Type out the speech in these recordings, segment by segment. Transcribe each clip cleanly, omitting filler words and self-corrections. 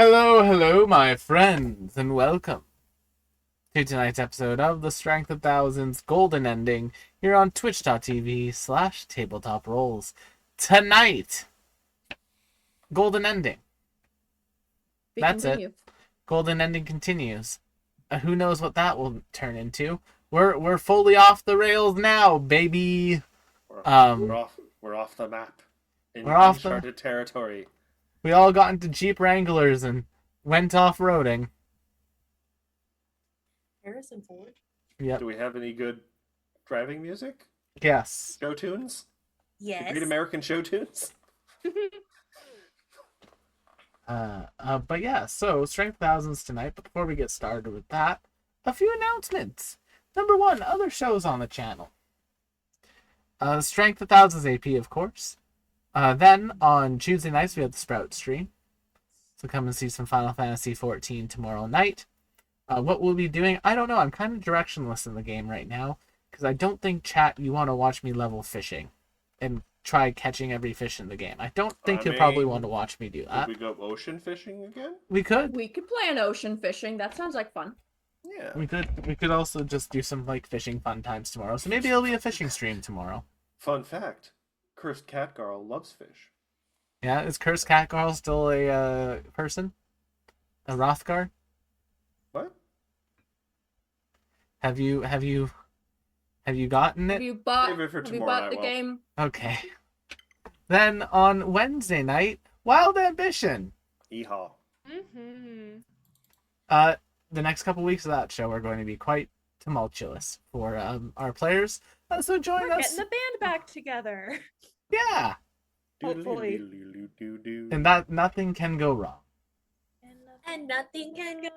Hello, hello, my friends, and welcome to tonight's episode of the Strength of Thousands Golden Ending here on twitch.tv/tabletop rolls. Tonight, Golden Ending. That's it. Golden Ending continues. Who knows what that will turn into? We're fully off the rails now, baby. We're, Um, we're off the map in we're off the. uncharted territory. We all got into Jeep Wranglers and went off-roading. Harrison Ford. Yep. Do we have any good driving music? Yes. Show tunes? Yes. Great American show tunes? But yeah, so Strength Thousands tonight. But before we get started with that, a few announcements. Number one, other shows on the channel. Strength of Thousands AP, of course. Then on Tuesday nights we have the Sprout stream. So come and see some Final Fantasy XIV tomorrow night. What we'll be doing, I don't know. I'm kind of directionless in the game right now because I don't think chat you want to watch me level fishing and try catching every fish in the game. I don't think you'll probably want to watch me do that. Could we go ocean fishing again? We could. We could plan ocean fishing. That sounds like fun. Yeah. We could also just do some like fishing fun times tomorrow. So maybe it'll be a fishing stream tomorrow. Fun fact: Cursed Cat Girl loves fish. Yeah, is Cursed Cat Girl still a person? A Rothgar? What? Have you gotten it? Have you bought, Save it for have you tomorrow, bought the I will. game? Okay. Then on Wednesday night, Wild Ambition. Yeehaw. Mm-hmm. The next couple weeks of that show are going to be quite tumultuous for our players. So join We're us. getting the band back together. Yeah, Hopefully. Doodle-doo-doo-doo-doo. and that nothing can go wrong. And nothing can go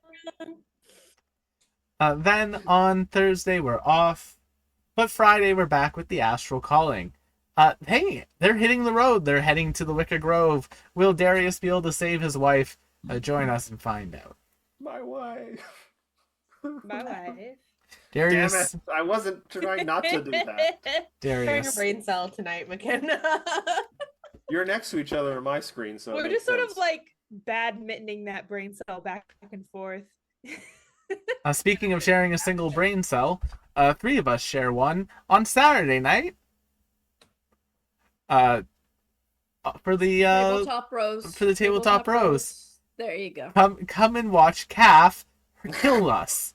wrong. Then on Thursday we're off, but Friday we're back with the Astral Calling. Hey, they're hitting the road. They're heading to the Wicker Grove. Will Darius be able to save his wife? Join us and find out. My wife. My wife. Damn Darius, it! I wasn't trying not to do that. Sharing a Darius. brain cell tonight, McKenna. You're next to each other on my screen, so it We're makes just sort sense. of like badmintoning that brain cell back and forth. Speaking of sharing a single brain cell, three of us share one on Saturday night. For the Tabletop Rose. for the Tabletop Rose. There you go. come and watch Calf kill us.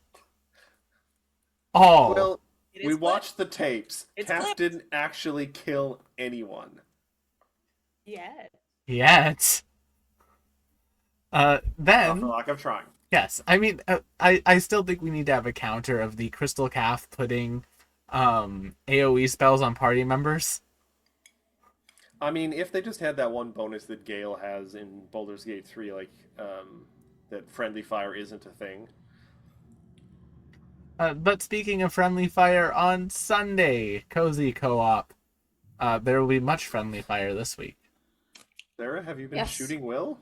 Oh, Well, It is we clipped. watched the tapes. It's Cap clipped. didn't actually kill anyone. Yeah. yet. Not Then for lack of trying. yes, I mean, I still think we need to have a counter of the Crystal Calf putting AoE spells on party members. I mean, if they just had that one bonus that Gale has in Baldur's Gate 3, like, that friendly fire isn't a thing. But speaking of friendly fire, on Sunday, Cozy Co-op, there will be much friendly fire this week. Sarah, have you been Yes. shooting Will?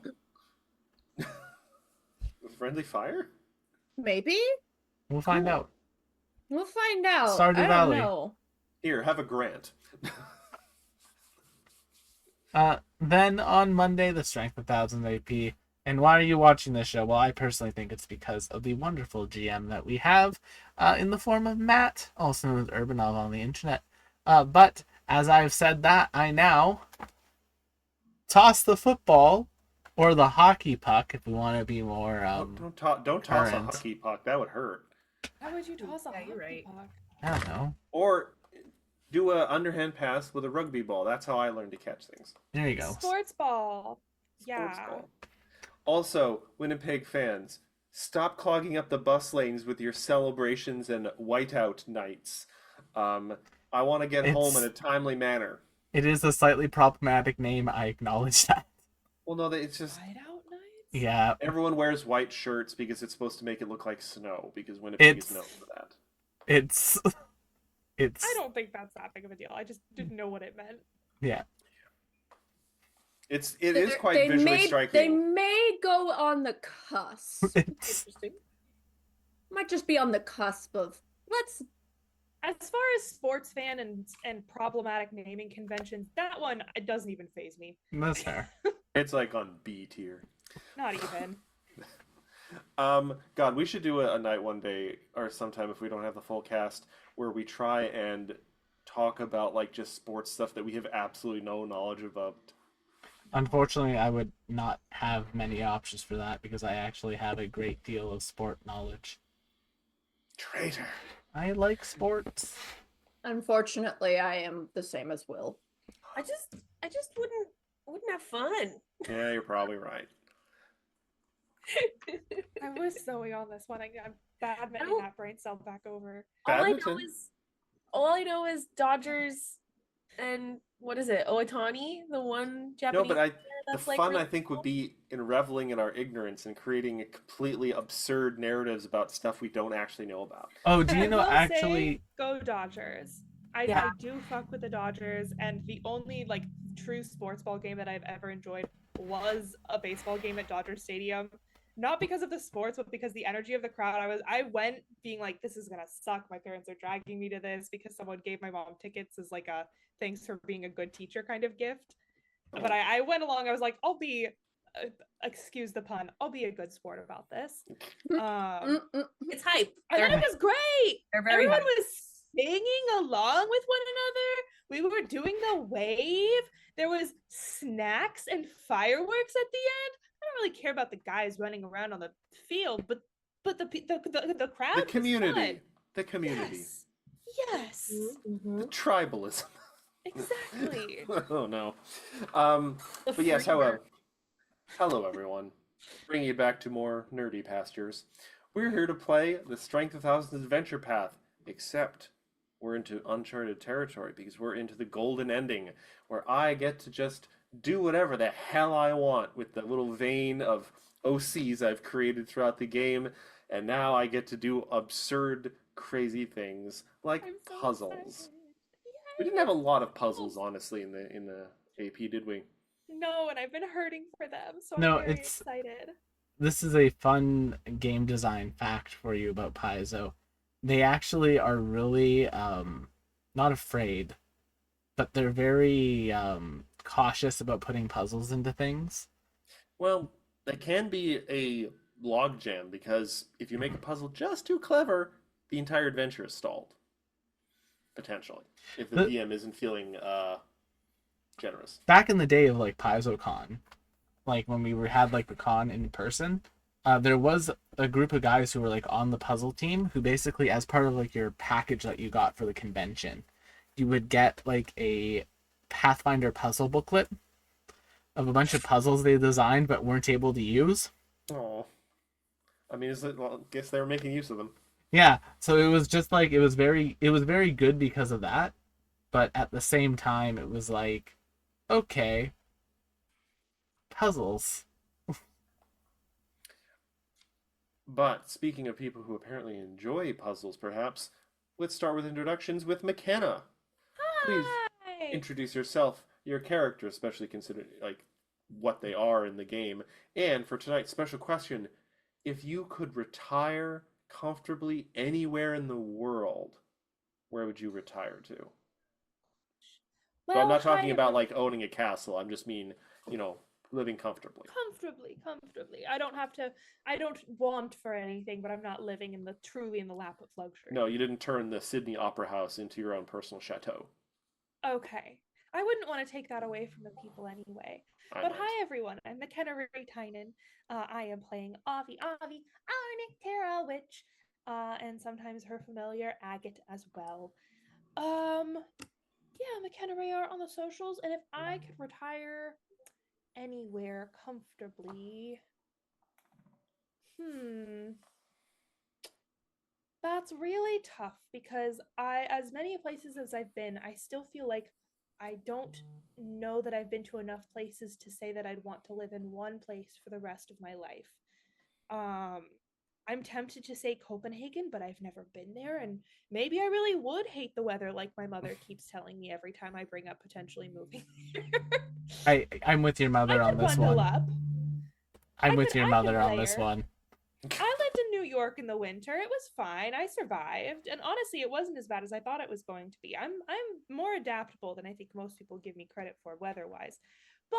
With friendly fire? Maybe? We'll find Cool. out. We'll find out. Stardew I don't Valley. know. Here, have a grant. Then on Monday, the Strength of Thousands AP. And why are you watching this show? Well, I personally think it's because of the wonderful GM that we have in the form of Matt, also known as Urbanov on the internet. But as I've said that, I now toss the football or the hockey puck if we want to be more. Don't toss a current. hockey puck. That would hurt. How would you toss a Yeah, you're hockey right. puck? I don't know. Or do a underhand pass with a rugby ball. That's how I learned to catch things. There you go. Sports ball. Sports Yeah. ball. Also, Winnipeg fans, stop clogging up the bus lanes with your celebrations and whiteout nights. I want to get home It's- in a timely manner. It is a slightly problematic name. I acknowledge that. Well, no, it's just Whiteout nights? Yeah, everyone wears white shirts because it's supposed to make it look like snow because Winnipeg is It's- known for that. it's it's I don't think that's that big of a deal. I just didn't know what it meant. yeah. It is They're- quite they visually may, striking. They may go on the cusp. It's Interesting. Might just be on the cusp of let's. As far as sports fan and problematic naming conventions, that one it doesn't even phase me. that's fair. It's like on B tier. Not even. God, we should do a night one day or sometime if we don't have the full cast where we try and talk about like just sports stuff that we have absolutely no knowledge about. Unfortunately, I would not have many options for that because I actually have a great deal of sport knowledge. Traitor. I like sports. Unfortunately, I am the same as Will. I just wouldn't have fun. Yeah, you're probably right. I was Zoe on this one. I'm badminton don't- that brain cell back over. Badminton? All I know is Dodgers and what is it? Oitani, the one No, Japanese but player the that's like fun really I think would cool. be in reveling in our ignorance and creating a completely absurd narratives about stuff we don't actually know about. Oh, do you I know will say, actually? go Dodgers. Yeah. I do fuck with the Dodgers, and the only like true sports ball game that I've ever enjoyed was a baseball game at Dodger Stadium. Not because of the sports, but because the energy of the crowd. I went being like, this is gonna suck. My parents are dragging me to this because someone gave my mom tickets as like a thanks for being a good teacher kind of gift. But I went along. I was like, I'll be, excuse the pun, I'll be a good sport about this. It's hype. And then it was great. They're very Everyone hype. was singing along with one another. We were doing the wave. There was snacks and fireworks at the end. I don't really care about the guys running around on the field, but the crowd. The was community. fun. The community. Yes. Mm-hmm. The tribalism. Exactly. Oh no. But yes, hello everyone. Bringing you back to more nerdy pastures. We're here to play the Strength of Thousands Adventure Path, except we're into uncharted territory because we're into the golden ending where I get to just do whatever the hell I want with the little vein of OCs I've created throughout the game, and now I get to do absurd, crazy things like I'm so puzzles. excited. We didn't have a lot of puzzles, honestly, in the AP, did we? No, and I've been hurting for them, so No, I'm very it's- excited. This is a fun game design fact for you about Paizo. They actually are really not afraid, but they're very cautious about putting puzzles into things. Well, it can be a logjam because if you make a puzzle just too clever, the entire adventure is stalled. Potentially, if the But- DM isn't feeling generous. Back in the day of like PaizoCon, like when we had like the con in person, there was a group of guys who were like on the puzzle team who basically, as part of like your package that you got for the convention, you would get like a Pathfinder puzzle booklet of a bunch of puzzles they designed but weren't able to use. Oh, I mean, well, I guess they were making use of them. Yeah, so it was just like it was very good because of that, but at the same time it was like, okay, puzzles. But speaking of people who apparently enjoy puzzles, perhaps let's start with introductions with McKenna. Please Hi. introduce yourself, your character, especially considering like what they are in the game. And for tonight's special question, if you could retire comfortably anywhere in the world, where would you retire to? So I'm not talking about like owning a castle. I'm just mean, living comfortably. comfortably. I don't want for anything, but I'm not living truly in the lap of luxury. No, you didn't turn the Sydney Opera House into your own personal chateau. Okay. I wouldn't want to take that away from the people anyway. I But might. hi everyone, I'm McKenna Reitainen. I am playing Avi, our Nictera witch, and sometimes her familiar Agate as well. Yeah, McKenna Rayar on the socials, and if I could retire anywhere comfortably, that's really tough because as many places as I've been, I still feel like I don't know that I've been to enough places to say that I'd want to live in one place for the rest of my life. I'm tempted to say Copenhagen, but I've never been there, and maybe I really would hate the weather like my mother keeps telling me every time I bring up potentially moving there. I'm with your mother I on could this bundle one. up. I'm with your I mother could on this layer. one. I lived in New York in the winter. It was fine. I survived, and honestly, it wasn't as bad as I thought it was going to be. I'm more adaptable than I think most people give me credit for weather-wise. But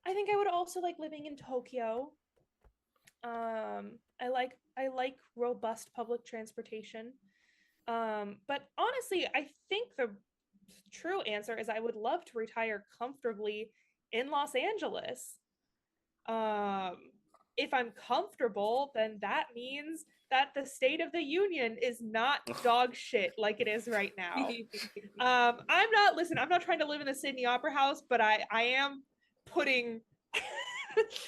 I think I would also like living in Tokyo. I like robust public transportation. But honestly, I think the true answer is I would love to retire comfortably in Los Angeles. Um, if I'm comfortable, then that means that the State of the Union is not dog shit like it is right now. I'm not trying to live in the Sydney Opera House, but I am putting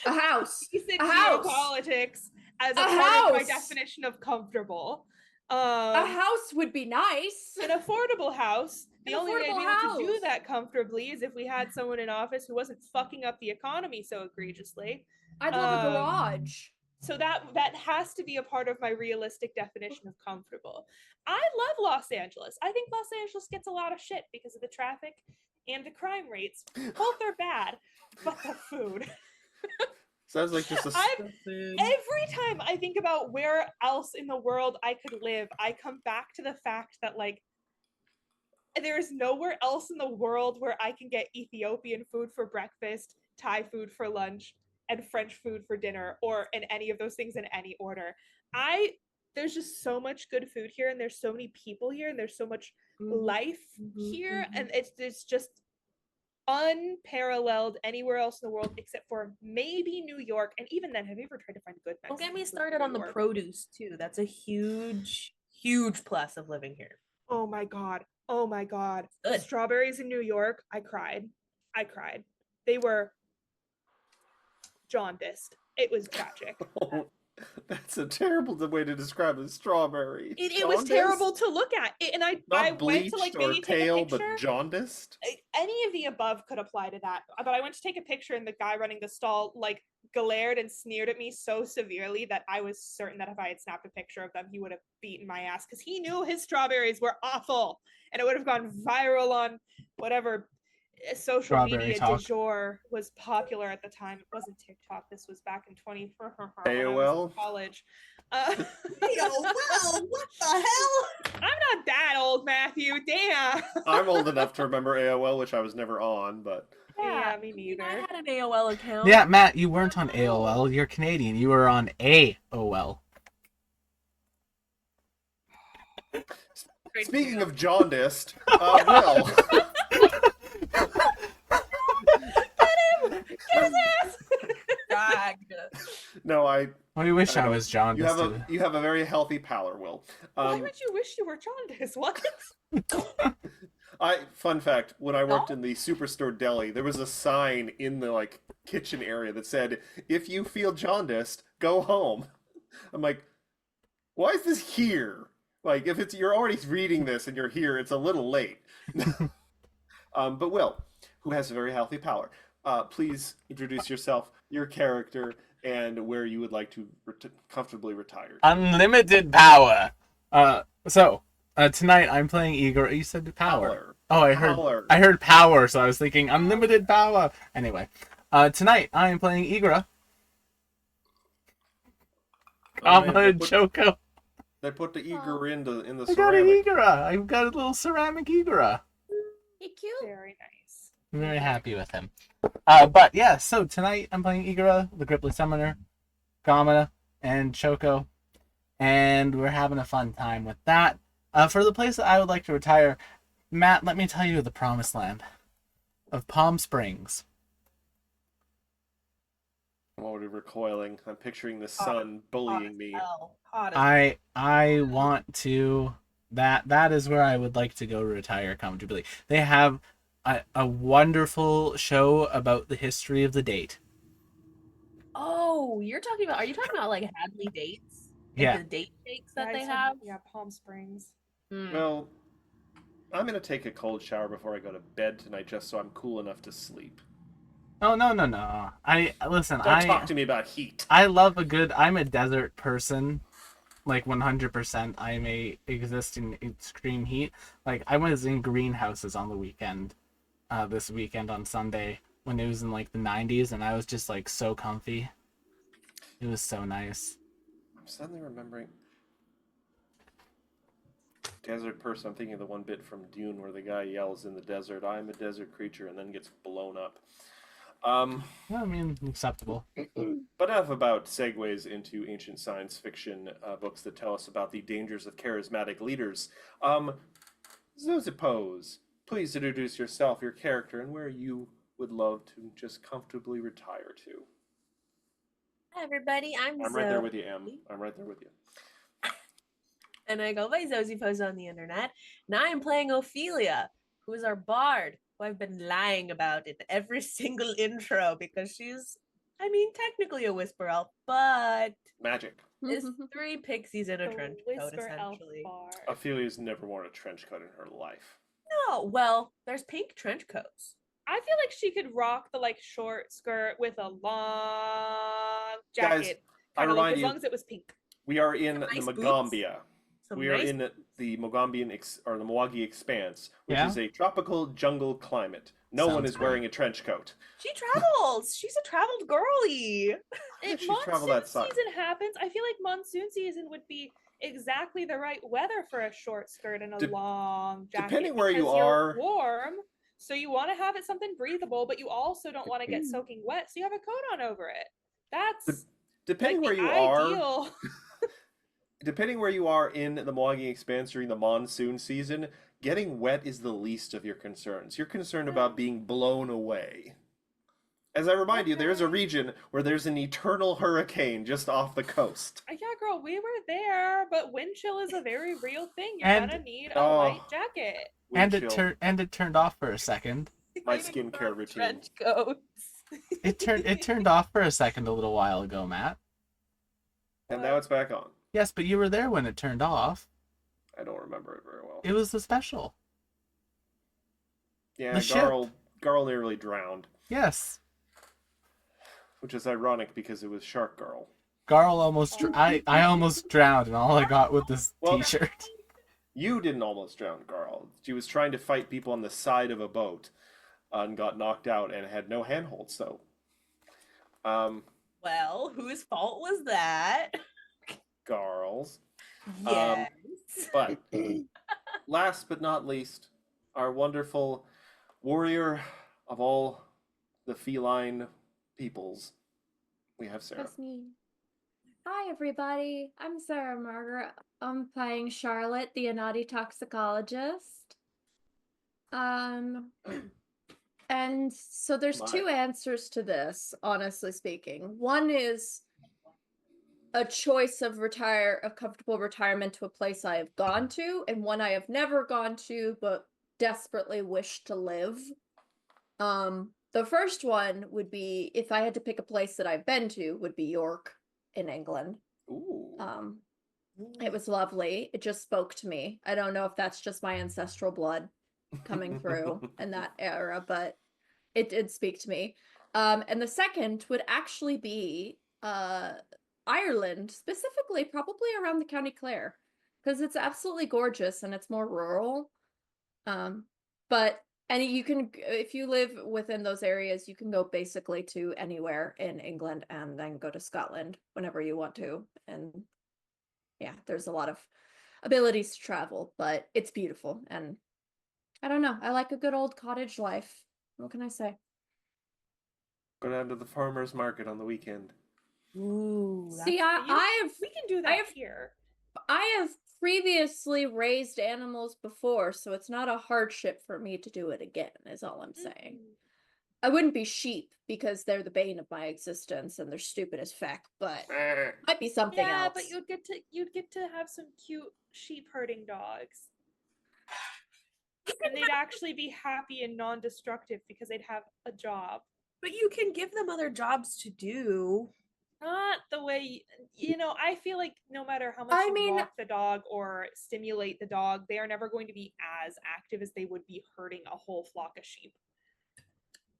A house. decent A house. geopolitics as a A part of my house. definition of comfortable. A house would be nice. An affordable house. The An only way I'd be affordable able to do house. that comfortably is if we had someone in office who wasn't fucking up the economy so egregiously. I'd love a garage. So that has to be a part of my realistic definition of comfortable. I love Los Angeles. I think Los Angeles gets a lot of shit because of the traffic and the crime rates. Both are bad, but the food. Sounds like just a Every time I think about where else in the world I could live, I come back to the fact that like there is nowhere else in the world where I can get Ethiopian food for breakfast, Thai food for lunch, and French food for dinner, or in any of those things in any order. There's just so much good food here, and there's so many people here, and there's so much life here, and it's just unparalleled anywhere else in the world except for maybe New York. And even then, have you ever tried to find good Don't get Mexican me food in started New on the York? produce too. That's a huge, huge plus of living here. Oh my god. Oh my god. Good. Strawberries in New York, I cried. They were jaundiced. It was tragic. Oh, that's a terrible way to describe a strawberry. It was terrible to look at. And I Not went to bleached like or maybe take a pale, but picture. jaundiced. Any of the above could apply to that. But I went to take a picture and the guy running the stall like glared and sneered at me so severely that I was certain that if I had snapped a picture of them, he would have beaten my ass because he knew his strawberries were awful and it would have gone viral on whatever social Strawberry media talk. du jour was popular at the time. It wasn't TikTok. This was back in when I was AOL? in college. AOL, what the hell? I'm not that old, Matthew. Damn. I'm old enough to remember AOL, which I was never on, but Yeah, me I neither. had an AOL account. Yeah, Matt, you weren't on AOL. You're Canadian. You were on AOL. Great speaking to of jaundiced, well, Dragged. no, I wish I I know. was John. you have a very healthy pallor, Will. Why would you wish you were jaundiced? What? Fun fact, when I worked in the Superstore deli, there was a sign in the like kitchen area that said, "If you feel jaundiced, go home." I'm like, why is this here? Like, if it's you're already reading this and you're here, it's a little late. But Will, who has a very healthy pallor, please introduce yourself, your character, and where you would like to comfortably retire. Unlimited power. Tonight I'm playing Igor. You said power. Oh, I heard power, so I was thinking unlimited power. Anyway, tonight I am playing Igora. man, Choco. They put the Igor in the I got an ceramic. Igora. I've got a little ceramic Igora. Hey, cute. Very nice. I'm very happy with him. But yeah, so tonight I'm playing Igora, the Gripply Summoner, Gamma, and Choco, and we're having a fun time with that. For the place that I would like to retire, Matt, let me tell you the promised land of Palm Springs. I'm already recoiling. I'm picturing the sun bullying me. Hot as I want to that is where I would like to go retire comfortably. They have a wonderful show about the history of the date. Oh, are you talking about like Hadley dates? Like Yeah. the date shakes that Yeah, I they said- have? Yeah, Palm Springs. Hmm. Well, I'm gonna take a cold shower before I go to bed tonight, just so I'm cool enough to sleep. Oh no. Don't talk to me about heat. I'm a desert person. Like 100%. I may exist in extreme heat. Like I was in greenhouses on the weekend. This weekend on Sunday when it was in like the 90s and I was just like so comfy. It was so nice. I'm suddenly remembering. Desert person, I'm thinking of the one bit from Dune where the guy yells in the desert, "I'm a desert creature," and then gets blown up. I mean, acceptable. But enough about segues into ancient science fiction books that tell us about the dangers of charismatic leaders. Zozipose, please introduce yourself, your character, and where you would love to just comfortably retire to. Hi everybody, I'm right there with you, Em. I'm right there with you. And I go by Zosie Pose on the internet. And I am playing Ophelia, who is our bard, who I've been lying about in every single intro because she's, I mean, technically a whisper elf, but Magic. is 3 pixies in a The trench coat, Whisper Elf essentially. Bard. Ophelia's never worn a trench coat in her life. No, well, there's pink trench coats. I feel like she could rock the like short skirt with a long Guys, jacket. I Kinda like, remind as you, long as it was pink. we are in Some nice the boots. Mogambia. Some We are nice- in the Mogambian or the Milwaukee Expanse, which Yeah? is a tropical jungle climate. No one Sounds is wearing a trench coat. She travels. She's a traveled girly. If she's Monsoon traveled outside. season happens. I feel like monsoon season would be exactly the right weather for a short skirt and a Dep- long jacket. depending where you because you're are- warm, so you want to have it something breathable, but you also don't want to get soaking wet, so you have a coat on over it. That's Depending like where the you are, ideal. depending where you are in the Milwaukee Expanse during the monsoon season, getting wet is the least of your concerns. You're concerned about being blown away. As I remind you, there's a region where there's an eternal hurricane just off the coast. Yeah, girl, we were there, but wind chill is a very real thing. You're And- gonna need a Oh. light jacket. And Wind it chill. turned off for a second. My Even skincare from routine. Trench coats. It turned off for a second a little while ago, Matt. And now it's back on. Yes, but you were there when it turned off. I don't remember it very well. It was the special. Yeah, the ship. Garl nearly drowned, Yes. which is ironic because it was Shark Girl. Garl almost I almost drowned and all I got with this Well- t-shirt. You didn't almost drown Garl. She was trying to fight people on the side of a boat and got knocked out and had no handhold, so. Well, whose fault was that? Garl's. Yes. But last but not least, our wonderful warrior of all the feline peoples. We have Sarah. That's me. Hi, everybody. I'm Sarah Margaret. I'm playing Charlotte, the Anati toxicologist. And so there's My. two answers to this, honestly speaking. One is a choice of comfortable retirement to a place I have gone to, and one I have never gone to but desperately wish to live. The first one would be, if I had to pick a place that I've been to, would be York in England. Ooh. It was lovely. It just spoke to me. I don't know if that's just my ancestral blood coming through in that era, but it did speak to me. And the second would actually be Ireland, specifically probably around the County Clare, because it's absolutely gorgeous and it's more rural. And you can, if you live within those areas, you can go basically to anywhere in England and then go to Scotland whenever you want to. And yeah, there's a lot of abilities to travel, but it's beautiful. And I don't know, I like a good old cottage life. What can I say? Go down to the farmer's market on the weekend. Ooh. See, I We can do I that have- here. have previously raised animals before, so it's not a hardship for me to do it again, is all I'm saying. Mm. I wouldn't be sheep because they're the bane of my existence and they're stupid as feck, but might be something Yeah, else. but you'd get to have some cute sheep herding dogs. And they'd actually be happy and non-destructive because they'd have a job. But you can give them other jobs to do. Not the way I feel like no matter how much I you mean- walk the dog or stimulate the dog, they are never going to be as active as they would be herding a whole flock of sheep.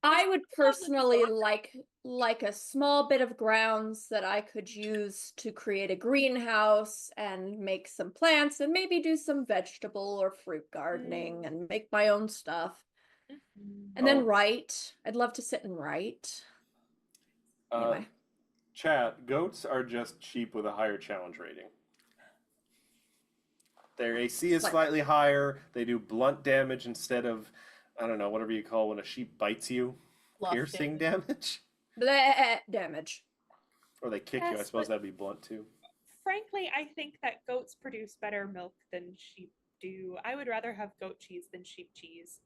I would personally walk. like a small bit of grounds that I could use to create a greenhouse and make some plants and maybe do some vegetable or fruit gardening and make my own stuff. And then Oh. write. I'd love to sit and write. Anyway. Chat, goats are just sheep with a higher challenge rating. Their AC is What? slightly higher. They do blunt damage instead of, I don't know, whatever you call when a sheep bites you. Fluff piercing damage? Bleh, damage. Or they kick you, I Yes, suppose but- that'd be blunt too. Frankly, I think that goats produce better milk than sheep do. I would rather have goat cheese than sheep cheese.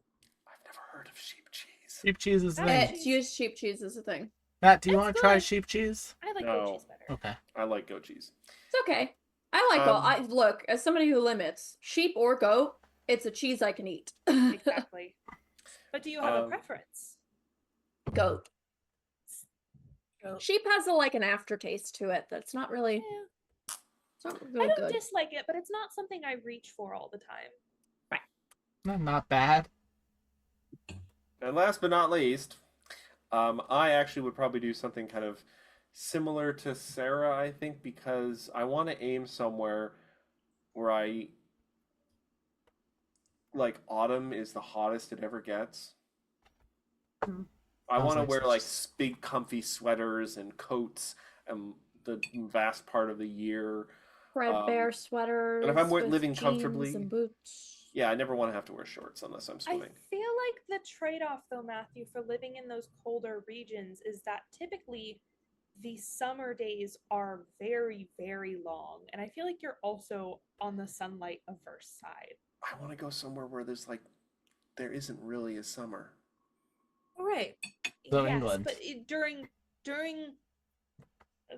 I've never heard of sheep cheese. Sheep cheese is the Oh, thing. cheese. It's used sheep cheese as a thing. Matt, do you It's want to try good. sheep cheese? I like No. goat cheese better. Okay. I like goat cheese. It's okay. I like all. Um, I look as somebody who limits sheep or goat. It's a cheese I can eat. Exactly. But do you have a Um, preference? Goat. Goat. Sheep has like an aftertaste to it that's not really. Yeah. It's not I real don't good. dislike it, but it's not something I reach for all the time. Not bad. And last but not least, I actually would probably do something kind of similar to Sarah, I think, because I want to aim somewhere where like autumn is the hottest it ever gets. Hmm. I Sounds want to like wear such like a- big comfy sweaters and coats the vast part of the year. Threadbare sweaters. I'm with living jeans comfortably- and boots. Yeah, I never want to have to wear shorts unless I'm I swimming. feel like the trade off, though, Matthew, for living in those colder regions is that typically the summer days are very, very long. And I feel like you're also on the sunlight averse side. I want to go somewhere where there isn't really a summer. All right. So Yes, England. but during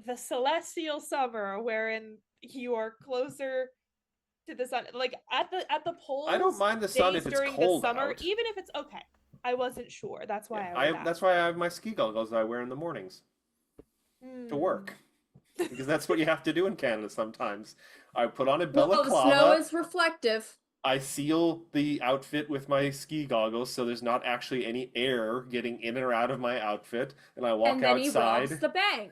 the celestial summer, wherein you are closer to the sun, like at the poles. I don't mind the sun days if it's during cold the summer, out. even if it's okay. I wasn't sure. That's why Yeah, I was that's why I have my ski goggles that I wear in the mornings to work. Because that's what you have to do in Canada sometimes. I put on a Well, the snow balaclava. is reflective. I seal the outfit with my ski goggles so there's not actually any air getting in or out of my outfit. And I walk And then he outside. robs the bank.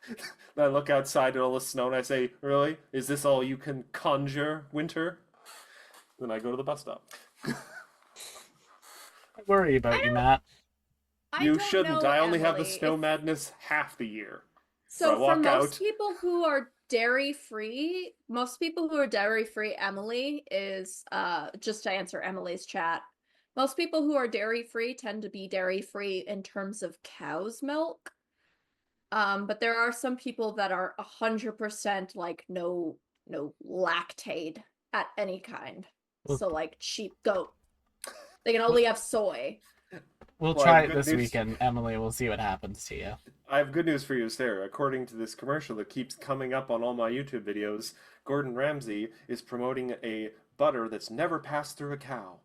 And I look outside at all the snow and I say, "Really? Is this all you can conjure, winter?" Then I go to the bus stop. I worry about you, Matt. I You don't shouldn't. know, I only have the Emily, snow if- madness half the year. So I for walk most out- people who are dairy free, Emily is just to answer Emily's chat. Most people who are dairy free tend to be dairy free in terms of cow's milk. But there are some people that are 100% like no lactate at any kind. Well- So like sheep, goat. They can only have soy. We'll Well, I try have it good this news. weekend, Emily. We'll see what happens to you. I have good news for you, Sarah. According to this commercial that keeps coming up on all my YouTube videos, Gordon Ramsay is promoting a butter that's never passed through a cow.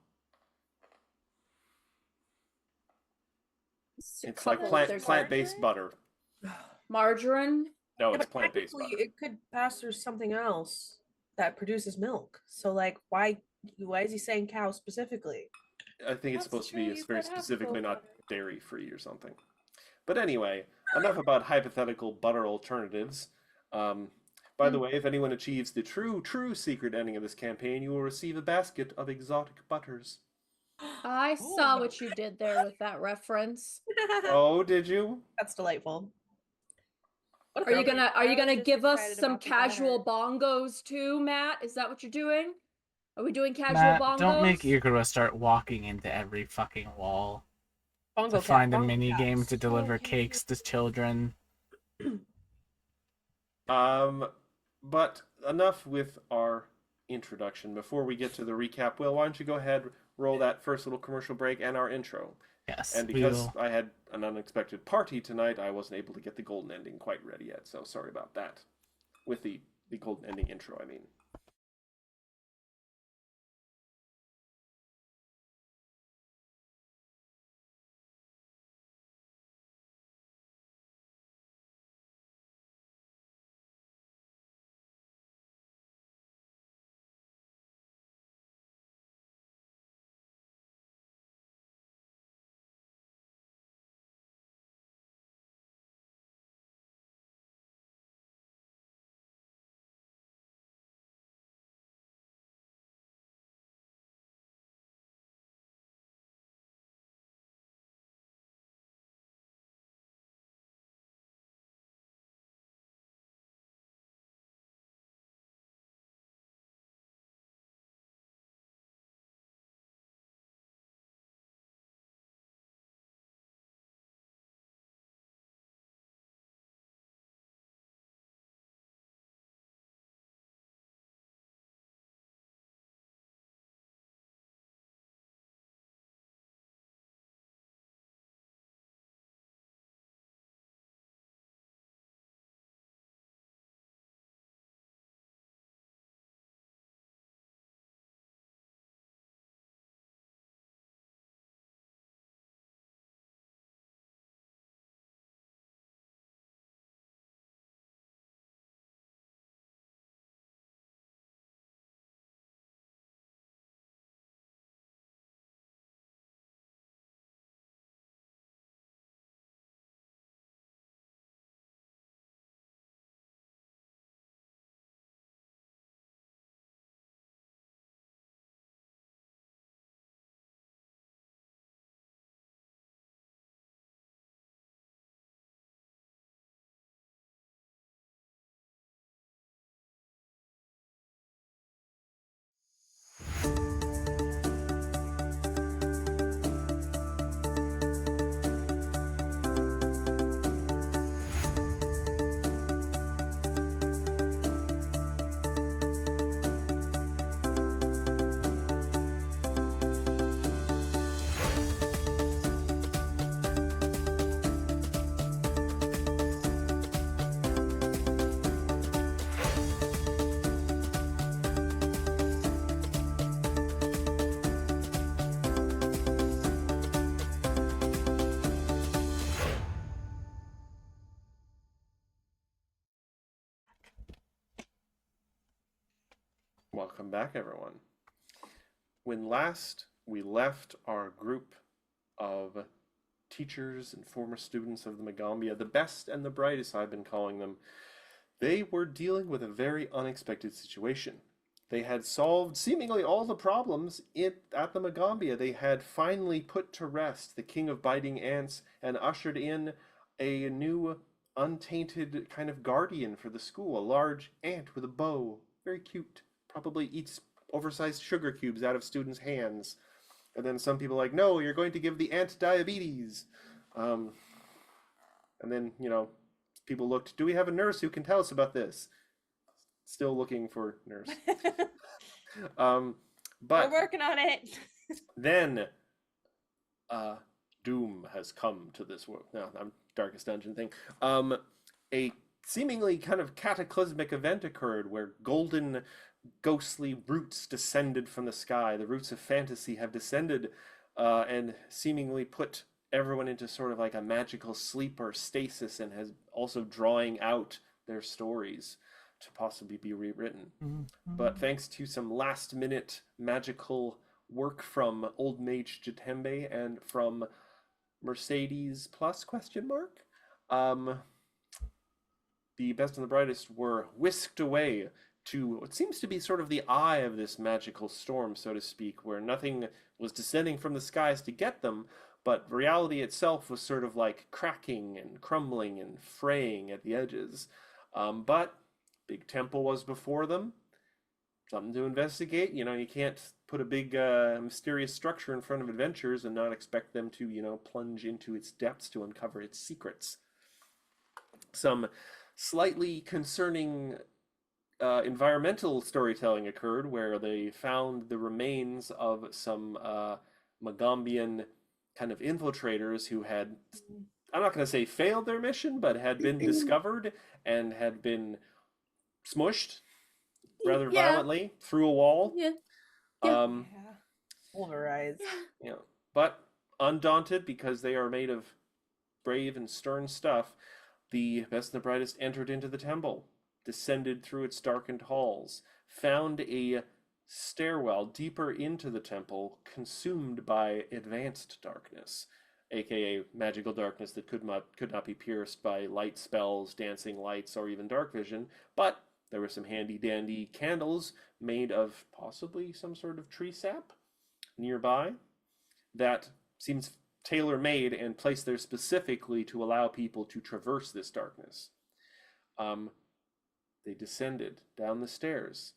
It's like There's plant-based butter. margarine. No, Yeah, it's but plant-based technically butter. it could pass through something else that produces milk. So like why is he saying cow specifically? I think it's That's supposed true, to be you very could have specifically goat not butter. dairy-free or something. But anyway, enough about hypothetical butter alternatives. By the way, if anyone achieves the true secret ending of this campaign, you will receive a basket of exotic butters. I saw what you did there with that reference. Oh, did you? That's delightful. What a Are you girl. gonna I was just give us excited some about the casual butter. bongos too, Matt? Is that what you're doing? Are we doing casual Matt, bongos? don't make Igor start walking into every fucking wall Bongo to cat, find a bongo mini game cats. to deliver Okay. cakes to children. But enough with our introduction. Before we get to the recap, Will, why don't you go ahead, roll that first little commercial break and our intro. Yes, And we because will. I had an unexpected party tonight, I wasn't able to get the golden ending quite ready yet, so sorry about that. With the golden ending intro, I mean. Welcome back, everyone. When last we left our group of teachers and former students of the Magambia, the best and the brightest I've been calling them, they were dealing with a very unexpected situation. They had solved seemingly all the problems at the Magambia. They had finally put to rest the king of biting ants and ushered in a new untainted kind of guardian for the school, a large ant with a bow, very cute, probably eats oversized sugar cubes out of students' hands. And then some people are like, no, you're going to give the ant diabetes. And then, people looked, do we have a nurse who can tell us about this? Still looking for nurse. But We're working on it. then doom has come to this world. No, I'm Darkest Dungeon thing. A seemingly kind of cataclysmic event occurred where golden ghostly roots descended from the sky. The roots of fantasy have descended and seemingly put everyone into sort of like a magical sleep or stasis, and has also drawing out their stories to possibly be rewritten. But thanks to some last minute magical work from Old Mage Jatembe and from Mercedes Plus ? The best and the brightest were whisked away to what seems to be sort of the eye of this magical storm, so to speak, where nothing was descending from the skies to get them, but reality itself was sort of like cracking and crumbling and fraying at the edges. But Big Temple was before them. Something to investigate. You can't put a big mysterious structure in front of adventurers and not expect them to, plunge into its depths to uncover its secrets. Some slightly concerning environmental storytelling occurred where they found the remains of some Magambian kind of infiltrators who had, I'm not going to say failed their mission, but had been discovered and had been smushed rather violently through a wall. Pulverized. But undaunted, because they are made of brave and stern stuff, the best and the brightest entered into the temple, descended through its darkened halls, found a stairwell deeper into the temple, consumed by advanced darkness, aka magical darkness that could not be pierced by light spells, dancing lights, or even dark vision. But there were some handy-dandy candles made of possibly some sort of tree sap nearby that seems tailor-made and placed there specifically to allow people to traverse this darkness. They descended down the stairs,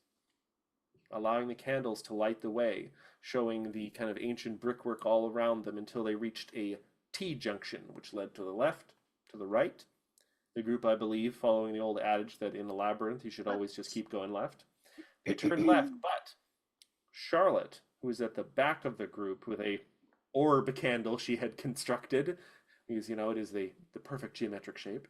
allowing the candles to light the way, showing the kind of ancient brickwork all around them until they reached a T-junction, which led to the left, to the right. The group, I believe, following the old adage that in the labyrinth you should always just keep going left. They turned left, but Charlotte, who was at the back of the group with a orb candle she had constructed, because, it is the perfect geometric shape,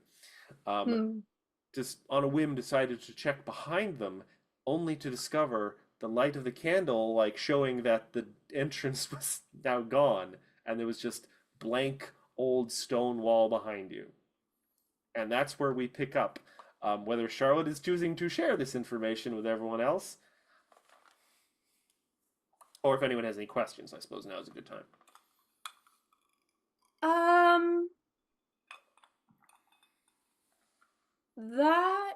just on a whim decided to check behind them, only to discover the light of the candle showing that the entrance was now gone, and there was just blank old stone wall behind you. And that's where we pick up whether Charlotte is choosing to share this information with everyone else, or if anyone has any questions. I suppose now is a good time. That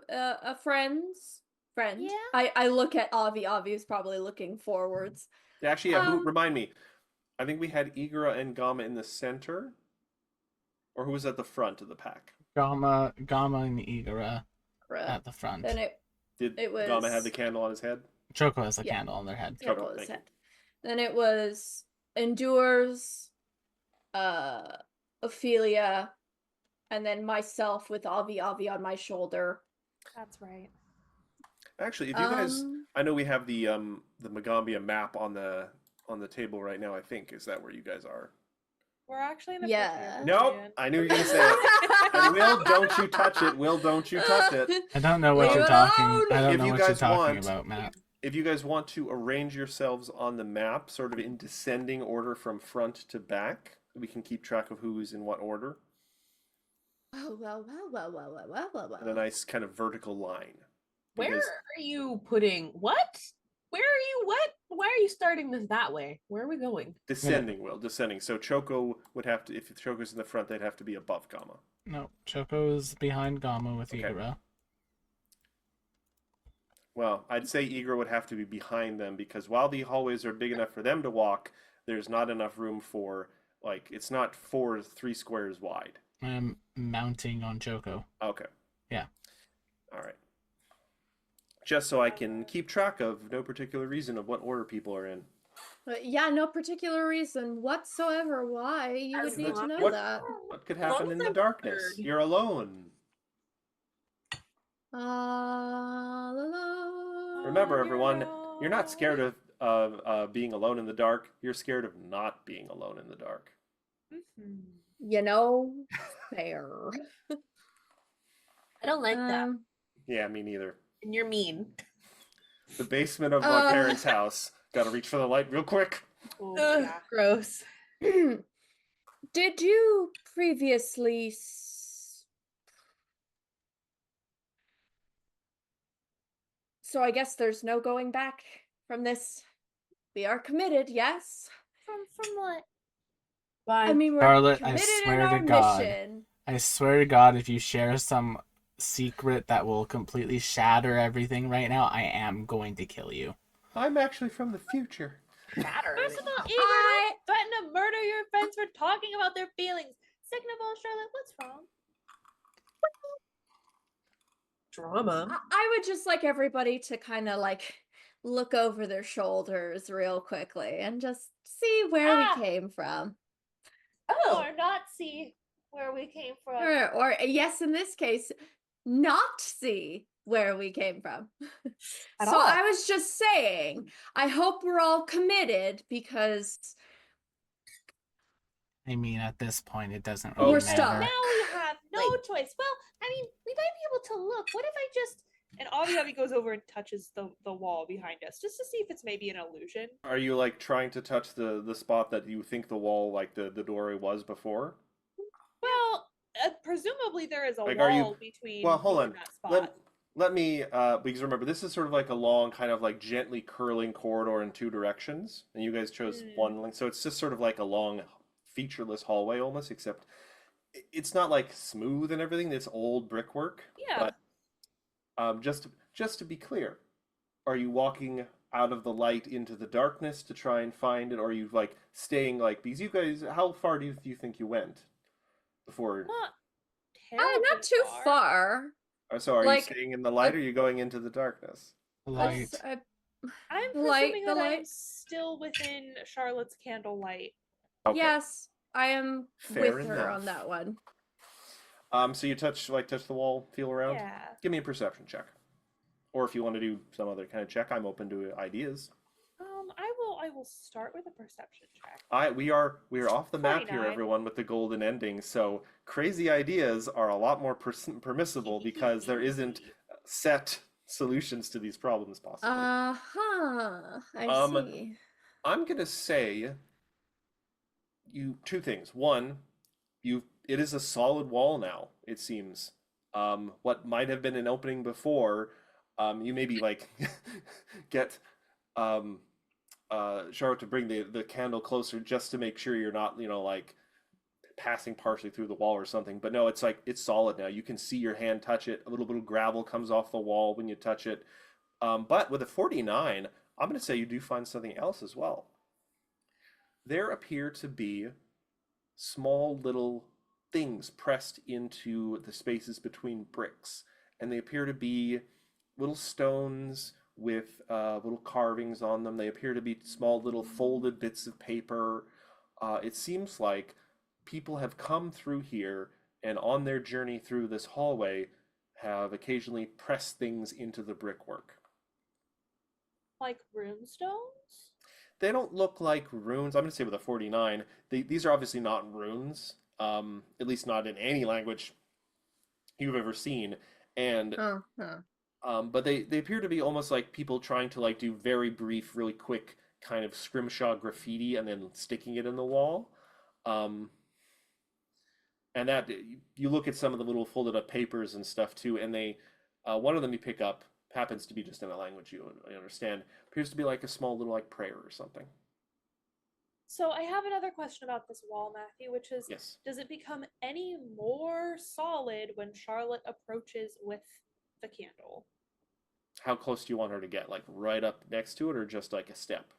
a friend. Yeah. I look at Avi. Avi is probably looking forwards. Actually, remind me. I think we had Igora and Gama in the center, or who was at the front of the pack? Gama and Igora at the front. Then Did was... Gama have the candle on his head? Choco has a candle on their head. Candle on his head. Then it was Endures, Ophelia, and then myself with Avi on my shoulder. That's right. Actually, if you guys, I know we have the Magambia map on the table right now. I think is that where you guys are? We're actually in the Yeah. Nope. I knew you were gonna say it. And Will, don't you touch it. Will, don't you touch it. I don't know what Leave you're it talking. alone! I don't If know you what you're guys talking want- about, Matt. If you guys want to arrange yourselves on the map, sort of in descending order from front to back, we can keep track of who's in what order. Well. In a nice kind of vertical line. Where Because are you putting what? Where are you what? Why are you starting this that way? Where are we going? descending, Will, descending. So Choco would have to, if Choco's in the front, they'd have to be above Gamma. No, Choco's behind Gamma with Okay. Igara. Well, I'd say Eager would have to be behind them because while the hallways are big enough for them to walk, there's not enough room for, like, it's not 3 squares wide. I am mounting on Choco. Okay. Yeah. All right. Just so I can keep track of no particular reason of what order people are in. But yeah, no particular reason whatsoever why you As would need to know what- that. What could As long happen as in the I'm darkness? prepared. You're alone. All alone. Remember, On everyone, your you're not own. scared of being alone in the dark. You're scared of not being alone in the dark. Mhm. You know, fair. I don't like that. Yeah, me neither. And you're mean. The basement of my parents' house. Gotta reach for the light real quick. Oh, Ugh, yeah. gross. Did you previously so I guess there's no going back from this. We are committed, yes. From what? Bye. I mean, we're Charlotte, I committed swear in to our God. mission. I swear to God, if you share some secret that will completely shatter everything right now, I am going to kill you. I'm actually from the future. Matter. First of all, Igor I- didn't threaten to murder your friends for talking about their feelings. Second of all, Charlotte, what's wrong? Drama. I would just like everybody to kind of like look over their shoulders real quickly and just see where Ah. we came from. Oh, Or not see where we came from. Or yes, in this case, not see where we came from. At So all. I was just saying, I hope we're all committed because I mean, at this point, it doesn't Oh, really we're matter. stuck. Now we have no Like- choice. Well, I mean, we might be able to look. What if I just and Avi goes over and touches the wall behind us just to see if it's maybe an illusion. Are you like trying to touch the spot that you think the wall, like the doorway was before? Well, presumably there is a Like, are you- wall between Well, hold you on. and that spot. Let me because remember this is sort of like a long kind of like gently curling corridor in 2 directions, and you guys chose one link, so it's just sort of like a long featureless hallway almost, except it's not like smooth and everything. It's old brickwork. Yeah. But just to be clear, are you walking out of the light into the darkness to try and find it, or are you like staying like because you guys? How far do you think you went before? Not terribly not too far. So are you like, staying in the light, or are you going into the darkness? Light. I'm The light- presuming the that I'm light. still within Charlotte's candlelight. Okay. Yes, I am Fair with her enough. on that one. So you touch the wall, feel around. Yeah. Give me a perception check, or if you want to do some other kind of check, I'm open to ideas. I will start with a perception check. We are off the map here, 29. everyone, with the golden ending. So crazy ideas are a lot more permissible because there isn't set solutions to these problems possibly. I see. I'm gonna say two things. One, it is a solid wall now, it seems. What might have been an opening before, you maybe like get Charlotte to bring the candle closer just to make sure you're not, like passing partially through the wall or something. But no, it's like it's solid now. You can see your hand touch it. A little bit of gravel comes off the wall when you touch it. But with a 49, I'm going to say you do find something else as well. There appear to be small little things pressed into the spaces between bricks, and they appear to be little stones with little carvings on them. They appear to be small little folded bits of paper. It seems like people have come through here and on their journey through this hallway have occasionally pressed things into the brickwork. Like runestones? They don't look like runes. I'm going to say with a 49. These are obviously not runes, at least not in any language you've ever seen. And but they appear to be almost like people trying to like do very brief, really quick kind of scrimshaw graffiti and then sticking it in the wall. And that you look at some of the little folded up papers and stuff too, and they one of them you pick up happens to be just in a language you understand. Appears to be like a small little like prayer or something. So I have another question about this wall, Matthew, which is, Yes. does it become any more solid when Charlotte approaches with the candle? How close do you want her to get? Like right up next to it, or just like a step?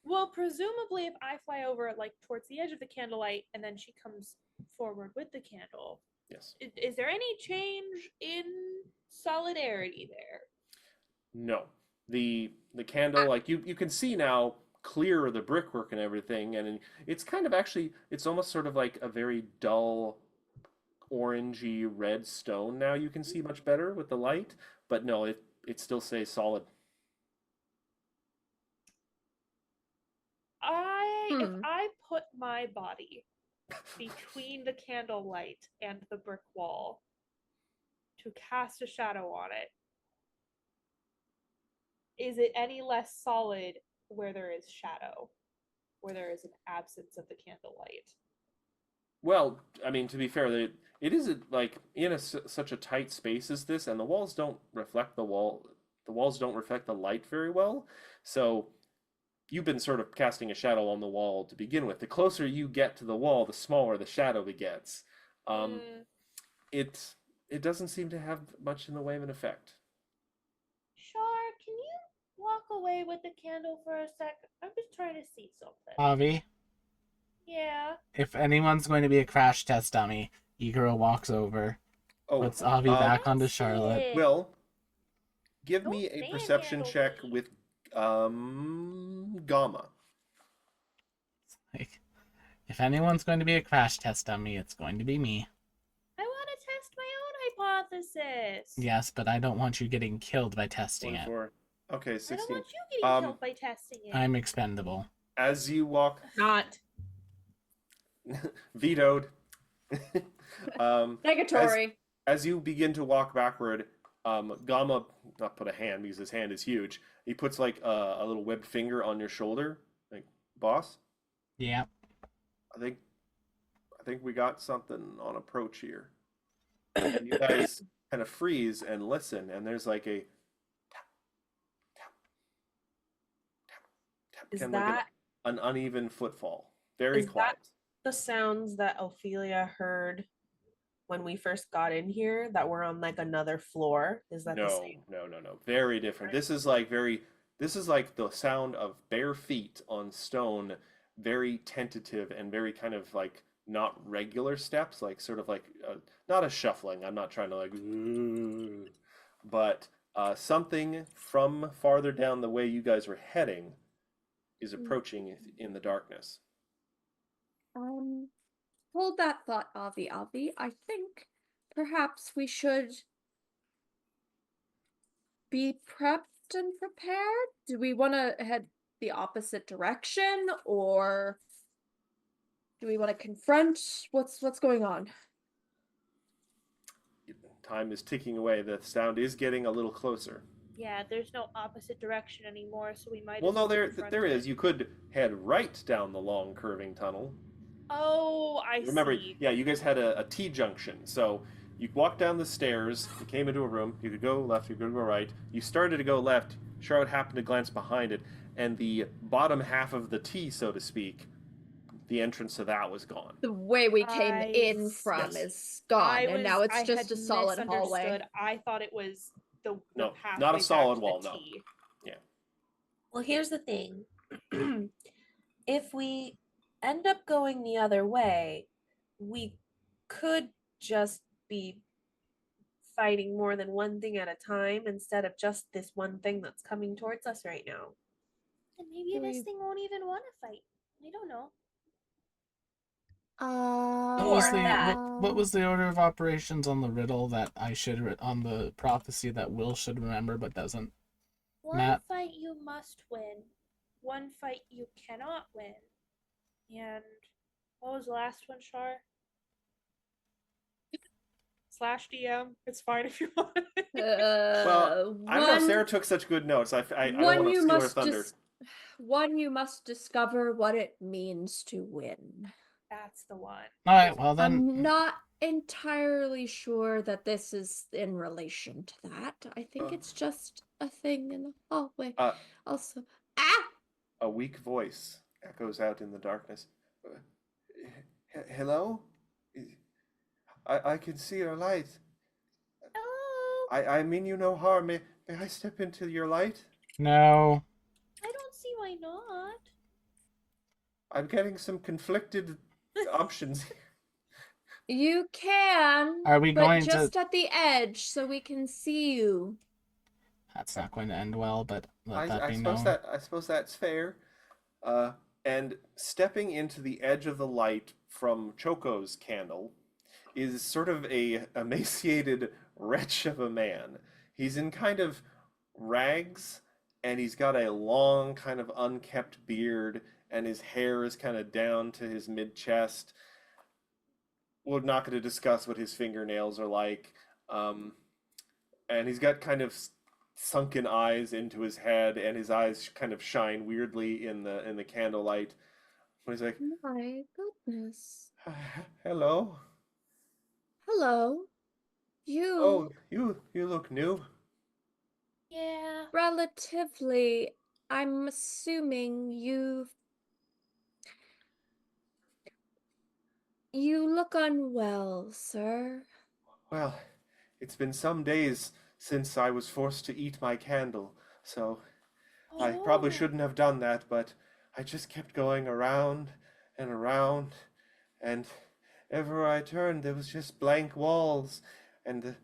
Well, presumably if I fly over like towards the edge of the candlelight and then she comes forward with the candle, Yes. is there any change in solidarity there? No. The candle, like you can see now clear the brickwork and everything, and it's kind of actually it's almost sort of like a very dull orangey red stone now you can see much better with the light, but no, it still stays solid. If Hmm. I put my body between the candlelight and the brick wall to cast a shadow on it, is it any less solid where there is shadow, where there is an absence of the candlelight? Well, I mean, to be fair, it isn't like in such a tight space as this, and the walls don't reflect the wall. The walls don't reflect the light very well, so you've been sort of casting a shadow on the wall to begin with. The closer you get to the wall, the smaller the shadow it gets. Mm, It doesn't seem to have much in the way of an effect. Shar, can you walk away with the candle for a sec? I'm just trying to see something. Avi, Yeah. if anyone's going to be a crash test dummy, Iguro walks over, Oh, puts Avi back onto Charlotte. Will, give Don't me a fan perception candle check me. with Gamma. Like, if anyone's going to be a crash test dummy, it's going to be me. I want to test my own hypothesis. Yes, but I don't want you getting killed by testing it. 24. Okay, I don't 16. want you getting killed by testing it. I'm expendable. As you walk, Not. vetoed. Negatory. As you begin to walk backward, Gamma, not put a hand because his hand is huge. He puts like a little webbed finger on your shoulder, like, boss. Yeah. I think we got something on approach here. And you guys kind of freeze and listen, and there's like a tap, tap, tap, tap, Is kind of like that an uneven footfall. Very Is that- quiet. the sounds that Ophelia heard when we first got in here that were on like another floor? Is that the No, same? no, no, no. Very different. This is like the sound of bare feet on stone, very tentative and very kind of like not regular steps, like sort of like not a shuffling. I'm not trying to like, but something from farther down the way you guys were heading is approaching in the darkness. Hold that thought, Avi. I think perhaps we should be prepped and prepared. Do we want to head the opposite direction, or do we want to confront what's going on? Time is ticking away. The sound is getting a little closer. Yeah, there's no opposite direction anymore, so we might. Well, as no, well confront there it. is. You could head right down the long curving tunnel. Oh, I Remember, see. yeah, you guys had a T junction. So you walked down the stairs, you came into a room, you could go left, you could go right. You started to go left, Charlotte happened to glance behind it, and the bottom half of the T, so to speak, the entrance to that was gone. The way we came I in from Yes. is gone, and now it's I just had a solid hallway. misunderstood. I thought it was the No, pathway not a back solid to wall, the no. T. Well, here's the thing. If we end up going the other way, we could just be fighting more than one thing at a time instead of just this one thing that's coming towards us right now. And maybe Do this we- thing won't even want to fight. I don't know. What was the order of operations on the riddle that I should on the prophecy that Will should remember but doesn't? One Matt? fight you must win. One fight you cannot win. And what was the last one, Char? Slash DM. It's fine if you want. Well, I don't know if Sarah took such good notes. I don't want to steal her thunder. One, you must discover what it means to win. That's the one. All right, well then. I'm not entirely sure that this is in relation to that. I think Uh. it's just a thing in the hallway. Uh, Also, ah! a weak voice echoes out in the darkness. Hello? I can see your light. Hello. I mean you no harm. May I step into your light? No. I don't see why not. I'm getting some conflicted options. You can, Are we but going to? just at the edge so we can see you. That's not going to end well, but let that I be suppose known. I suppose that's fair. And stepping into the edge of the light from Choco's candle is sort of a emaciated wretch of a man. He's in kind of rags, and he's got a long, kind of unkept beard, and his hair is kind of down to his mid chest. We're not going to discuss what his fingernails are like. And he's got kind of sunken eyes into his head, and his eyes kind of shine weirdly in the candlelight. He's like, My goodness. "Hello. Hello. You Oh, you look new." Yeah. relatively, I'm assuming you look unwell, sir. Well, it's been some days since I was forced to eat my candle, so I probably Oh. shouldn't have done that, but I just kept going around and around, and everywhere I turned there was just blank walls, and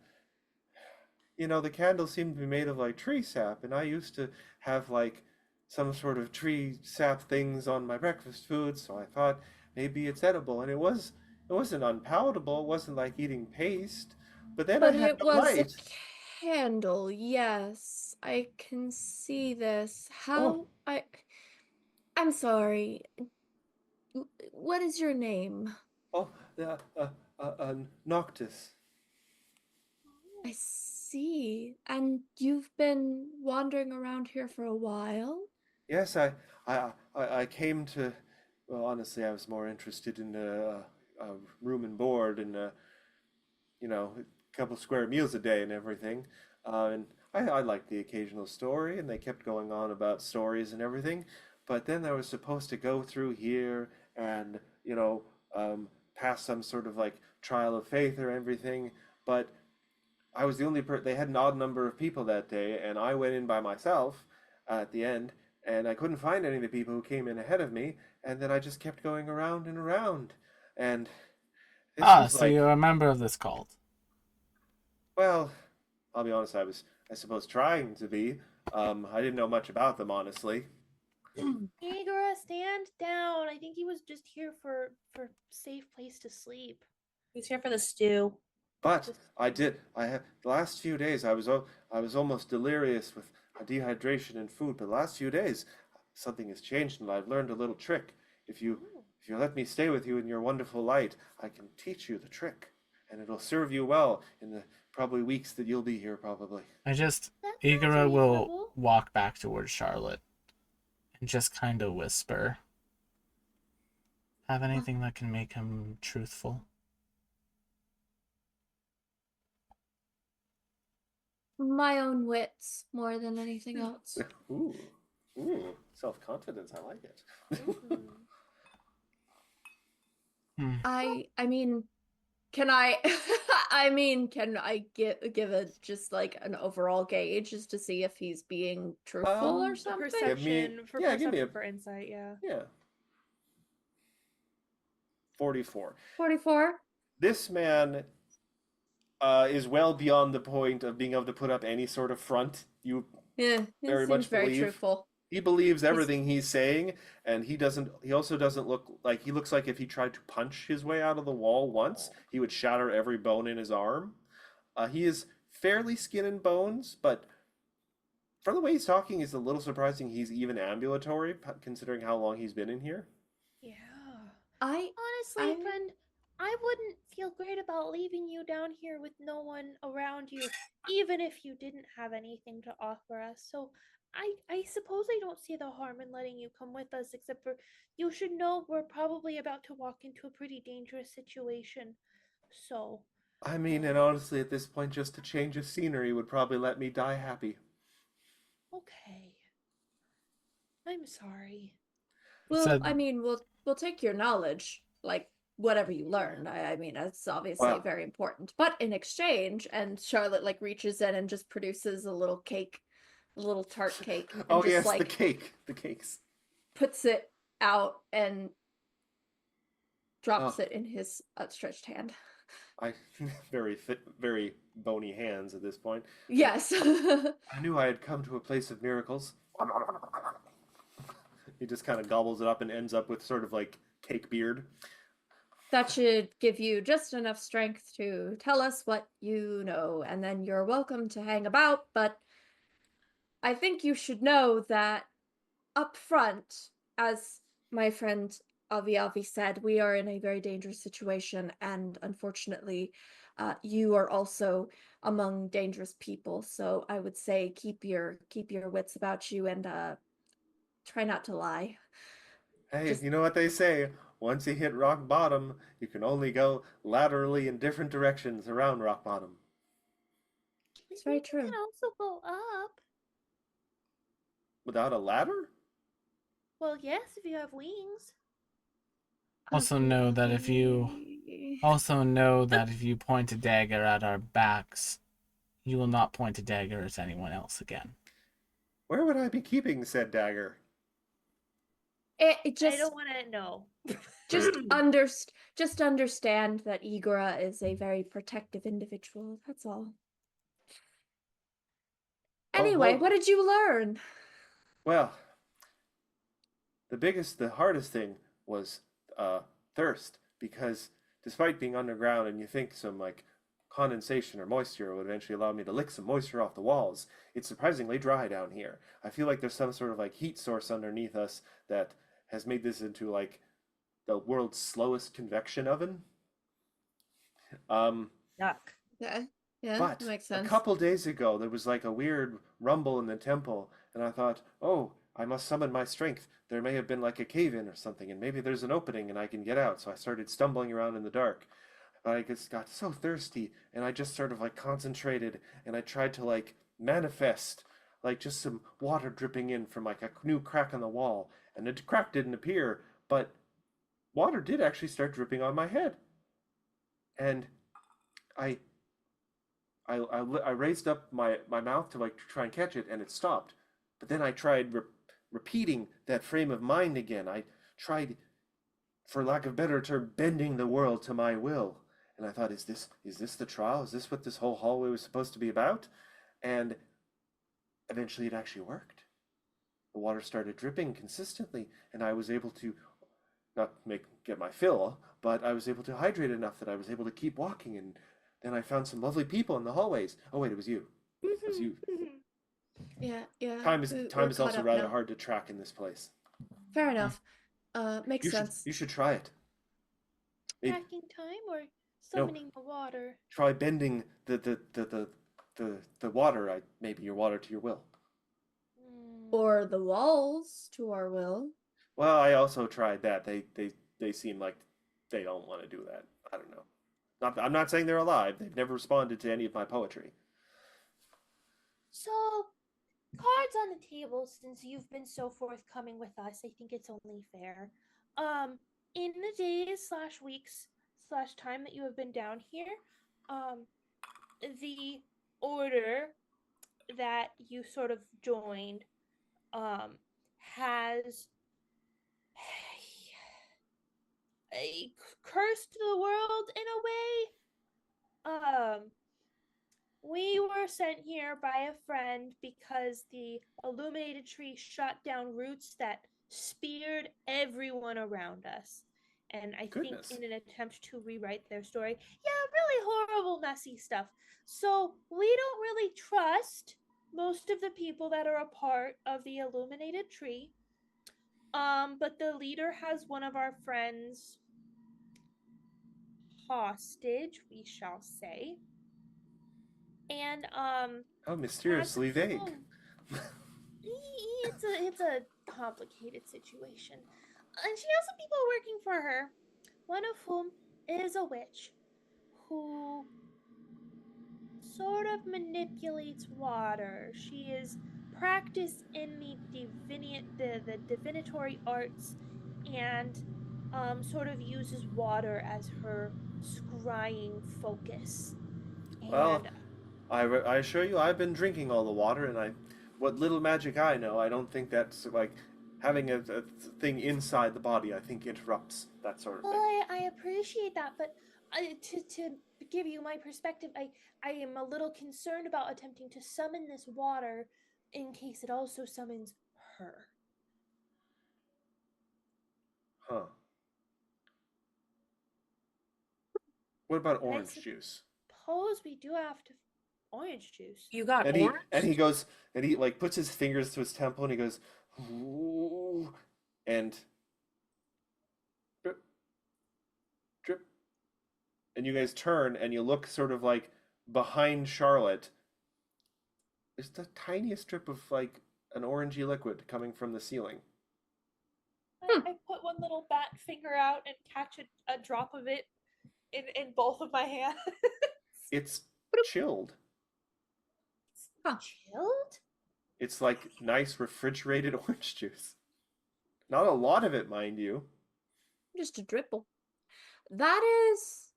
the candle seemed to be made of like tree sap, and I used to have like some sort of tree sap things on my breakfast food, so I thought maybe it's edible, and it wasn't unpalatable, it wasn't like eating paste, but then I But had it no was a light. candle, yes. I can see this. Oh, I'm sorry. What is your name? oh, Noctis. I see. And you've been wandering around here for a while? Yes, I came to. Well, honestly, I was more interested in a room and board and a couple square meals a day and everything. And I liked the occasional story, and they kept going on about stories and everything. But then I was supposed to go through here and pass some sort of like trial of faith or everything. But I was the only they had an odd number of people that day, and I went in by myself at the end, and I couldn't find any of the people who came in ahead of me, and then I just kept going around and around, and this was So like, you're a member of this cult. well, I'll be honest, I suppose, trying to be. I didn't know much about them, honestly. Igora, stand down. I think he was just here for safe place to sleep. He's here for the stew. But I did. I have the last few days. I was almost delirious with dehydration and food. But the last few days, something has changed, and I've learned a little trick. If you let me stay with you in your wonderful light, I can teach you the trick, and it'll serve you well in the probably weeks that you'll be here. Probably. I just That sounds Igora will reasonable. walk back towards Charlotte and just kind of whisper. Have anything that can make him truthful? My own wits more than anything else. Ooh, self-confidence. I like it. I mean, can I can I give a just like an overall gauge just to see if he's being truthful or something? Perception for yeah, give me perception for insight, yeah. Yeah. 44. 44. This man is well beyond the point of being able to put up any sort of front. You Yeah, it Very seems much very believe. truthful. He believes everything he's saying, and he also doesn't look like he looks like if he tried to punch his way out of the wall once, he would shatter every bone in his arm. He is fairly skin and bones, but from the way he's talking, it's a little surprising he's even ambulatory, considering how long he's been in here. Yeah. Honestly, I'm- friend, I wouldn't feel great about leaving you down here with no one around you, even if you didn't have anything to offer us. So I suppose I don't see the harm in letting you come with us, except for you should know we're probably about to walk into a pretty dangerous situation. So, I mean, and honestly, at this point, just a change of scenery would probably let me die happy. okay. I'm sorry. Well, Said I mean, we'll take your knowledge, like whatever you learned. I mean, that's obviously Well- very important. But in exchange, and Charlotte like reaches in and just produces a little cake, a little tart cake, and Oh just yes, like the cake, the cakes. puts it out and drops Oh. it in his outstretched hand. I very fit, very bony hands at this point. Yes. I knew I had come to a place of miracles. He just kind of gobbles it up and ends up with sort of like cake beard. That should give you just enough strength to tell us what you know, and then you're welcome to hang about, but I think you should know that up front, as my friend Avi Avi said, we are in a very dangerous situation, and unfortunately, you are also among dangerous people. So I would say keep your wits about you and try not to lie. Hey, Just- you know what they say? Once you hit rock bottom, you can only go laterally in different directions around rock bottom. It's very You true. can also go up. Without a ladder? Well, yes, if you have wings. also know that if you point a dagger at our backs, you will not point a dagger at anyone else again. Where would I be keeping said dagger? It I just don't want to know. just understand that Igora is a very protective individual. That's all. Oh, Anyway, well- what did you learn? Well, the hardest thing was thirst, because despite being underground and you think some like condensation or moisture would eventually allow me to lick some moisture off the walls, it's surprisingly dry down here. I feel like there's some sort of like heat source underneath us that has made this into like the world's slowest convection oven. Yuck. Yeah, yeah, But that makes a sense. couple days ago, there was like a weird rumble in the temple, and I thought, oh, I must summon my strength. There may have been like a cave in or something, and maybe there's an opening and I can get out. So I started stumbling around in the dark. But I just got so thirsty, and I just sort of like concentrated, and I tried to like manifest like just some water dripping in from like a new crack on the wall, and the crack didn't appear, but water did actually start dripping on my head. And I I raised up my mouth to like try and catch it, and it stopped. But then I tried repeating that frame of mind again. I tried, for lack of a better term, bending the world to my will. And I thought, is this the trial? Is this what this whole hallway was supposed to be about? And eventually, it actually worked. The water started dripping consistently, and I was able to not get my fill, but I was able to hydrate enough that I was able to keep walking. And then I found some lovely people in the hallways. Oh wait, it was you. It was you. Yeah, yeah. Time is we're time is caught also up rather now. hard to track in this place. Fair enough. Makes You should sense. you should try it. Tracking time or summoning the water? Try bending the water. Maybe your water to your will. Or the walls to our will. Well, I also tried that. They seem like they don't want to do that. I don't know. I'm not saying they're alive. They've never responded to any of my poetry. So, cards on the table, since you've been so forthcoming with us, I think it's only fair. In the days slash weeks slash time that you have been down here, the order that you sort of joined, has cursed the world in a way. We were sent here by a friend because the illuminated tree shot down roots that speared everyone around us. And I Goodness. think in an attempt to rewrite their story, yeah, really horrible, messy stuff. So we don't really trust most of the people that are a part of the illuminated tree. But the leader has one of our friends hostage, we shall say. And How mysteriously has vague. home. It's a complicated situation. And she has some people working for her, one of whom is a witch who sort of manipulates water. She is practiced in the divinatory arts and sort of uses water as her scrying focus. Well, And I assure you, I've been drinking all the water, and what little magic I know, I don't think that's like having a thing inside the body. I think interrupts that sort of well, thing. I appreciate that, but to give you my perspective, I am a little concerned about attempting to summon this water in case it also summons her. Huh. What about And I orange juice? suppose we do have to orange juice. You got And orange? he goes and he like puts his fingers to his temple and he goes, "Ooh," and drip, drip, and you guys turn and you look sort of like behind Charlotte. There's the tiniest drip of like an orangey liquid coming from the ceiling. I put one little bat finger out and catch a drop of it in both of my hands. It's chilled. Chilled? It's like nice refrigerated orange juice. Not a lot of it, mind you. Just a dribble. That is,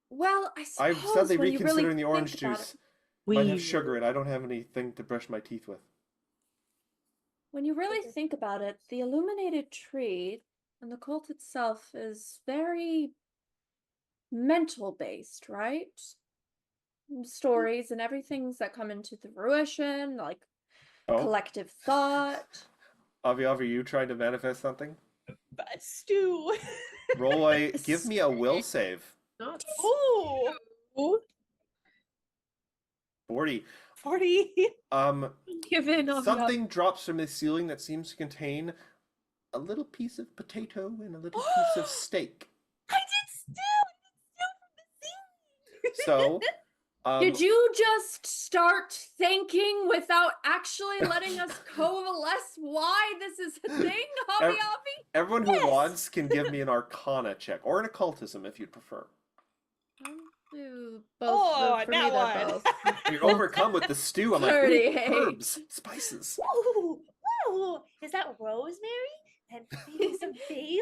well, I I'm suppose suddenly when you reconsidering really the orange think about juice. it, Might have sugar and I don't have anything to brush my teeth with. when you really think about it, the illuminated tree and the cult itself is very mental based, right? Stories and everything's that come into the fruition, like Oh, collective thought. Avi, are you trying to manifest something? But stew. Roll a, give me a will save. Not Ooh, 40. 40. give in on Something drops from the ceiling that seems to contain a little piece of potato and a little piece of steak. I did stew from the So, Did you just start thinking without actually letting us coalesce why this is a thing, Hobby Ev- Hobby? everyone who Yes. wants can give me an arcana check or an occultism if you'd prefer. Both, Oh, for that me, they're one. both. You're overcome with the stew. I'm like, ooh, 38. herbs, spices. Ooh, ooh, is that rosemary? And maybe some bay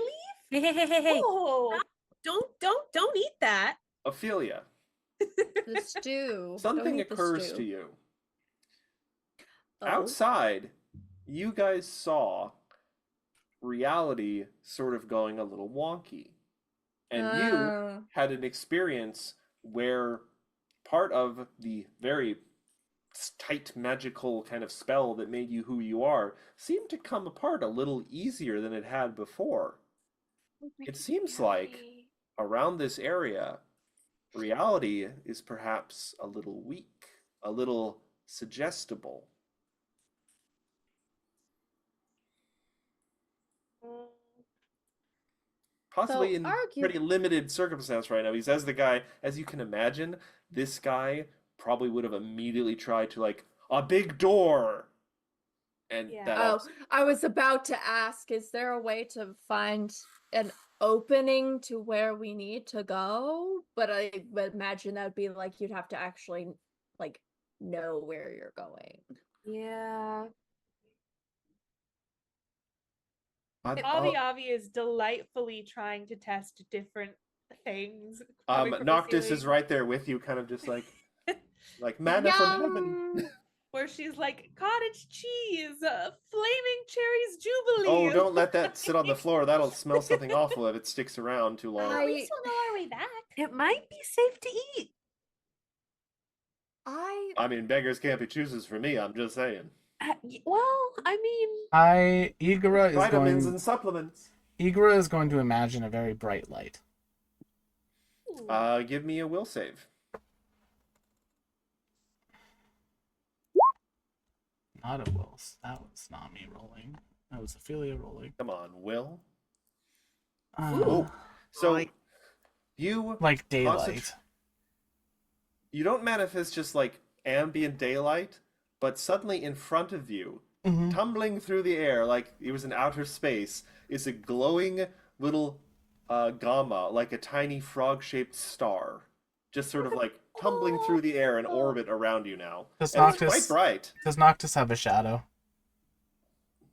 leaf? Hey. Oh, Don't eat that. Ophelia, The stew. Don't something eat the occurs stew. to you. Oh. Outside, you guys saw reality sort of going a little wonky. And you Oh. had an experience where part of the very tight magical kind of spell that made you who you are seemed to come apart a little easier than it had before. It seems like around this area, reality is perhaps a little weak, a little suggestible. Possibly in pretty limited circumstance right now. He says the guy, as you can imagine, this guy probably would have immediately tried to like a big door. And Yeah. that Oh, also- I was about to ask, is there a way to find an opening to where we need to go? But I would imagine that would be like you'd have to actually like know where you're going. Yeah. Avi is delightfully trying to test different things. coming from the Noctis is ceiling, right there with you, kind of just like manna from heaven. Yum. where she's like, cottage cheese, flaming cherries jubilee. Oh, don't let that sit on the floor. That'll smell something awful if it sticks around too long. we still know our way back. It might be safe to eat. I mean, beggars can't be choosers for me. I'm just saying. Well, I mean, Igora Vitamins and supplements. is going to imagine a very bright light. Give me a will save. Not a will. That was not me rolling. That was Ophelia rolling. Come on, will. Oh, So you like daylight. Concentrate- you don't manifest just like ambient daylight, but suddenly in front of you Mhm. tumbling through the air like it was in outer space, is a glowing little gamma, like a tiny frog-shaped star, just sort of like tumbling through the air in orbit around you now. Does And it's quite Noctis bright. have a shadow?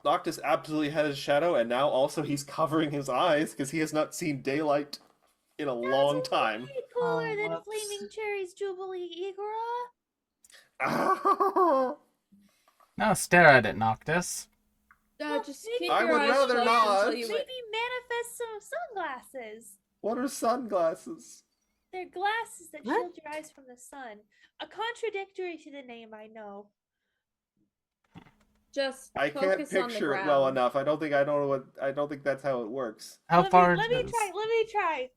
Noctis absolutely had his shadow, and now also he's covering his eyes because he has not seen daylight in a long time. Way cooler Oh, than whoops. Flaming Cherry's Jubilee, Igora. Now stare at it, Noctis. Just keep I your would eyes rather shut not. until you. Maybe manifest some sunglasses. What are sunglasses? They're glasses that What? shield your eyes from the sun. A contradictory to the name, I know. Just I can't focus on the picture it well ground. enough. I don't think that's how it works. How far Let me does try. Let me try.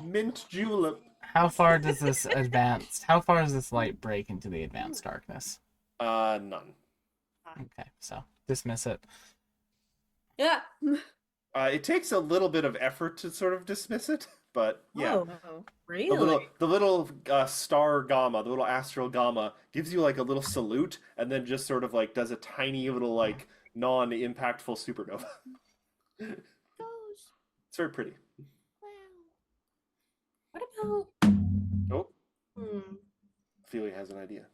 Mint julep. how far does this advance? How far does this light break into the advanced darkness? None. Okay, so dismiss it. Yeah. It takes a little bit of effort to sort of dismiss it, but yeah. Oh, really? The little star gamma, the little astral gamma, gives you like a little salute, and then just sort of like does a tiny little like non-impactful supernova. Goes. It's very pretty. Wow. What about? Oh, Hmm. Ophelia has an idea.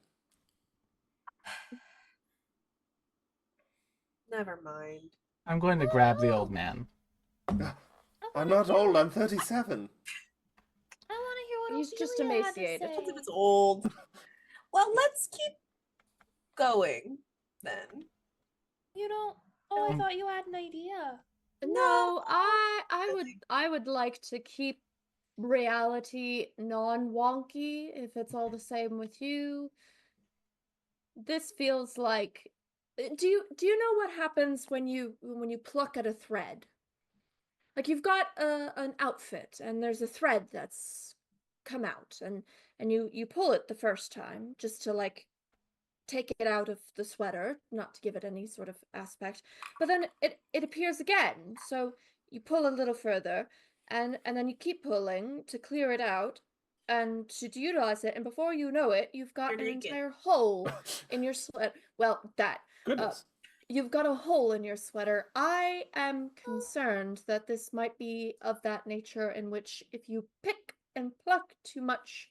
Never mind. I'm going to grab the old man. I'm not old. I'm 37. I want to hear what He's just Ophelia had to emaciated. say. Depends if it's old. Well, let's keep going then. You don't. Oh, I Um, thought you had an idea. No, I would like to keep reality non-wonky if it's all the same with you. This feels like do you know what happens when you pluck at a thread? Like you've got an outfit and there's a thread that's come out and you pull it the first time just to like take it out of the sweater, not to give it any sort of aspect. But then it appears again. So you pull a little further and then you keep pulling to clear it out and to utilize it, and before you know it, you've got You're an naked. entire hole in your sweater. Well, that Goodness. you've got a hole in your sweater. I am concerned that this might be of that nature in which if you pick and pluck too much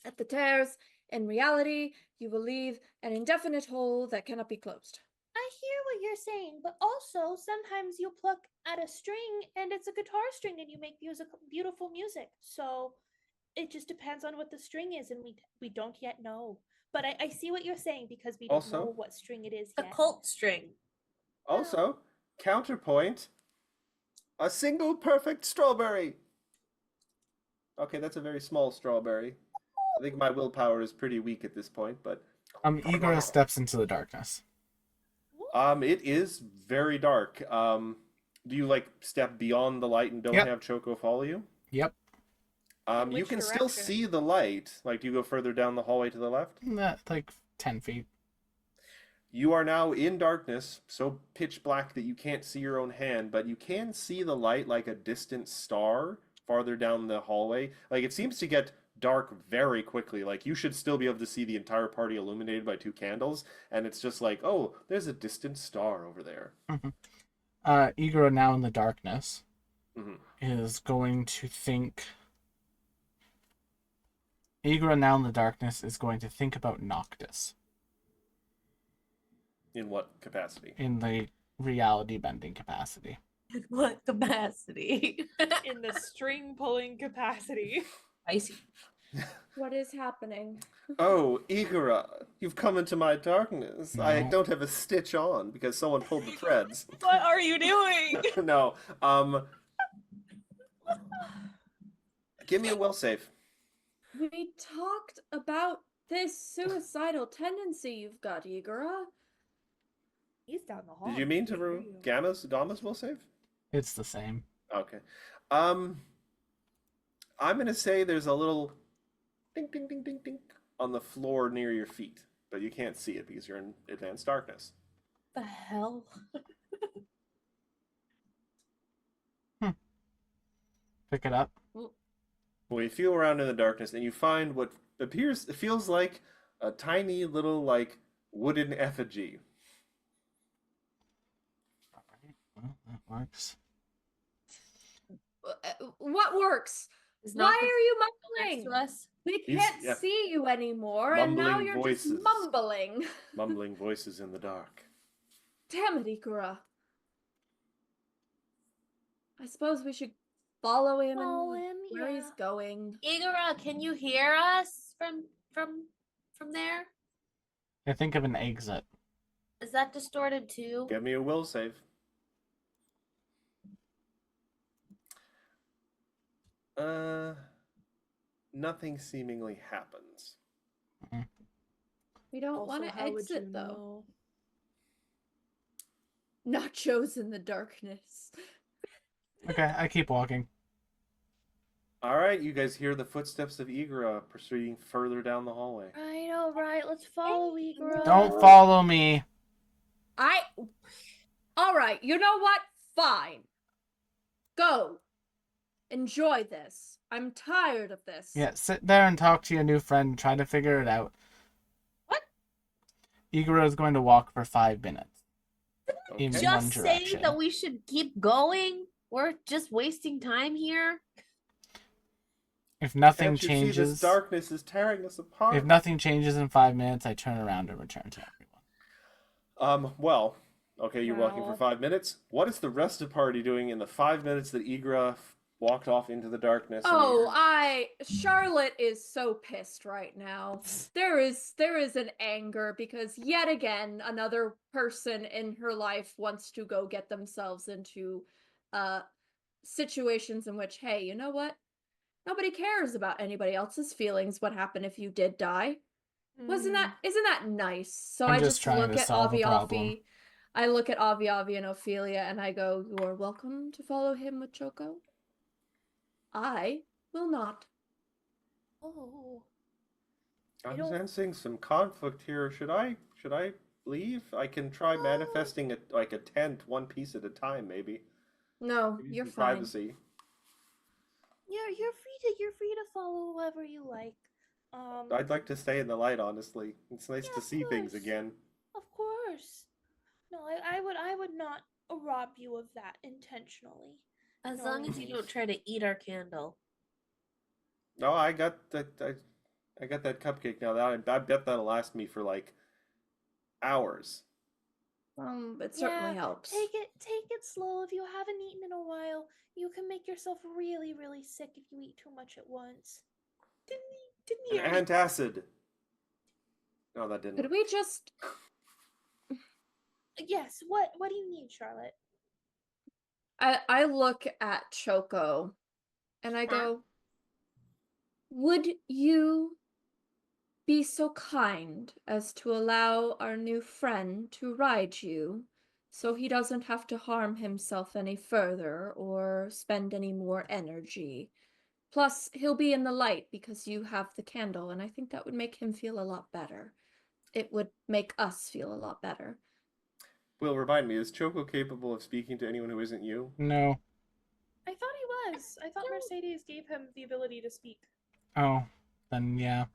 at the tears, in reality, you will leave an indefinite hole that cannot be closed. I hear what you're saying, but also sometimes you pluck at a string and it's a guitar string and you make beautiful music. So it just depends on what the string is, and we don't yet know. But I see what you're saying because we don't Also- know what string it is The yet. cult string. Also, counterpoint, a single perfect strawberry. Okay, that's a very small strawberry. I think my willpower is pretty weak at this point, but Igor steps into the darkness. it is very dark. Do you like step beyond the light and don't Yep. have Choco follow you? Yep. You which can still direction? see the light. Like, do you go further down the hallway to the left? Like 10 feet. You are now in darkness, so pitch black that you can't see your own hand, but you can see the light like a distant star farther down the hallway. Like, it seems to get dark very quickly. Like, you should still be able to see the entire party illuminated by 2 candles, and it's just like, oh, there's a distant star over there. Igor, now in the darkness, Mhm. is going to think. Igor, now in the darkness, is going to think about Noctis In what capacity? in the reality bending capacity. In what capacity? In the string pulling capacity. I see. What is happening? Oh, Igora, you've come into my darkness. I No. don't have a stitch on because someone pulled the threads. What are you doing? No, give me a will save. We talked about this suicidal tendency you've got, Igora. He's down the hall. Did you mean to I hear ruin you. Gamma's will save? It's the same. Okay. I'm gonna say there's a little ding ding ding ding ding on the floor near your feet, but you can't see it because you're in advanced darkness. The hell? Pick it up. Well, you feel around in the darkness and you find what feels like a tiny little like wooden effigy Works. What works? Is Why not are the you next to mumbling? us? We He's- can't yeah. see you anymore, and now Mumbling you're voices. just mumbling. Mumbling voices in the dark. Damn it, Ikura. I suppose we should follow him Follow and him, where he's yeah. going. Igora, can you hear us from there? I think of an exit. Is that distorted too? Give me a will save. Nothing seemingly happens. We don't Also, want to how would exit, you though. know? Nachos in the darkness. Okay, I keep walking. All right, you guys hear the footsteps of Igora proceeding further down the hallway. I know, right? Let's follow Igora. Don't follow me. All right, you know what? Fine. Go. Enjoy this. I'm tired of this. Yeah, sit there and talk to your new friend and try to figure it out. What? Igor is going to walk for 5 minutes. Okay. In one Just saying direction. that we should keep going? We're just wasting time here. If nothing Can't you see this changes, darkness is tearing us apart? if nothing changes in 5 minutes, I turn around and return to everyone. Well, okay, you're walking for Well. 5 minutes. What is the rest of the party doing in the 5 minutes that Igora walked off into the darkness? and- Oh, Charlotte is so pissed right now. There is an anger because yet again another person in her life wants to go get themselves into situations in which, hey, you know what? Nobody cares about anybody else's feelings. What happened if you did die? Isn't that nice? So I'm I just just trying look to at solve a Avi problem. Avi. I look at Avi Avi and Ophelia and I go, "You are welcome to follow him with Choco. I will not." Oh. I I'm don't- sensing some conflict here. Should I leave? I can try manifesting a tent, one piece at a time, maybe. No, Give you you're some fine. privacy. You're free to follow whoever you like. I'd like to stay in the light, honestly. It's nice Yeah, to of see things course. again. Of course. No, I would not rob you of that intentionally. As No. long as you don't try to eat our candle. No, I got that. I got that cupcake now. I bet that'll last me for like hours. It certainly Yeah, helps. Take it slow. If you haven't eaten in a while, you can make yourself really, really sick if you eat too much at once. Didn't An he already- antacid. No, that didn't. Could we just Yes. What do you need, Charlotte? I look at Choco and I go, "Would you be so kind as to allow our new friend to ride you so he doesn't have to harm himself any further or spend any more energy? Plus, he'll be in the light because you have the candle, and I think that would make him feel a lot better. It would make us feel a lot better." Will, remind me, is Choco capable of speaking to anyone who isn't you? No. I thought he was. I thought Mercedes gave him the ability to speak. Oh, then yeah.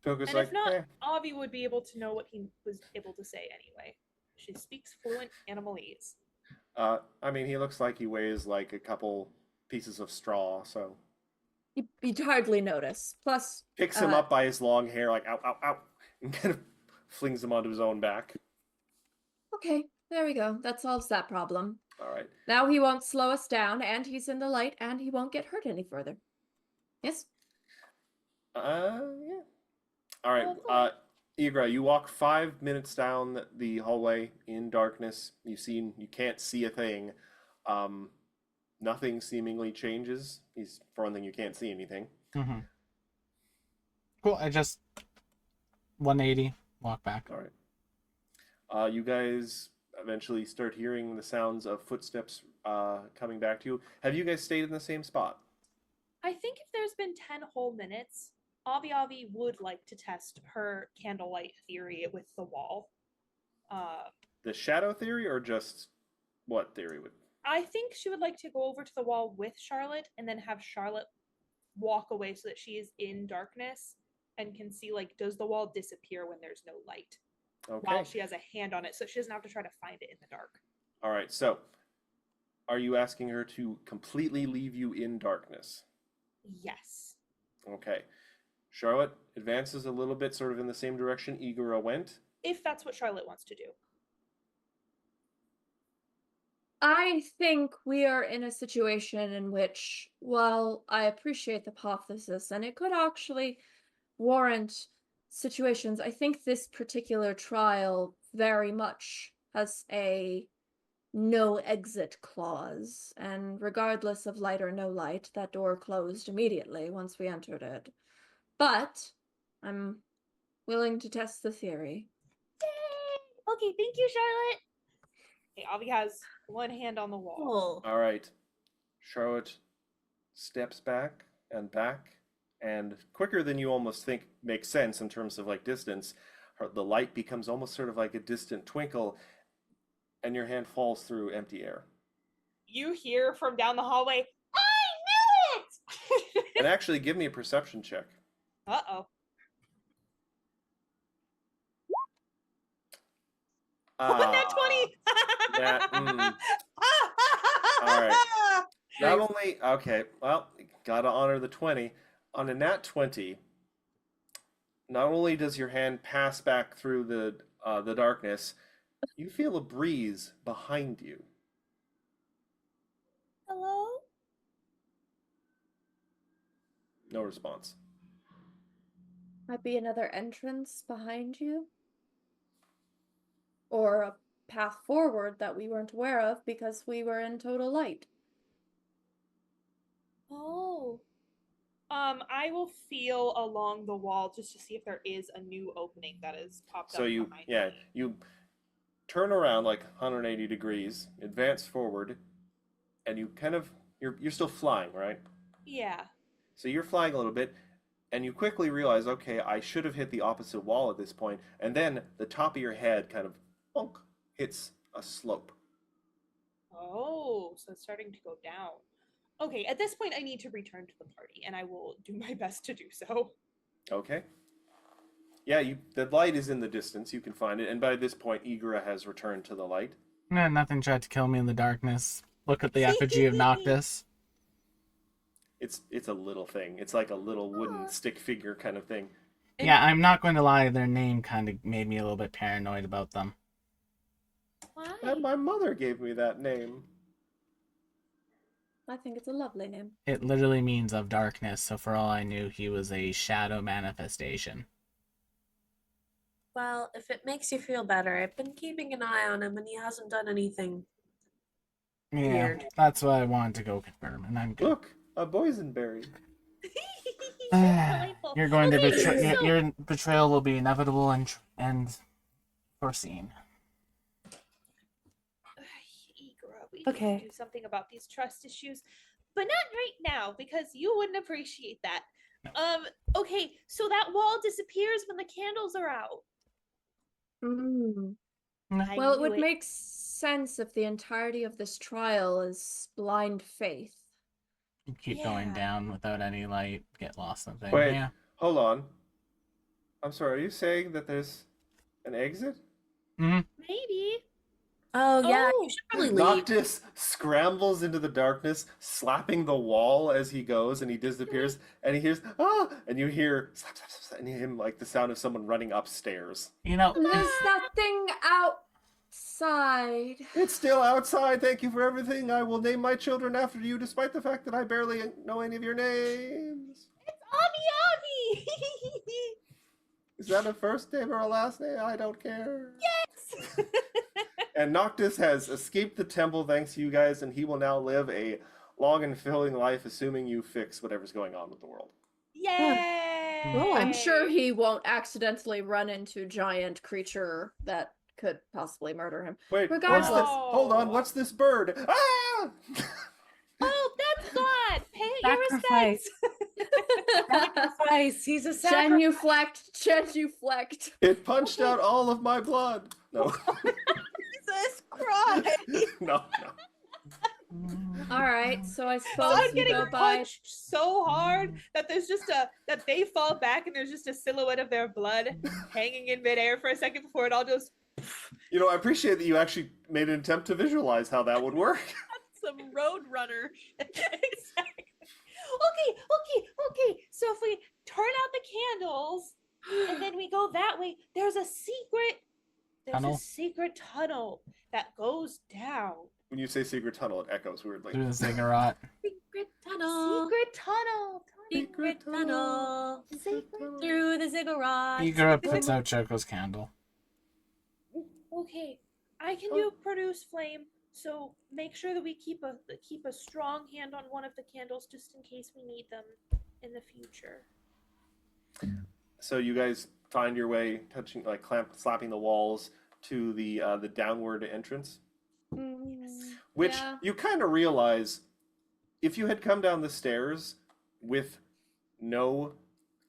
Choco's And like, if not, eh. Avi would be able to know what he was able to say anyway. She speaks fluent Animalese. I mean, he looks like he weighs like a couple pieces of straw, so You'd hardly notice. Plus, picks him up by his long hair, like ow, ow, ow, and kind of flings him onto his own back. okay, there we go. That solves that problem. All right. Now he won't slow us down, and he's in the light, and he won't get hurt any further. Yes? Yeah. All right. Oh, Igra, you walk 5 minutes down the hallway in darkness. You can't see a thing. Nothing seemingly changes. For one thing, you can't see anything. Mm-hmm. Cool. I just 180 walk back. All right. You guys eventually start hearing the sounds of footsteps coming back to you. Have you guys stayed in the same spot? I think if there's been 10 whole minutes, Avi would like to test her candlelight theory with the wall. The shadow theory, or just what theory would? I think she would like to go over to the wall with Charlotte and then have Charlotte walk away so that she is in darkness and can see, like, does the wall disappear when there's no light? Okay. While she has a hand on it, so she doesn't have to try to find it in the dark. All right. So Are you asking her to completely leave you in darkness? Yes. Okay. Charlotte advances a little bit sort of in the same direction Igora went. If that's what Charlotte wants to do. I think we are in a situation in which, while I appreciate the hypothesis and it could actually warrant situations, I think this particular trial very much has a no exit clause, and regardless of light or no light, that door closed immediately once we entered it. But I'm willing to test the theory. Yay! Okay, thank you, Charlotte. Okay, Avi has one hand on the wall. Cool. All right. Charlotte steps back, and quicker than you almost think makes sense in terms of like distance, the light becomes almost sort of like a distant twinkle, and your hand falls through empty air. You hear from down the hallway, I knew it! And actually, give me a perception check. Uh-oh. Nat 20! All right. Not only, okay, well, gotta honor the 20. On a nat 20, not only does your hand pass back through the darkness, you feel a breeze behind you. Hello? No response. Might be another entrance behind you? Or a path forward that we weren't aware of because we were in total light. Oh. I will feel along the wall just to see if there is a new opening that is popped up So you, behind yeah, me. you turn around like 180 degrees, advance forward, and you kind of, you're still flying, right? Yeah. So you're flying a little bit, and you quickly realize, okay, I should have hit the opposite wall at this point, and then the top of your head kind of bonk, hits a slope. Oh, so it's starting to go down. Okay, at this point I need to return to the party, and I will do my best to do so. Okay. Yeah, the light is in the distance. You can find it, and by this point, Igora has returned to the light. Nothing tried to kill me in the darkness. Look at the effigy of Noctis. It's a little thing. It's like a little wooden Aw. stick figure kind of thing. Yeah, I'm not going to lie. Their name kind of made me a little bit paranoid about them. Why? And my mother gave me that name. I think it's a lovely name. It literally means of darkness, so for all I knew, he was a shadow manifestation. Well, if it makes you feel better, I've been keeping an eye on him and he hasn't done anything. Yeah, Weird. that's what I wanted to go confirm, and I'm good. Look, a boysenberry. So delightful. You're going to Okay, betray. so- Your betrayal will be inevitable and foreseen. Igora, we Okay. need to do something about these trust issues, but not right now because you wouldn't appreciate that. Okay, so that wall disappears when the candles are out. Mm. I Well, it knew would make sense if the entirety of this trial is blind faith. You keep going Yeah. down without any light, get lost in the thing. Wait. Yeah. Hold on. I'm sorry, are you saying that there's an exit? Maybe. Oh, yeah, Oh. you should probably leave. Noctis scrambles into the darkness, slapping the wall as he goes, and he disappears, and he hears, ah! And you hear, slap, slap, slap, slap, and you hear him like the sound of someone running upstairs. You know, There's that thing outside. It's still outside. Thank you for everything. I will name my children after you, despite the fact that I barely know any of your names. It's Avi Avi! Is that a first name or a last name? I don't care. Yes! And Noctis has escaped the temple thanks to you guys, and he will now live a long and fulfilling life, assuming you fix whatever's going on with the world. Yay! I'm sure he won't accidentally run into a giant creature that could possibly murder him. Wait, Regardless- what's this? Hold on, what's this bird? Ah! Oh, that's God! Pay your Sacrifice. respects! Sacrifice. He's a sacrifice. Genuflect. It punched out all of my blood. No, Jesus Christ. no. Alright, so I I'm suppose you getting go by. punched so hard that there's just that they fall back and there's just a silhouette of their blood hanging in midair for a second before it all just. You know, I appreciate that you actually made an attempt to visualize how that would work. some road runner. Exactly. Okay. So if we turn out the candles and then we go that way, there's a Tunnel? secret tunnel that goes down. When you say secret tunnel, it echoes weirdly. Through the ziggurat. Secret tunnel. Secret tunnel. Secret tunnel. Secret. Through the ziggurat. Igor puts out Choco's candle. Okay, I can do produce flame. So make sure that we keep a strong hand on one of the candles just in case we need them in the future. So you guys find your way, touching, like slapping the walls to the downward entrance, which Yeah. you kind of realize, if you had come down the stairs with no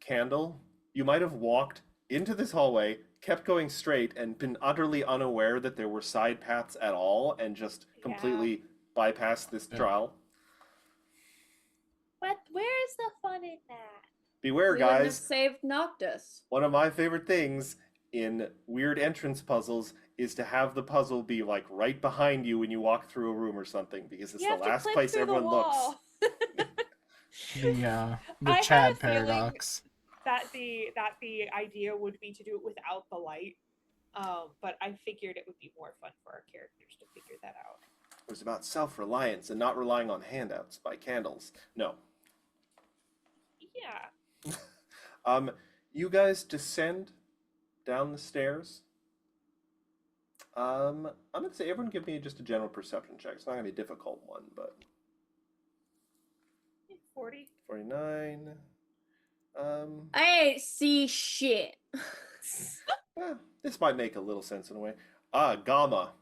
candle, you might have walked into this hallway, kept going straight, and been utterly unaware that there were side paths at all, and just completely bypassed this Yeah. trial. But where's the fun in that? Beware, We wouldn't have guys. saved Noctis. One of my favorite things in weird entrance puzzles is to have the puzzle be like right behind you when you walk through a room or something, because it's You the have to last clip place through the everyone looks. wall. The I had a Chad feeling- paradox. That the idea would be to do it without the light. But I figured it would be more fun for our characters to figure that out. It was about self-reliance and not relying on handouts by candles. No. Yeah. You guys descend down the stairs. I'm gonna say everyone give me just a general perception check. It's not gonna be a difficult one, but 40. 49. I ain't see shit. This might make a little sense in a way. Gamma.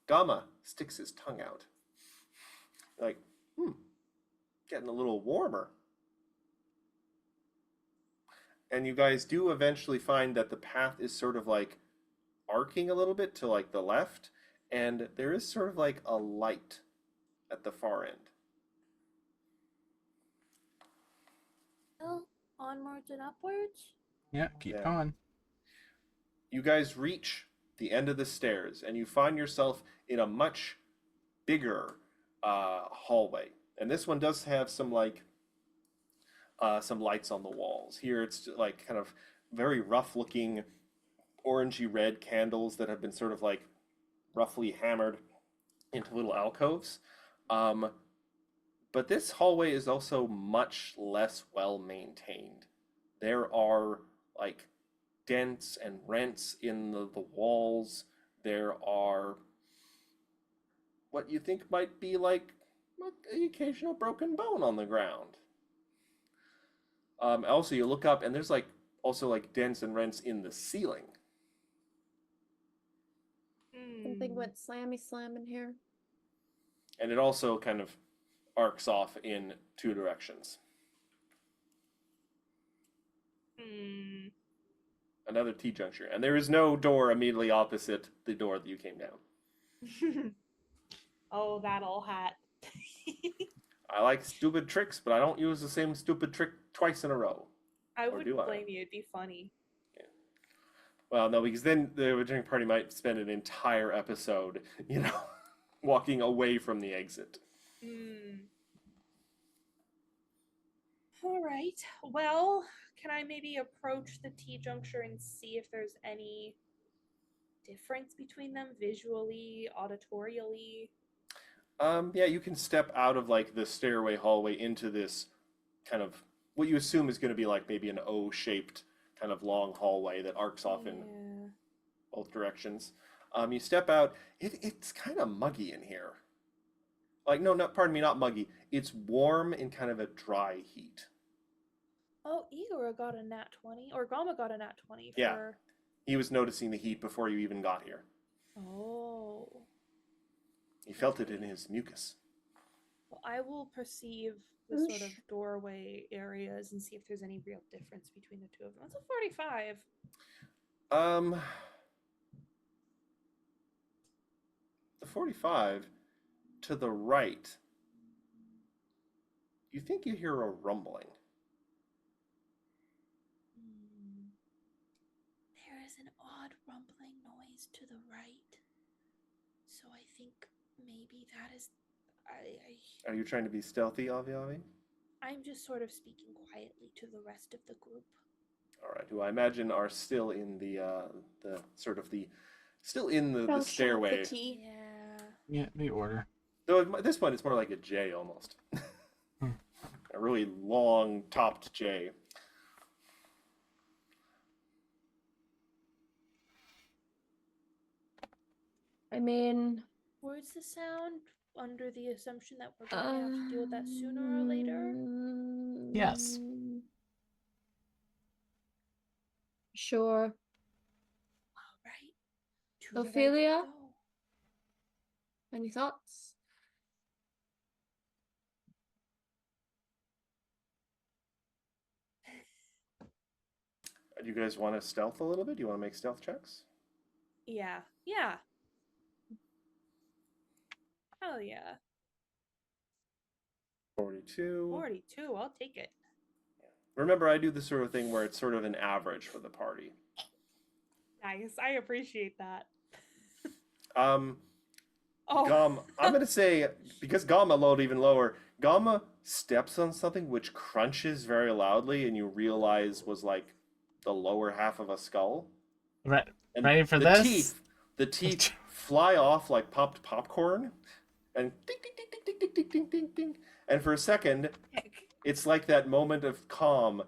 Gamma sticks his tongue out. Like, getting a little warmer. And you guys do eventually find that the path is sort of like arcing a little bit to like the left, and there is sort of like a light at the far end. Well, onwards and upwards. Yeah, keep Yeah. going. You guys reach the end of the stairs, and you find yourself in a much bigger hallway. And this one does have some some lights on the walls. Here it's like kind of very rough looking orangey red candles that have been sort of like roughly hammered into little alcoves. But this hallway is also much less well maintained. There are like dents and rents in the walls. There are what you think might be like the occasional broken bone on the ground. Also, you look up and there's like also like dents and rents in the ceiling. Something went slammy slam in here. And it also kind of arcs off in two directions. Another T-juncture. And there is no door immediately opposite the door that you came down. Oh, that old hat. I like stupid tricks, but I don't use the same stupid trick twice in a row. I Or do wouldn't I? blame you. It'd be funny. Well, no, because then the original party might spend an entire episode, walking away from the exit. All right. Well, can I maybe approach the T-juncture and see if there's any difference between them visually, auditorially? Yeah, you can step out of like the stairway hallway into this kind of what you assume is going to be like maybe an O-shaped kind of long hallway that arcs off in Yeah. both directions. You step out. It's kind of muggy in here. Like, no, pardon me, not muggy. It's warm in kind of a dry heat. Oh, Igor got a nat 20, or Gama got a nat 20 Yeah. for. He was noticing the heat before you even got here. Oh. He felt it in his mucus. Well, I will perceive the sort of doorway areas and see if there's any real difference between the two of them. That's a 45. The 45 to the right. You think you hear a rumbling. There is an odd rumbling noise to the right. So I think maybe that is Are you trying to be stealthy, Avi Avi? I'm just sort of speaking quietly to the rest of the group. All right, who I imagine are still in the sort of the still in the Don't shout stairway. the tea. Yeah. Yeah, the order. Though at this point, it's more like a J almost. A really long topped J. I mean, Where's the sound? Under the assumption that we're going to have to deal with that sooner or later. Yes. Sure. All right. To the right we Ophelia? go. Any thoughts? Do you guys want to stealth a little bit? Do you want to make stealth checks? Yeah. Yeah. Hell yeah. 42. 42. I'll take it. Remember, I do the sort of thing where it's sort of an average for the party. Nice. I appreciate that. Um, Oh. I'm gonna say because Gamma load even lower. Gamma steps on something which crunches very loudly, and you realize was like the lower half of a skull. Right. And Ready for the this? the teeth fly off like popped popcorn, and ding ding ding ding ding ding ding ding ding. And for a second, it's like that moment of calm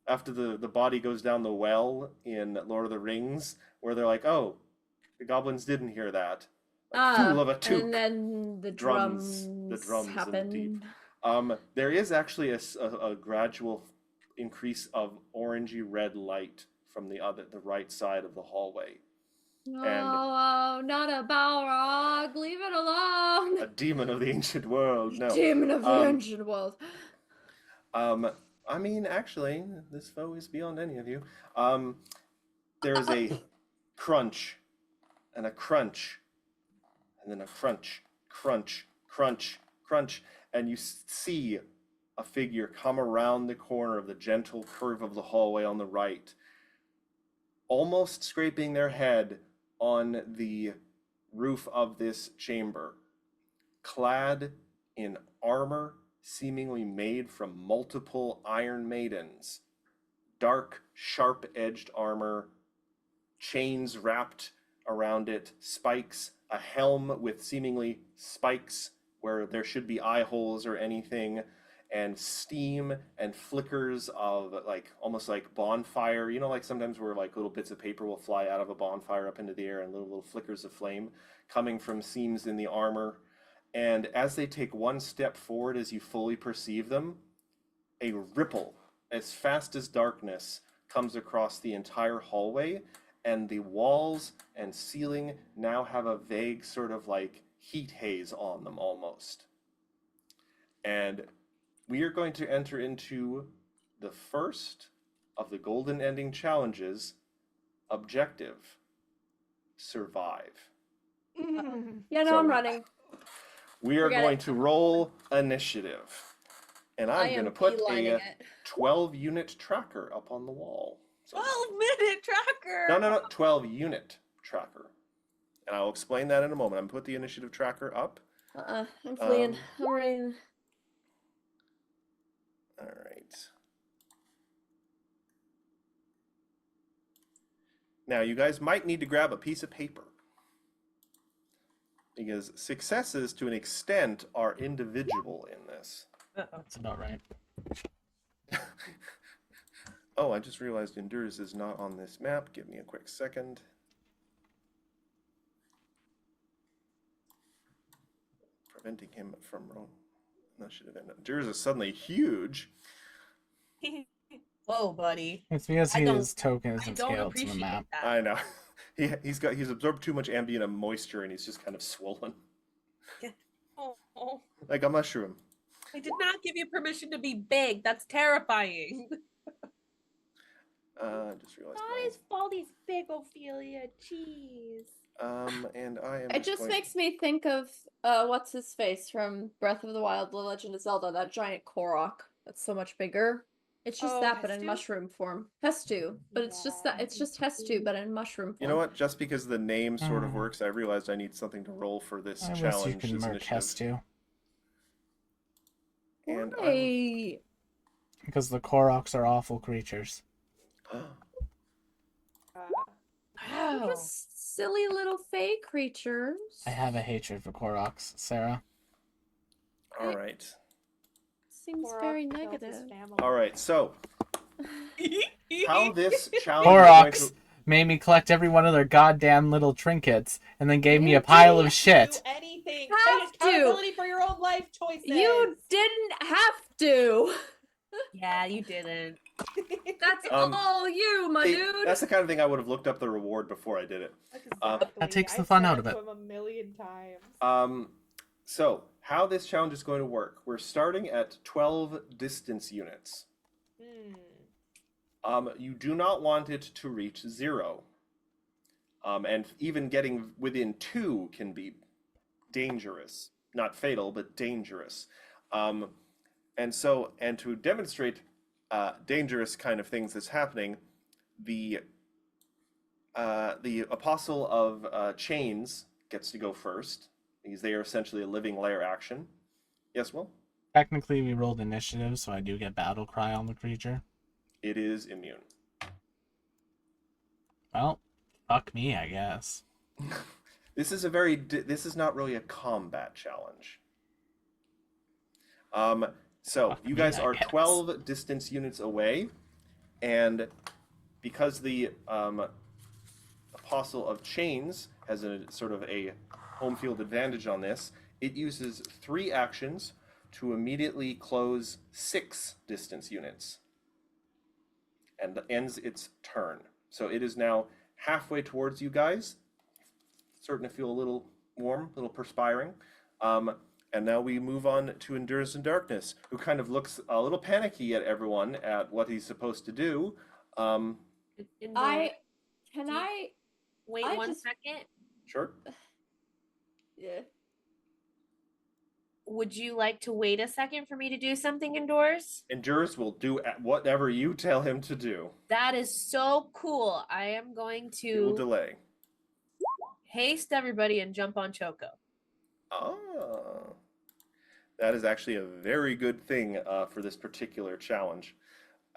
after the body goes down the well in Lord of the Rings, where they're like, "Oh, the goblins didn't hear that." Like, fool of a toque. And then the Drums, drums, the drums and the happen. teeth. There is actually a gradual increase of orangey red light from the right side of the hallway. Oh, not a Balrog. Leave it alone. A demon of the ancient world. No. Demon of the Um, ancient world. I mean, actually, this foe is beyond any of you. There's a crunch, and a crunch, and then a crunch, crunch, crunch, crunch, and you see a figure come around the corner of the gentle curve of the hallway on the right, almost scraping their head on the roof of this chamber, clad in armor seemingly made from multiple Iron Maidens, dark, sharp-edged armor, chains wrapped around it, spikes, a helm with seemingly spikes where there should be eye holes or anything, and steam and flickers of like almost like bonfire. You know, like sometimes where like little bits of paper will fly out of a bonfire up into the air and little flickers of flame coming from seams in the armor. And as they take one step forward, as you fully perceive them, a ripple as fast as darkness comes across the entire hallway, and the walls and ceiling now have a vague sort of like heat haze on them almost. And we are going to enter into the first of the Golden Ending challenges, objective, survive. Yeah, no, So- I'm running. We are Forget going it. to roll initiative. And I I'm going am to put beelining a it. 12-unit tracker up on the wall. So, 12-minute tracker. no, 12-unit tracker. And I'll explain that in a moment. I'm going to put the initiative tracker up. I'm fleeing. I'm running. All right. Now, you guys might need to grab a piece of paper, because successes, to an extent, are individual in this. That's about right. Oh, I just realized Endurance is not on this map. Give me a quick second. Preventing him from rolling. That should have ended. Endurance is suddenly huge. Whoa, buddy. It's because I don't- his token I isn't don't scaled to the appreciate map. that. I know. He's absorbed too much ambient moisture and he's just kind of swollen. Oh. Like a mushroom. I did not give you permission to be big. That's terrifying. I just realized. Not his fault he's big, Ophelia. Jeez. And I am. It just going- makes me think of what's his face from Breath of the Wild, The Legend of Zelda, that giant Korok that's so much bigger. It's just Oh, that, but in Hestu? mushroom form. Hestu, but it's just that. It's just Hestu, but in mushroom form. You know what? Just because the name sort of Mm. works, I realized I need something to roll for this I wish challenge. you could this merc initiative. Hestu. And Why? Because the Koroks are awful creatures. They're Wow. just silly little fey creatures. I have a hatred for Koroks, Sarah. all right. Seems Korok very killed his negative. family. All right. So how this challenge is going Koroks to made me collect every one of their goddamn little trinkets and then gave me You a pile Didn't of shit. Do anything. Have Take to. accountability for your own life choices. You didn't have to. Yeah, you didn't. That's Um, all you, my Hey, dude. that's the kind of thing I would have looked up the reward before I did it. Exactly. That takes the I've fun said out of to it. him a million times. So how this challenge is going to work? We're starting at 12 distance units. You do not want it to reach 0. And even getting within 2 can be dangerous. Not fatal, but dangerous. And to demonstrate dangerous kind of things that's happening, the Apostle of Chains gets to go first, because they are essentially a living lair action. Yes, Will? Technically, we rolled initiative, so I do get Battle Cry on the creature. It is immune. Well, fuck me, I guess. This is not really a combat challenge. So Fuck you me, guys I are guess. 12 distance units away, and because the Apostle of Chains has a sort of a home field advantage on this, it uses 3 actions to immediately close 6 distance units, and ends its turn. So it is now halfway towards you guys, starting to feel a little warm, a little perspiring. And now we move on to Endures in Darkness, who kind of looks a little panicky at everyone at what he's supposed to do. Indoor- Can Do you- I? Wait I one just- second. Sure. Yeah. Would you like to wait a second for me to do something indoors? Endures will do whatever you tell him to do. That is so cool. I am going It will to delay. haste everybody and jump on Choco. Ah. That is actually a very good thing for this particular challenge.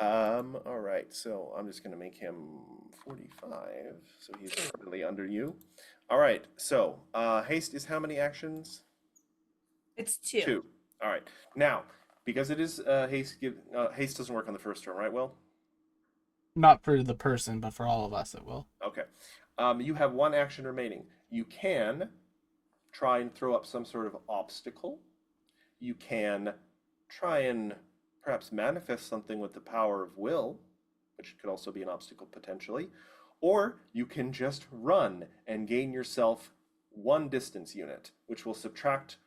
All right, so I'm just going to make him 45, so he's currently under you. All right, so haste is how many actions? It's 2. 2. All right. Now, because it is haste doesn't work on the first turn, right, Will? Not for the person, but for all of us, it will. Okay. You have 1 action remaining. You can try and throw up some sort of obstacle. You can try and perhaps manifest something with the power of will, which could also be an obstacle potentially. Or you can just run and gain yourself 1 distance unit, which will subtract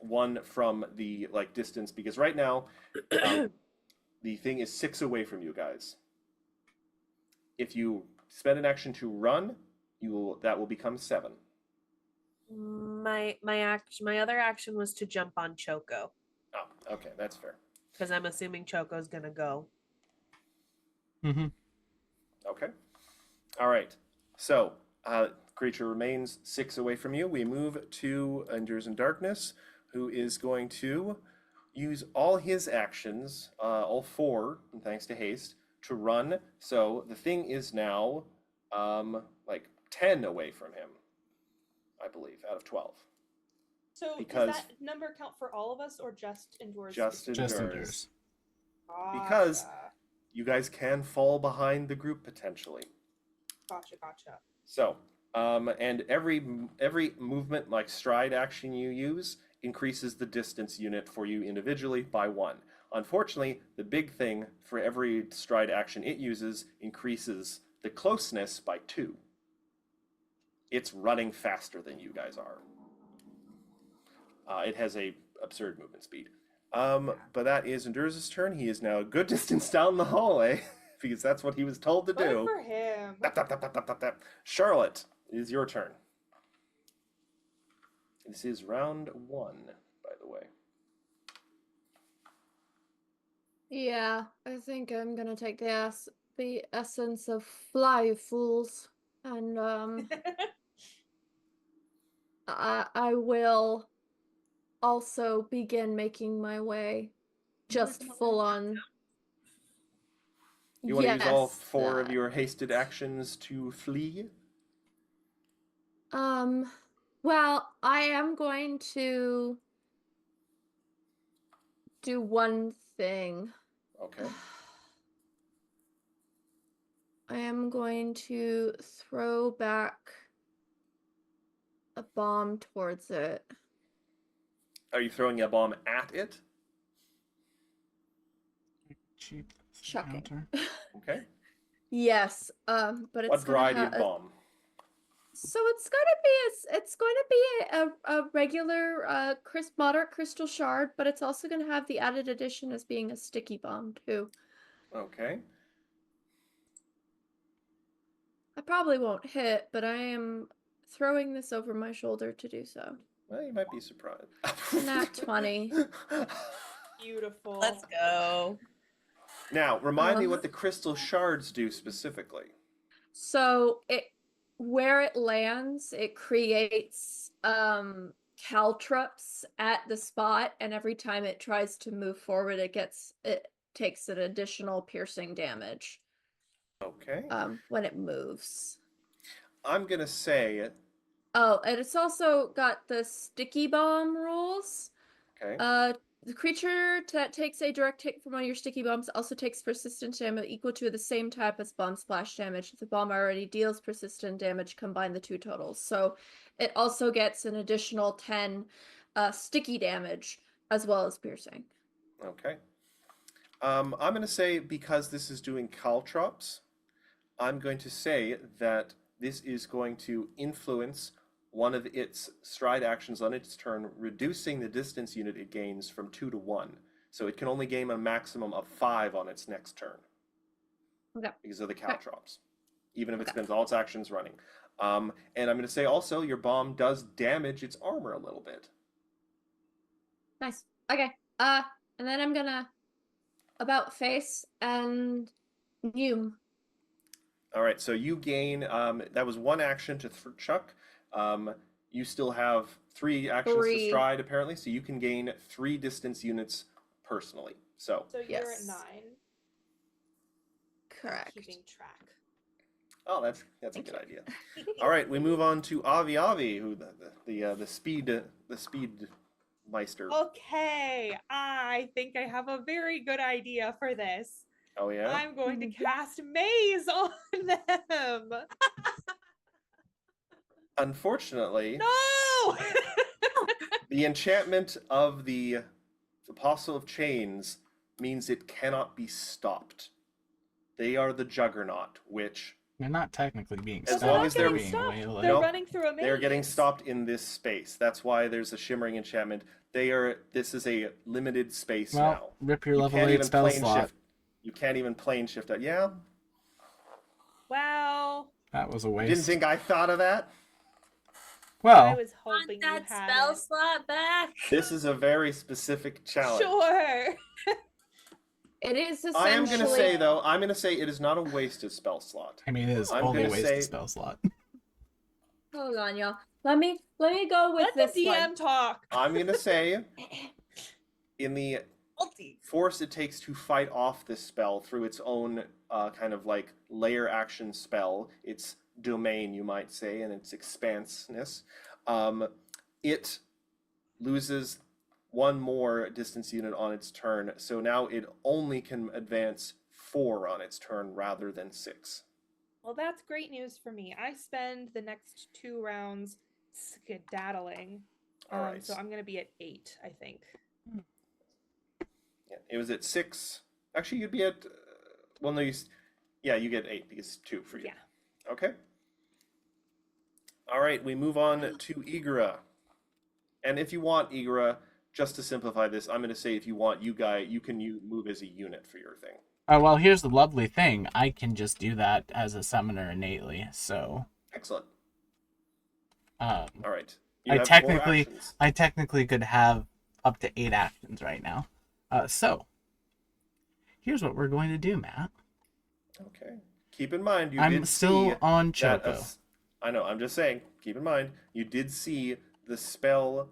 1 from the distance, because right now the thing is 6 away from you guys. If you spend an action to run, that will become 7. My other action was to jump on Choco Oh, okay, that's fair. because I'm assuming Choco's gonna go. Mm-hmm. Okay. All right. So, creature remains 6 away from you. We move to Endures in Darkness, who is going to use all his actions, all 4, and thanks to haste, to run. So the thing is now 10 away from him, I believe, out of 12. So Because- does that number count for all of us or just Endures? Just Just Endures. Endures. because- You guys can fall behind the group potentially. Gotcha. So, and every movement, like stride action you use, increases the distance unit for you individually by 1. Unfortunately, the big thing for every stride action it uses increases the closeness by 2. It's running faster than you guys are. It has a absurd movement speed. But that is Endures' turn. He is now a good distance down the hallway because that's what he was told to Good do. for him. Tap, tap, tap, tap, tap, tap, tap. Charlotte, it is your turn. This is round 1, by the way. Yeah, I think I'm gonna take the essence of fly fools, and I will also begin making my way just full on. You want to use all Yes, 4 of that. your hasted actions to flee? Well, I am going to do one thing. Okay. I am going to throw back a bomb towards it. Are you throwing a bomb at it? Cheap Chucking. counter. Okay. Yes, but it's What gonna variety have of bomb? So it's going to be a regular moderate crystal shard, but it's also going to have the added addition as being a sticky bomb too. Okay. I probably won't hit, but I am throwing this over my shoulder to do so. Well, you might be surprised. Nat 20. Beautiful. Let's go. Now, remind me what the crystal shards do specifically. So where it lands, it creates caltrops at the spot, and every time it tries to move forward, it takes an additional piercing damage. Okay. When it moves. I'm gonna say. Oh, and it's also got the sticky bomb rules. Okay. The creature that takes a direct hit from one of your sticky bombs also takes persistent damage equal to the same type as bomb splash damage. If the bomb already deals persistent damage, combine the two totals. So it also gets an additional 10 sticky damage as well as piercing. Okay. I'm going to say, because this is doing caltrops, I'm going to say that this is going to influence one of its stride actions on its turn, reducing the distance unit it gains from 2 to 1. So it can only gain a maximum of 5 on its next turn. Okay. Because of the caltrops. Even if it spends all its actions running. And I'm going to say also, your bomb does damage its armor a little bit. Nice. Okay. And then I'm gonna about face and Yume. All right, so you gain, that was one action to chuck. You still have 3 actions to 3. stride, apparently, so you can gain 3 distance units personally. So So you're Yes. at 9. Correct. Keeping track. oh, that's a good idea. All right, we move on to Avi, who the speed meister. Okay, I think I have a very good idea for this. Oh yeah. I'm going to cast Maze on them. Unfortunately, No! the enchantment of the Apostle of Chains means it cannot be stopped. They are the Juggernaut, which They're not technically being As stopped. long as they're being stopped. waylaid. They're Nope. running through a maze. they're getting stopped in this space. That's why there's a shimmering enchantment. This is a limited space now. Well, rip your You level can't 8 even spell plane slot. shift. You can't even plane shift out. Yeah, Well, That was a didn't waste. think I thought of that. I Well, was Want hoping you that had spell it. slot back? This is a very specific challenge. Sure. It is essentially. I am going to say though, it is not a wasted spell slot. I mean, it is I'm only a gonna wasted say- spell slot. Hold on, y'all. Let me go with Let the this DM one. talk. I'm going to say, in the Ulti. force it takes to fight off this spell through its own kind of like layer action spell, its domain, you might say, and its expanseness, it loses 1 more distance unit on its turn, so now it only can advance 4 on its turn rather than 6. Well, that's great news for me. I spend the next 2 rounds skedaddling. All right. So I'm going to be at 8, I think. Yeah, it was at 6. Actually, you'd be at. Well, no, you get 8 because 2 for you. Yeah. Okay. All right, we move on to Igra. And if you want Igra, just to simplify this, I'm going to say if you want, you can move as a unit for your thing. Oh, well, here's the lovely thing. I can just do that as a summoner innately, so... Excellent. All right. I technically could have up to 8 actions right now. So, here's what we're going to do, Matt. Okay. Keep in mind, you I'm did still see on that Choco. I know, I'm just saying, keep in mind, you did see the spell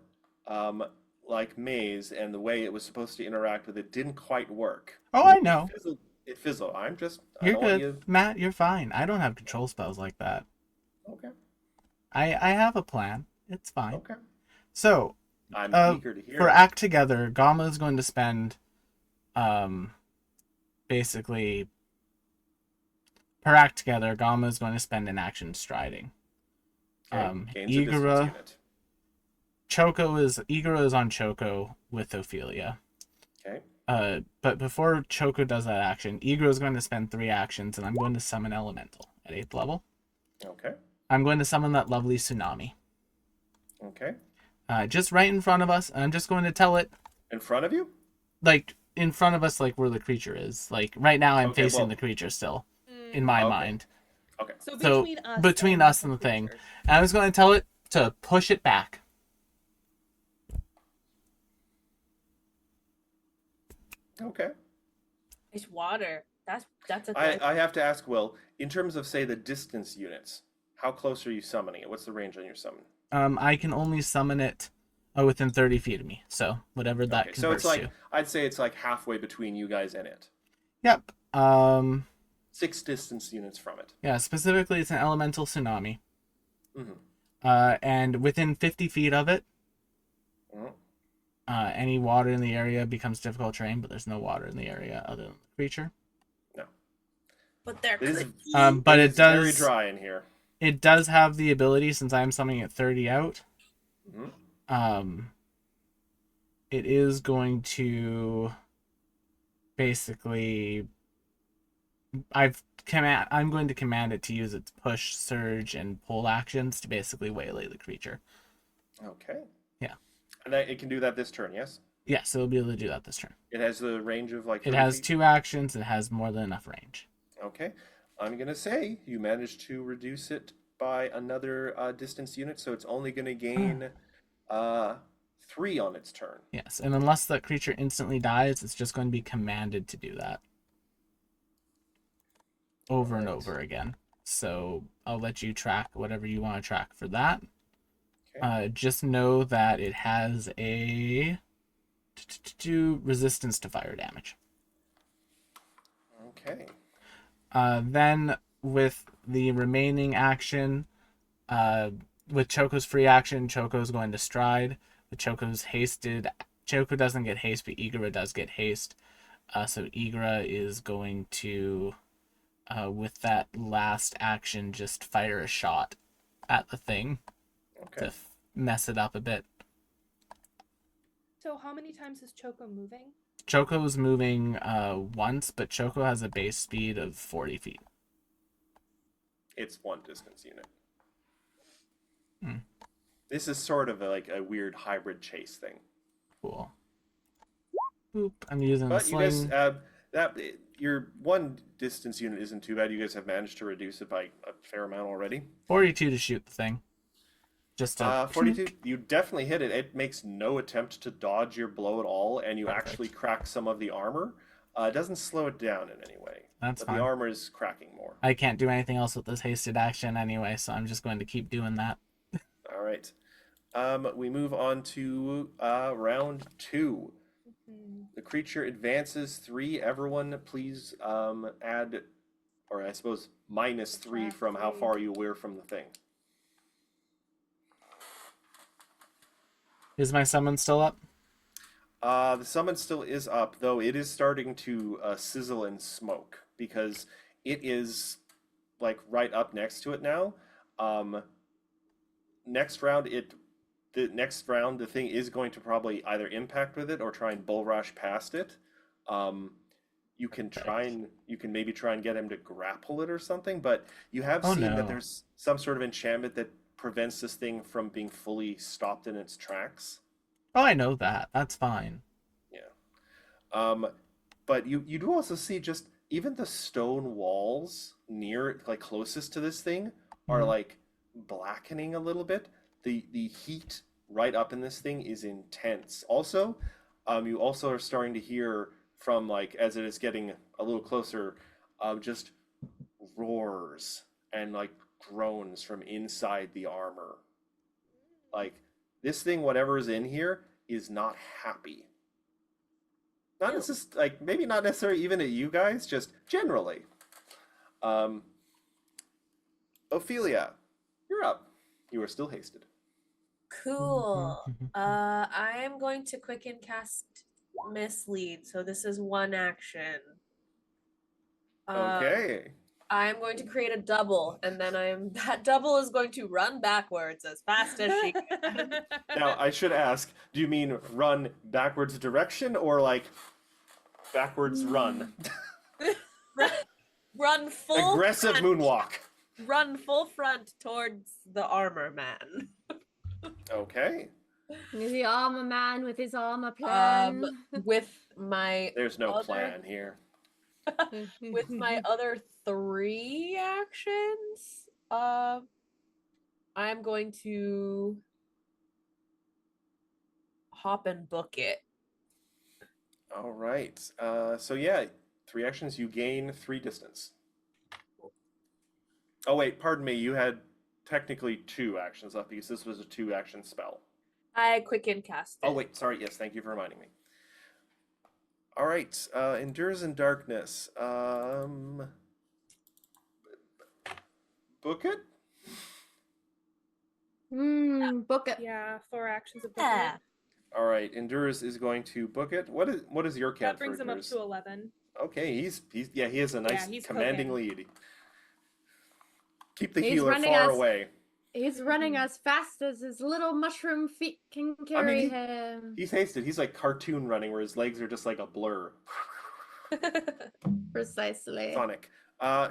like maze, and the way it was supposed to interact with it didn't quite work. Oh, I know. It fizzled. I You're don't want good, you. Matt. You're fine. I don't have control spells like that. Okay. I have a plan. It's fine. Okay. So, I'm eager to hear for it. Act Together, Gama is going to spend, basically, per Act Together, Gama is going to spend an action striding. Okay. Gains a distance Igura, unit. Igura is on Choco with Ophelia. Okay. But before Choco does that action, Igura is going to spend 3 actions, and I'm going to summon Elemental at 8th level. Okay. I'm going to summon that lovely Tsunami. Okay. Just right in front of us, and I'm just going to tell it, In front of you? like, in front of us, like, where the creature is. Like, right now I'm Okay, facing well- the creature still, in my Okay. mind. Okay. So So, between us, between us and the thing. And I was going to tell it to push it back. Okay. It's water. That's a thing. I have to ask, Will, in terms of, say, the distance units, how close are you summoning it? What's the range on your summon? I can only summon it within 30 feet of me. So, whatever that Okay, converts so it's like, to. I'd say it's like halfway between you guys and it. Yep. 6 distance units from it. Yeah, specifically it's an elemental tsunami. Mm-hmm. And within 50 feet of it, Mhm. any water in the area becomes difficult terrain, but there's no water in the area other than the creature. But they're It is- clicky. But it is very does dry in here. it does have the ability, since I'm summoning at 30 out, Mhm. it is going to basically I'm going to command it to use its push, surge, and pull actions to basically waylay the creature. Okay. Yeah. And it can do that this turn, yes? Yes, it'll be able to do that this turn. It has the range of like It 30 has feet? 2 actions. It has more than enough range. Okay. I'm going to say you managed to reduce it by another distance unit, so it's only going to gain 3 on its turn. Yes, and unless that creature instantly dies, it's just going to be commanded to do that over and Alright. over again. So I'll let you track whatever you want to track for that. Okay. Just know that it has a resistance to fire damage. Okay. Then with the remaining action, with Choco's free action, Choco's going to stride. With Choco's hasted, Choco doesn't get haste, but Igura does get haste. So Igura is going to, with that last action, just fire a shot at the thing Okay. to mess it up a bit. So how many times is Choco moving? Choco's moving once, but Choco has a base speed of 40 feet. It's 1 distance unit. Hmm. This is sort of like a weird hybrid chase thing. Cool. Boop. I'm using a But you sling. guys, your 1 distance unit isn't too bad. You guys have managed to reduce it by a fair amount already. 42 to shoot the thing. Just to 42. You definitely hit it. It makes no attempt to dodge your blow at all, and you Perfect. actually crack some of the armor. It doesn't slow it down in any way. That's But fine. the armor is cracking more. I can't do anything else with this hasted action anyway, so I'm just going to keep doing that. All right. We move on to round 2. The creature advances 3. Everyone, please add, or I suppose minus 3 from how far you were from the thing. Is my summon still up? The summon still is up, though it is starting to sizzle and smoke because it is like right up next to it now. Next round, the thing is going to probably either impact with it or try and bull rush past it. You can maybe try and get him to grapple it or something, but you have Oh, seen no. that there's some sort of enchantment that prevents this thing from being fully stopped in its tracks. Oh, I know that. That's fine. But you do also see just even the stone walls near, like closest to this thing, are Mhm. like blackening a little bit. The heat right up in this thing is intense. Also, you also are starting to hear from, like, as it is getting a little closer, just roars and like groans from inside the armor. Like this thing, whatever is in here, is not happy. Not Ew. like maybe not necessarily even at you guys, just generally. Ophelia, you're up. You are still hasted. Cool. I am going to quicken cast mislead. So this is one action. Okay. I'm going to create a double, and then that double is going to run backwards as fast as she can. Now I should ask, do you mean run backwards direction or like backwards run? Run full Aggressive front, moonwalk. Run full front towards the armor man. Okay. The armor man with his armor plan. With my There's no Other- plan here. with my other 3 actions, I'm going to hop and book it. All right. So yeah, 3 actions. You gain 3 distance. Oh wait, pardon me. You had technically 2 actions left because this was a 2-action spell. I quicken cast it. Oh wait, sorry. Yes, thank you for reminding me. All right. Endures in darkness. Book it. Book it. Yeah, 4 actions of Yeah. booklet. All right. Endures is going to book it. What is your count That brings for him up Endures? to 11. Okay, he has a nice he's commanding cooking. lead. Keep the He's healer running far us- away. He's running as fast as his little mushroom feet can carry he- him. He's hasted. He's like cartoon running, where his legs are just like a blur. Precisely. Sonic.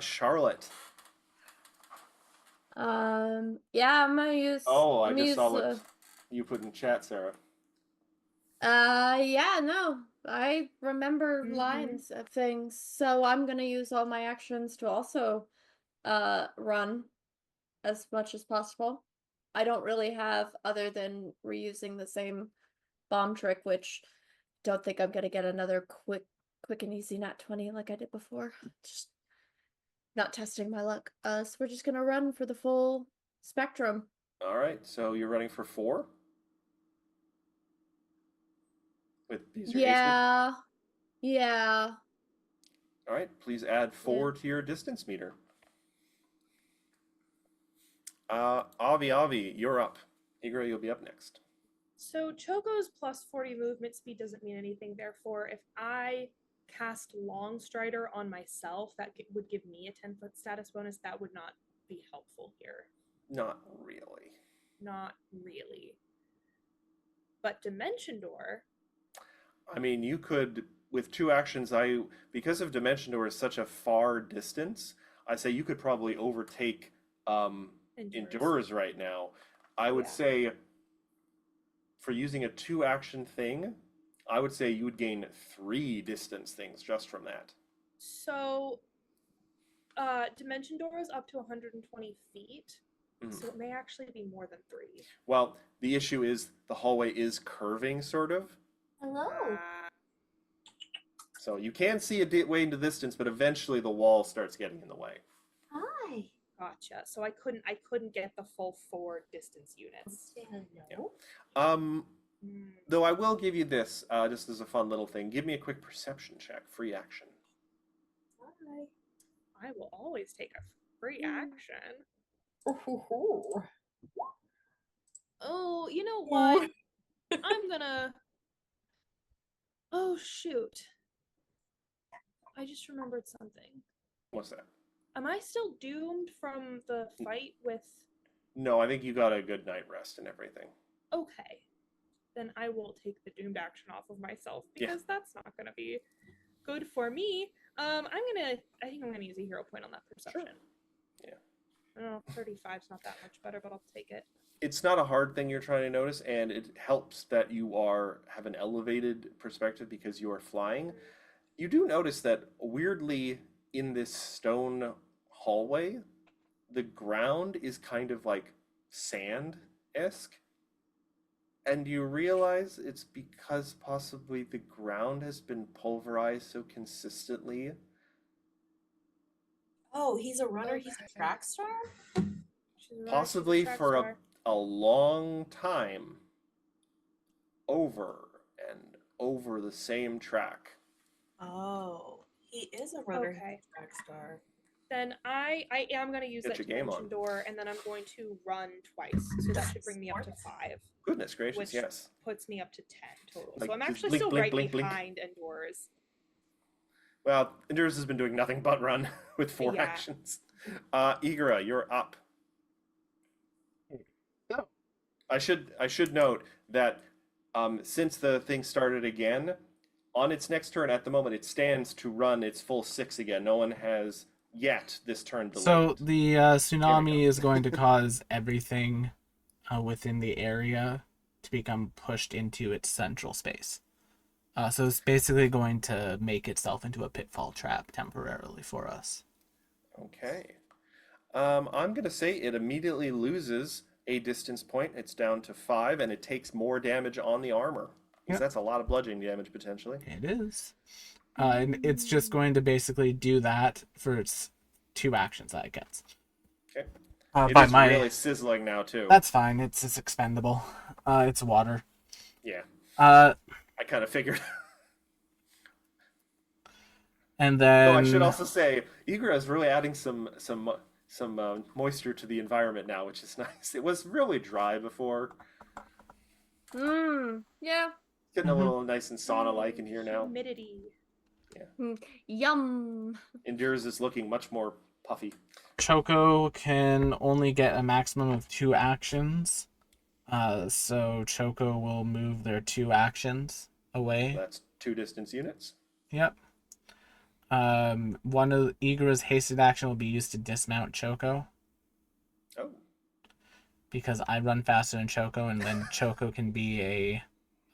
Charlotte. Yeah, I'm gonna use. Oh, I I'm gonna just saw use, what you put in chat, Sarah. yeah, no, I remember Mhm. lines of things, so I'm gonna use all my actions to also, run as much as possible. I don't really have other than reusing the same bomb trick, which don't think I'm gonna get another quick and easy nat 20 like I did before. Just not testing my luck. So we're just gonna run for the full spectrum. All right, so you're running for 4? With these are hasted? Yeah. Yeah. All right, please add 4 to your distance meter. Avi, you're up. Igra, you'll be up next. So Choco's plus 40 movement speed doesn't mean anything. Therefore, if I cast Long Strider on myself, that would give me a 10-foot status bonus. That would not be helpful here. Not really. Not really. But Dimension Door. I mean, you could, with 2 actions, because of Dimension Door is such a far distance, I say you could probably overtake Endures right now. I would Yeah. say, for using a 2-action thing, I would say you would gain 3 distance things just from that. So, Dimension Door is up to 120 feet. Mhm. So it may actually be more than 3. Well, the issue is the hallway is curving, sort of. Hello. So you can see a way into distance, but eventually the wall starts getting in the way. Hi. Gotcha. So I couldn't get the full 4 distance units. Say hello. Hmm. Though I will give you this, just as a fun little thing. Give me a quick perception check, free action. Hi. I will always take a free action. Ooh. Oh, you know what? I'm gonna. Oh shoot! I just remembered something. What's that? Am I still doomed from the fight with? No, I think you got a good night rest and everything. Okay, then I will take the doomed action off of myself Yeah. because that's not gonna be good for me. I think I'm gonna use a hero point on that perception. Yeah. I don't know, 35's not that much better, but I'll take it. It's not a hard thing you're trying to notice, and it helps that you have an elevated perspective because you are flying. You do notice that weirdly in this stone hallway, the ground is kind of like sand-esque. And you realize it's because possibly the ground has been pulverized so consistently. Oh, he's a runner. He's a track star. She's a runner, she's a Possibly track for star. a long time. over and over the same track. Oh, he is a runner. He's Okay. a track star. Then I am going to use Get that your game dimension on. door, and then I'm going to run twice. So that should bring me up to 5, Goodness gracious, which yes. puts me up to 10 total. Like, So I'm just actually blink, still blink, right blink, blink. behind Endures. Well, Endurance has been doing nothing but run with 4 Yeah. actions. Igora, you're up. So, I should note that since the thing started again, on its next turn, at the moment, it stands to run its full 6 again. No one has yet this turn delayed. so the tsunami go. is going to cause everything within the area to become pushed into its central space. So it's basically going to make itself into a pitfall trap temporarily for us. Okay. I'm going to say it immediately loses a distance point. It's down to 5, and it takes more damage on the armor. Because Yep. that's a lot of bludgeoning damage, potentially. It is. And it's just going to basically do that for its 2 actions that it gets. Okay. By It is my, really sizzling now, too. that's fine. It's expendable. It's water. Yeah, I kind of figured. And then Though I should also say, Igora is really adding some moisture to the environment now, which is nice. It was really dry before. Yeah. Getting a little nice and sauna-like in here now. Humidity. Yum. Endures is looking much more puffy. Choco can only get a maximum of 2 actions. So Choco will move their 2 actions away. That's 2 distance units. Yep. One of Igora's hasted action will be used to dismount Choco Oh, because I run faster than Choco, and then Choco can be a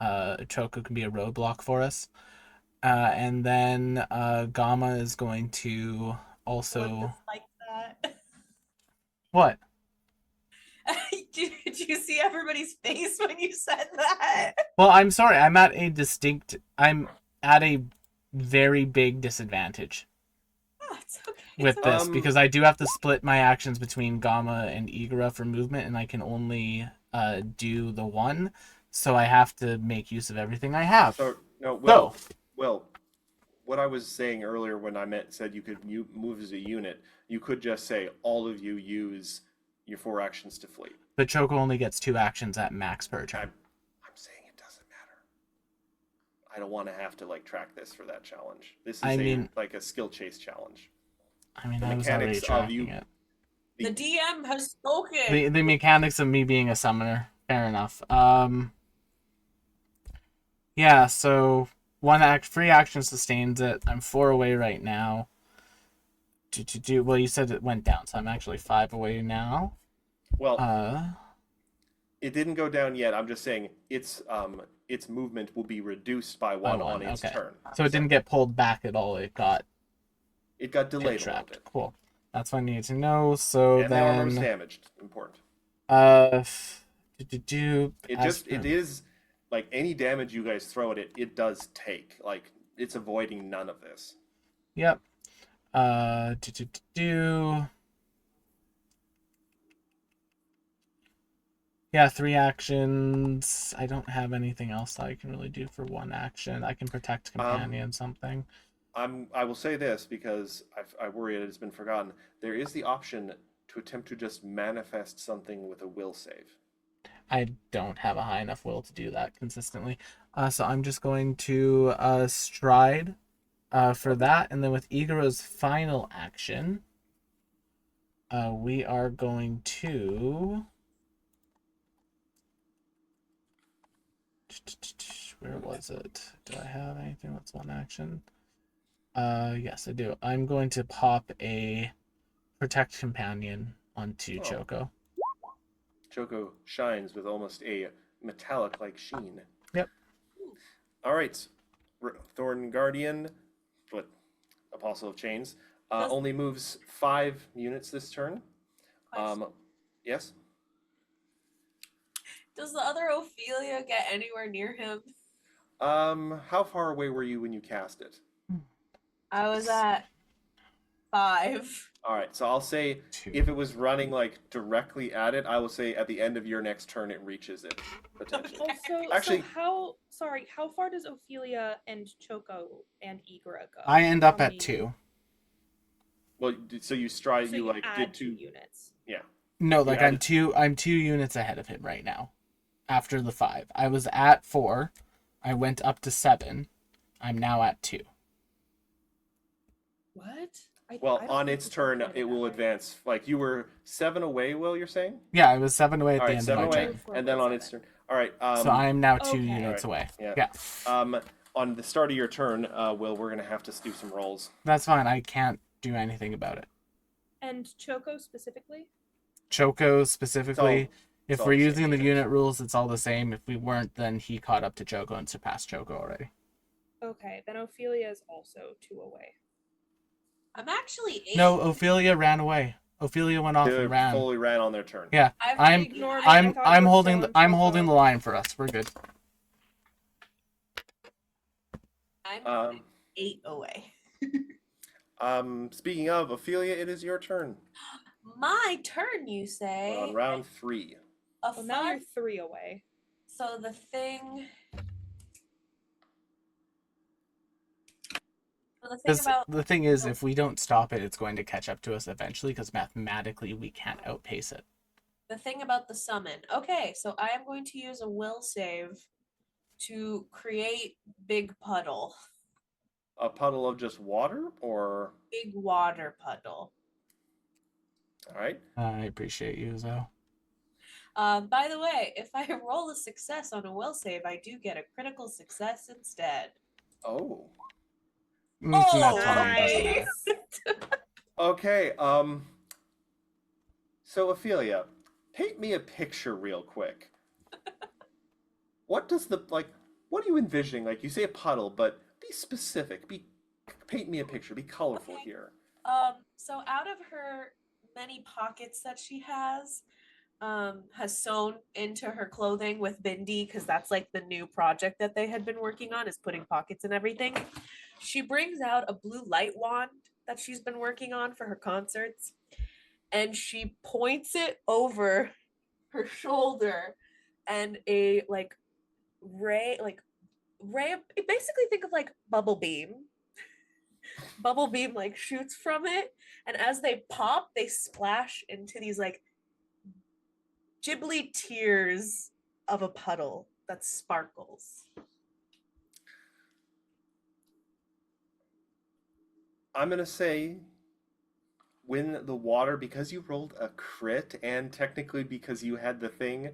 roadblock for us. And then Gamma is going to also Like that. what? Did you see everybody's face when you said that? Well, I'm sorry. I'm at a very big disadvantage Oh, it's okay. with It's okay. this because I do have to split my actions between Gamma and Igora for movement, and I can only do the one, so I have to make use of everything I have. so no, So, Well, what I was saying earlier when I said you could move as a unit, you could just say all of you use your 4 actions to flee. but Choco only gets 2 actions at max per turn. I'm saying it doesn't matter. I don't want to have to track this for that challenge. This is I mean- like a skill chase challenge. I mean, the I was already mechanics of tracking you- it. The DM has spoken. The mechanics of me being a summoner. Fair enough. Yeah, so 3 action sustains it. I'm 4 away right now. Well, you said it went down, so I'm actually 5 away now. Well, it didn't go down yet. I'm just saying its movement will be reduced by 1 on its okay. turn. So it didn't get pulled back at all. It got delayed a little trapped. bit. Cool. That's what I need to know. So And the armor was then, damaged. Important. It is like any damage you guys throw at it, it does take. Like it's avoiding none of this. Yep. Yeah, 3 actions. I don't have anything else that I can really do for 1 action. I can protect companion something. I will say this because I worry it has been forgotten. There is the option to attempt to just manifest something with a will save. I don't have a high enough will to do that consistently. So I'm just going to stride for that, and then with Igora's final action, we are going to. Where was it? Do I have anything that's 1 action? Yes, I do. I'm going to pop a protect companion onto Oh. Choco. Choco shines with almost a metallic-like sheen. Yep. All right, Thorn Guardian, Apostle of Chains, only moves 5 units this turn. Yes. Does the other Ophelia get anywhere near him? How far away were you when you cast it? I was at 5. All right, so I'll say 2. if it was running like directly at it, I will say at the end of your next turn it reaches it potentially. Also, Actually- how far does Ophelia and Choco and Igra go? I end up How at many- 2. Well, so you stride, So you like add did 2 two. units. No, You like added- I'm 2 units ahead of him right now. After the 5. I was at 4. I went up to 7. I'm now at 2. What? Well, I don't on think its we turn, calculated it that will right. advance. Like you were 7 away, Will, you're saying? Yeah, I was 7 away at All the right, end of 7 my away, turn. For and then Will on its 7. turn. All right. So I am now 2 Okay. units away. Yeah. Yeah. On the start of your turn, Will, we're gonna have to do some rolls. That's fine. I can't do anything about it. And Choco specifically? Choco specifically, if it's all we're the same using the units. unit rules, it's all the same. If we weren't, then he caught up to Choco and surpassed Choco already. Okay, then Ophelia is also 2 away. I'm actually 8. No, Ophelia ran away. Ophelia went off They and ran. fully ran on their turn. Yeah, I've I'm- Ignore me. I'm I thought you I'm were holding still the, on I'm holding Choco. the line for us. We're good. I'm Um, 8 away. Speaking of Ophelia, it is your turn. My turn, you We're say? on round 3. A Well, now you're fun- 3 away. So the thing. So the thing Because about the thing is, if we don't stop it, it's going to catch up to us eventually. Because mathematically, we can't outpace it. the summon. Okay, so I am going to use a will save to create big puddle, A puddle of just water, or big water puddle. all right. I appreciate you, Zoe. By the way, if I roll a success on a will save, I do get a critical success instead. Oh. It's not Oh, funny, doesn't matter. Okay. So Ophelia, paint me a picture real quick. What does what are you envisioning? Like you say a puddle, but be specific. Paint me a picture. Be colorful Okay. here. So out of her many pockets that she has sewn into her clothing with Bindi, because that's like the new project that they had been working on, is putting pockets in everything. She brings out a blue light wand that she's been working on for her concerts, and she points it over her shoulder, and a ray, basically think of like bubble beam like shoots from it, and as they pop, they splash into these like ghibli tears of a puddle that sparkles. I'm gonna say when the water, because you rolled a crit and technically because you had the thing,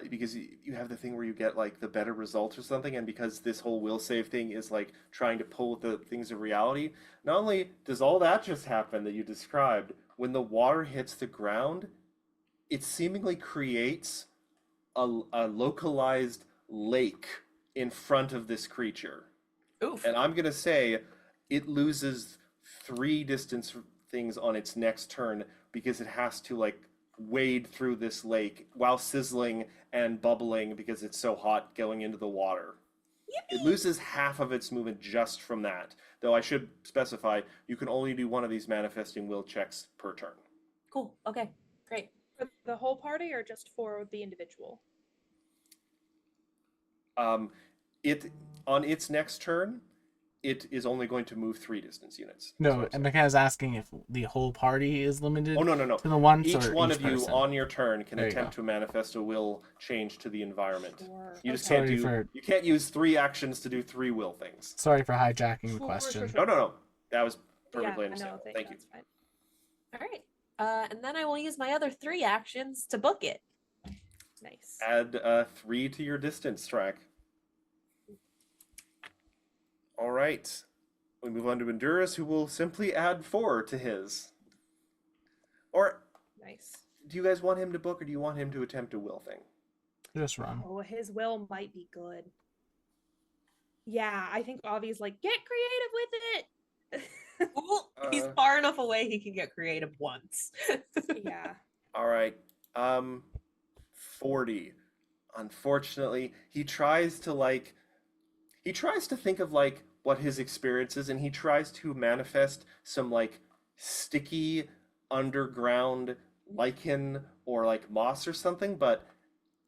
because you have the thing where you get like the better result or something, and because this whole will save thing is like trying to pull the things of reality, not only does all that just happen that you described, when the water hits the ground, it seemingly creates a localized lake in front of this creature. Oof. And I'm gonna say it loses 3 distance things on its next turn because it has to like wade through this lake while sizzling and bubbling because it's so hot going into the water. It loses half of its movement just from that. Though I should specify, you can only do one of these manifesting will checks per turn. Cool. Okay. Great. For the whole party or just for the individual? It on its next turn, it is only going to move 3 distance units. That's No, what I'm and saying. McKenna's asking if the whole party is limited Oh no. to the once Each or one each of you person. on your turn can There you attempt go. to manifest a will change to the environment. Sure. You just Okay. can't Sorry do. for- You can't use 3 actions to do 3 will things. Sorry for hijacking the Sure, question. sure. No. That was Yeah, perfectly I know, understandable. Thank you. that's fine. All right. And then I will use my other 3 actions to book it. Nice. Add 3 to your distance track. All right. We move on to Endurus, who will simply add 4 to his. Or Nice. do you guys want him to book, or do you want him to attempt a will thing? Just run. Oh, his will might be good. Yeah, I think Avi's like, get creative with it. Well, he's Uh, far enough away he can get creative once. Yeah. All right. 40. Unfortunately, he tries to think of like what his experience is, and he tries to manifest some like sticky underground lichen or like moss or something, but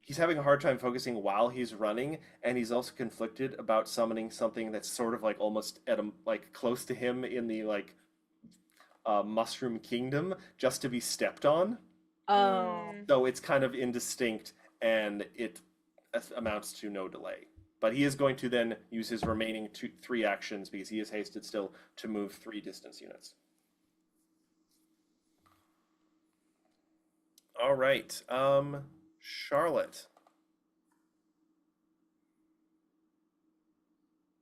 he's having a hard time focusing while he's running, and he's also conflicted about summoning something that's sort of like almost at a like close to him in the like mushroom kingdom just to be stepped on. Oh. So it's kind of indistinct, and it amounts to no delay. But he is going to then use his remaining 3 actions, because he is hasted still, to move 3 distance units. All right, Charlotte.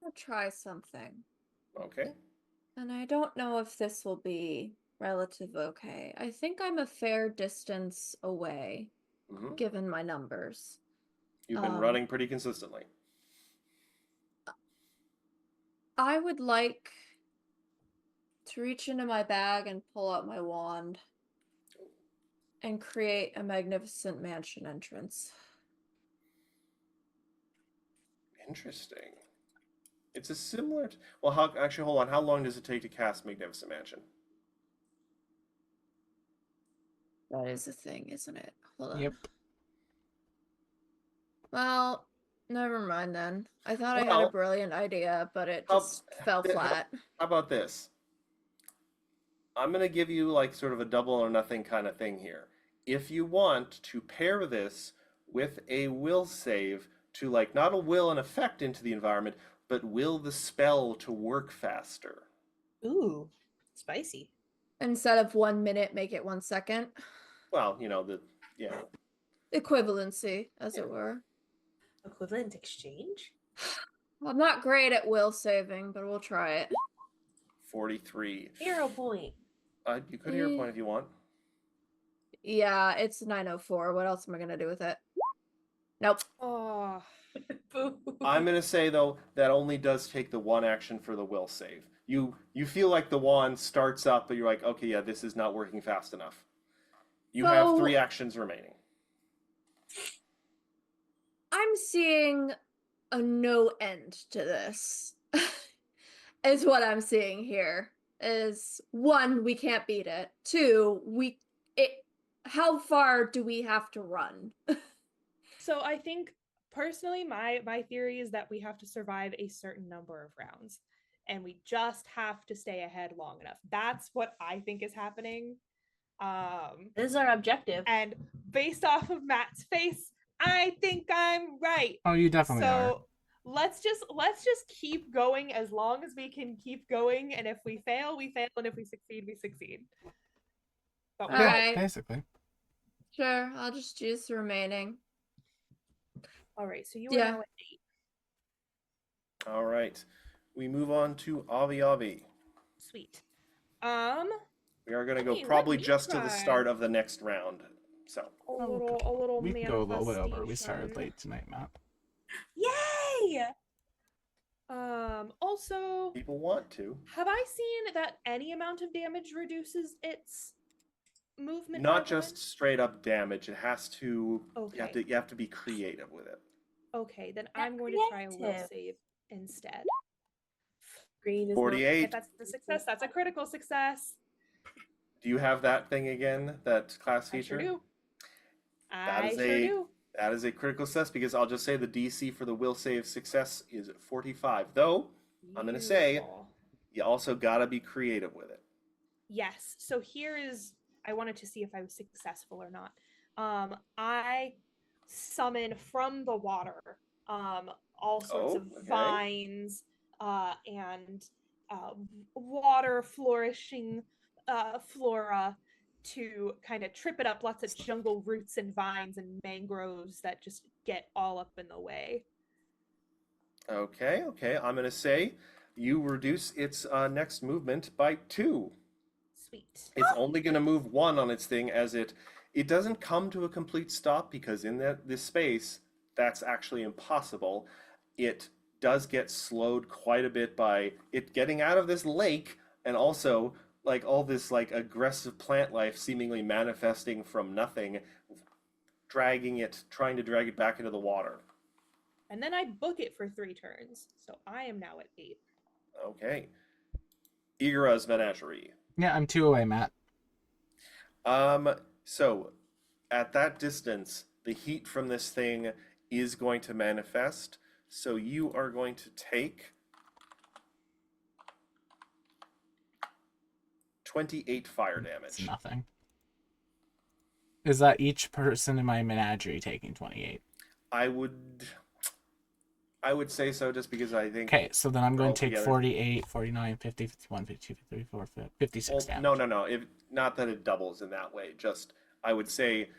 I'll try something. Okay. And I don't know if this will be relative okay. I think I'm a fair distance away, Hmm. given my numbers. You've been Um, running pretty consistently. I would like to reach into my bag and pull out my wand and create a magnificent mansion entrance. Interesting. It's a similar. Well, actually, hold on. How long does it take to cast Magnificent Mansion? That is a thing, isn't it? Hold on. Yep. Well, never mind then. I thought I had a Well, brilliant idea, but it how- just fell how- flat. How about this? I'm going to give you like sort of a double or nothing kind of thing here. If you want to pair this with a will save to like not a will an effect into the environment, but will the spell to work faster. Ooh. Spicy. Instead of 1 minute, make it 1 second. Well, yeah. Equivalency, as Yeah. it were. Equivalent exchange? I'm not great at will saving, but we'll try it. 43. Hero point. You could hear a point if you want. Yeah, it's 9:04. What else am I gonna do with it? Nope. Oh, Boo. I'm gonna say though that only does take the 1 action for the will save. You feel like the wand starts up, but you're like, okay, yeah, this is not working fast enough. You have So- 3 actions remaining. I'm seeing a no end to this. Is what I'm seeing here. Is 1, we can't beat it. 2, how far do we have to run? so I think personally, my theory is that we have to survive a certain number of rounds, and we just have to stay ahead long enough. That's what I think is happening. This is our objective. And based off of Matt's face, I think I'm right. Oh, you definitely are. So let's just keep going as long as we can keep going, and if we fail, we fail, and if we succeed, we succeed. But we All Yeah, got- right. basically. Sure, I'll just use the remaining. all right, so you Yeah. are now at 8. All right. We move on to Avi Avi. Sweet. We are going to Let go me probably just to the try. start of the next round. So, A little We can go a little bit over. We started manifestation. late tonight, Matt. Yay! Also, people want to. have I seen that any amount of damage reduces its movement? Not by just straight up damage. It has to. Okay. You have to be creative with it. one? Okay, then I'm going to try a will creative. save instead. Green is 48. If that's a success, that's a critical success. Do you have that thing again? That class I feature? sure do. That I is sure a- do. That is a critical success, because I'll just say the DC for the will save success is 45. Though I'm gonna say- Beautiful. you also gotta be creative with it. Yes. So here is I wanted to see if I was successful or not. I summon from the water all sorts of okay. vines and water flourishing flora to kind of trip it up, lots of jungle roots and vines and mangroves that just get all up in the way. Okay. I'm gonna say you reduce its next movement by 2. Sweet. It's only gonna move 1 on its thing, as it doesn't come to a complete stop, because in this space that's actually impossible. It does get slowed quite a bit by it getting out of this lake, and also like all this like aggressive plant life seemingly manifesting from nothing, trying to drag it back into the water. And then I book it for 3 turns. So I am now at 8. Okay. Igara's Menagerie. Yeah, I'm 2 away, Matt. So at that distance, the heat from this thing is going to manifest. So you are going to take 28 fire It's damage. nothing. Is that each person in my menagerie taking 28? I would say so just because I think Okay, so then I'm going to take altogether- 48, 49, 50, 51, 52, 53, 54, 56 damage. No. If not that it doubles in that way. Just I would say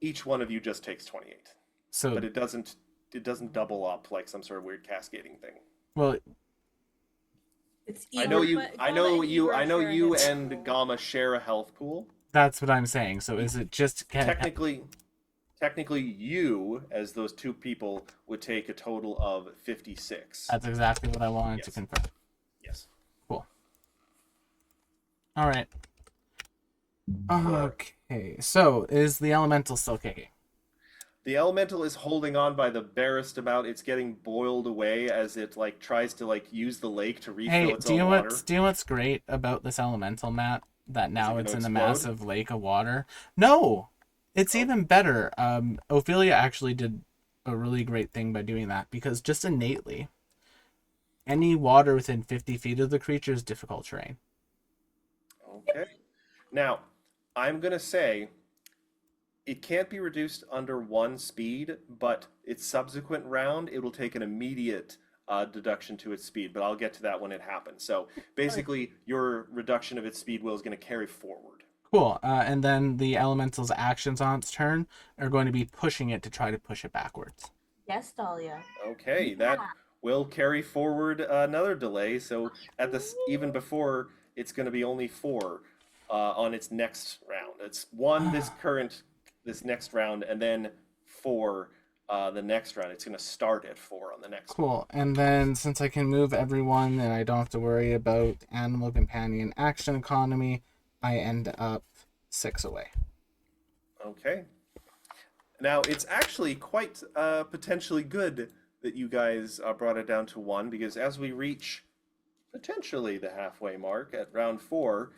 each one of you just takes 28. So, But it doesn't double up like some sort of weird cascading thing. well, It's I know you but I Gama know and you Igor I know share you his and pool. Gamma share a health pool. that's what I'm saying. So is it just... Technically you as those two people would take a total of 56. That's exactly what I wanted to Yes. confirm. Yes. Cool. All right. Okay, so is the elemental still kicking? The elemental is holding on by the barest amount. It's getting boiled away as it tries to use the lake to refill Hey, its do you own know water. what's great about this elemental, Matt? That now it it's gonna in a explode? massive lake of water. No, it's Oh. even better. Ophelia actually did a really great thing by doing that because just innately, any water within 50 feet of the creature is difficult terrain. Okay. Now, I'm going to say it can't be reduced under 1 speed, but its subsequent round, it will take an immediate deduction to its speed, but I'll get to that when it happens. So basically, your reduction of its speed will is going to carry forward. Cool. And then the elemental's actions on its turn are going to be pushing it to try to push it backwards. Yes, Dahlia. Okay, that will carry forward another delay. So at this, even before, it's going to be only 4 on its next round. It's 1 this next round, and then 4 the next round. It's going to start at 4 on the next one. Cool. And then since I can move everyone and I don't have to worry about animal companion action economy, I end up 6 away. Okay. Now, it's actually quite potentially good that you guys brought it down to 1, because as we reach potentially the halfway mark at round 4,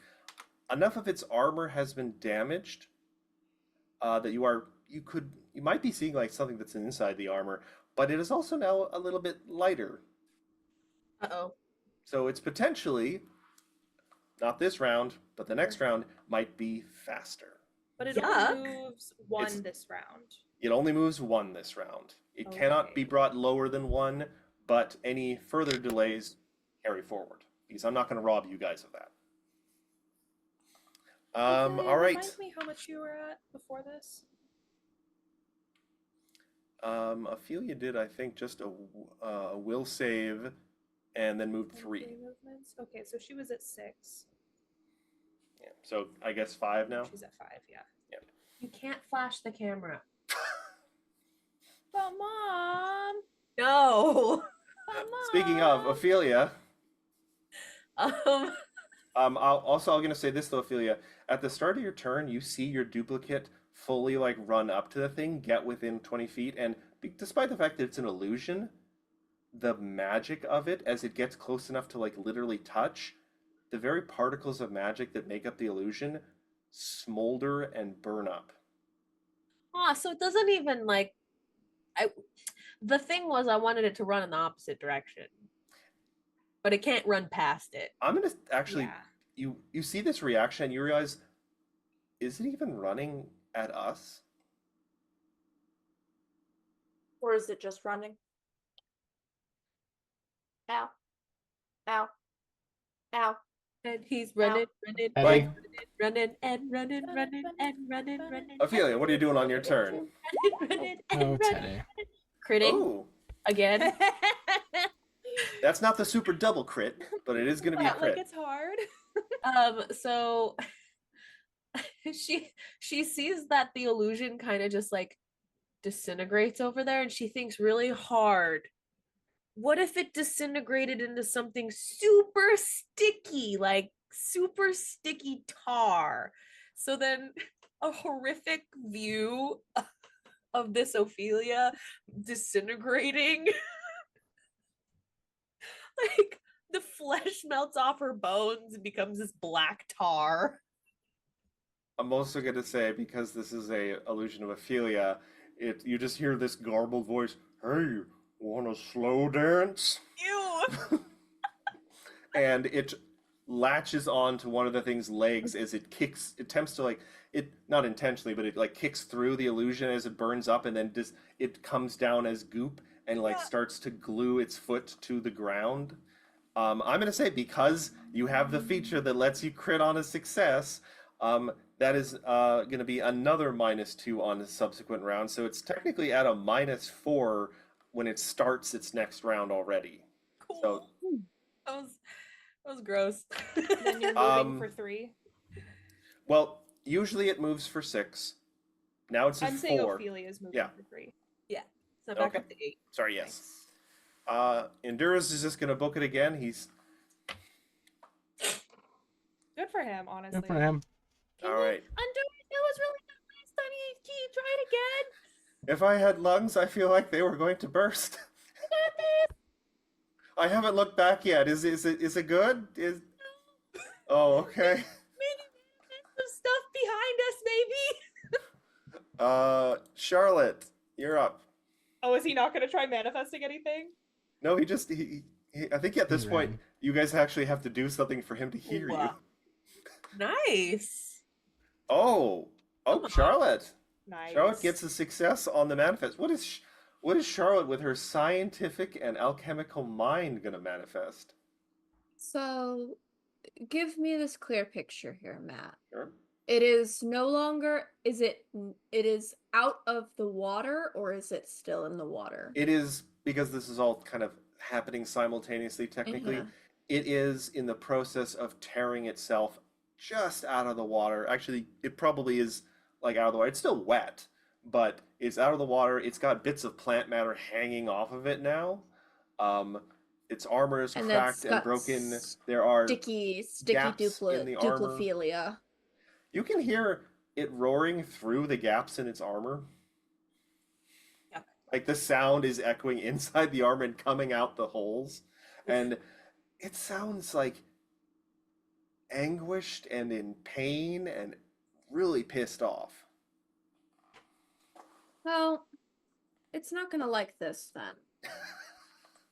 enough of its armor has been damaged that you might be seeing something that's inside the armor, but it is also now a little bit lighter. Uh-oh. So it's potentially not this round, but the next round might be faster. But it Yuck. only moves one It's- this round. It only moves 1 this round. It cannot be Okay. brought lower than 1, but any further delays carry forward, because I'm not going to rob you guys of that. Okay, All right. Remind me how much you were at before this. Ophelia did, I think, just a will save, and then moved 3. Three movements. Okay, so she was at 6. Yeah. So I guess 5 now. She's at 5. Yeah. You can't flash the camera. But mom, No. but mom. Speaking of Ophelia, Um, I'm going to say this though, Ophelia. At the start of your turn, you see your duplicate fully run up to the thing, get within 20 feet, and despite the fact that it's an illusion, the magic of it, as it gets close enough to literally touch, the very particles of magic that make up the illusion smolder and burn up. so it doesn't even the thing was I wanted it to run in the opposite direction. But it can't run past it. I'm going to actually, Yeah. you see this reaction and you realize, is it even running at us? Or is it just running? Ow. Ow. Ow. And he's running, Eddie? running, running. Ophelia, what are you doing on your turn? Oh, Teddy. Critting Oh, again. that's not the super double crit, but it is going to be a Like crit. it's hard. So she sees that the illusion kind of just disintegrates over there, and she thinks really hard. What if it disintegrated into something super sticky, super sticky tar? So then a horrific view of this Ophelia disintegrating Like the flesh melts off her bones and becomes this black tar. I'm also going to say, because this is a illusion of Ophelia, you just hear this garbled voice, "Hey, want a slow dance?" Ew. And it latches on to one of the thing's legs as it attempts to, like, it, not intentionally, but it, like, kicks through the illusion as it burns up, and then just, it comes down as goop and, like, Yeah. starts to glue its foot to the ground. I'm going to say, because you have the feature that lets you crit on a success, that is going to be another -2 on the subsequent round. So it's technically at a -4 when it starts its next round already. Cool. So, that was gross. Then you're moving Um, for 3. well, usually it moves for 6. Now it's at I'm saying 4. Ophelia's moving Yeah. for 3. So back Okay. up to 8. Sorry, yes. Endurance is just going to book it again. He's Good for him, honestly. Good for him. all right. That was really nice. Can you try it again? If I had lungs, I feel like they were going to burst. I haven't looked back yet. Is it good? Oh, okay. Maybe there's some stuff behind us, maybe. Charlotte, you're up. Oh, is he not going to try manifesting anything? No, he I think at this He point ran. you guys actually have to do something for him to hear you. Wow. Nice. Oh, Come on. Charlotte. Nice. Charlotte gets a success on the manifest. What is Charlotte with her scientific and alchemical mind gonna manifest? So, give me this clear picture here, Matt. Sure. It is no longer, it is out of the water, or is it still in the water? It is, because this is all kind of happening simultaneously, technically. Yeah. It is in the process of tearing itself just out of the water. Actually, it probably is like out of the water. It's still wet, but it's out of the water. It's got bits of plant matter hanging off of it now. Its armor is And cracked it's and got broken. There are Sticky gaps in the armor. duprophilia. You can hear it roaring through the gaps in its armor. Yeah. Like the sound is echoing inside the armor and coming out the holes. And it sounds like anguished and in pain and really pissed off. Well, it's not gonna like this then.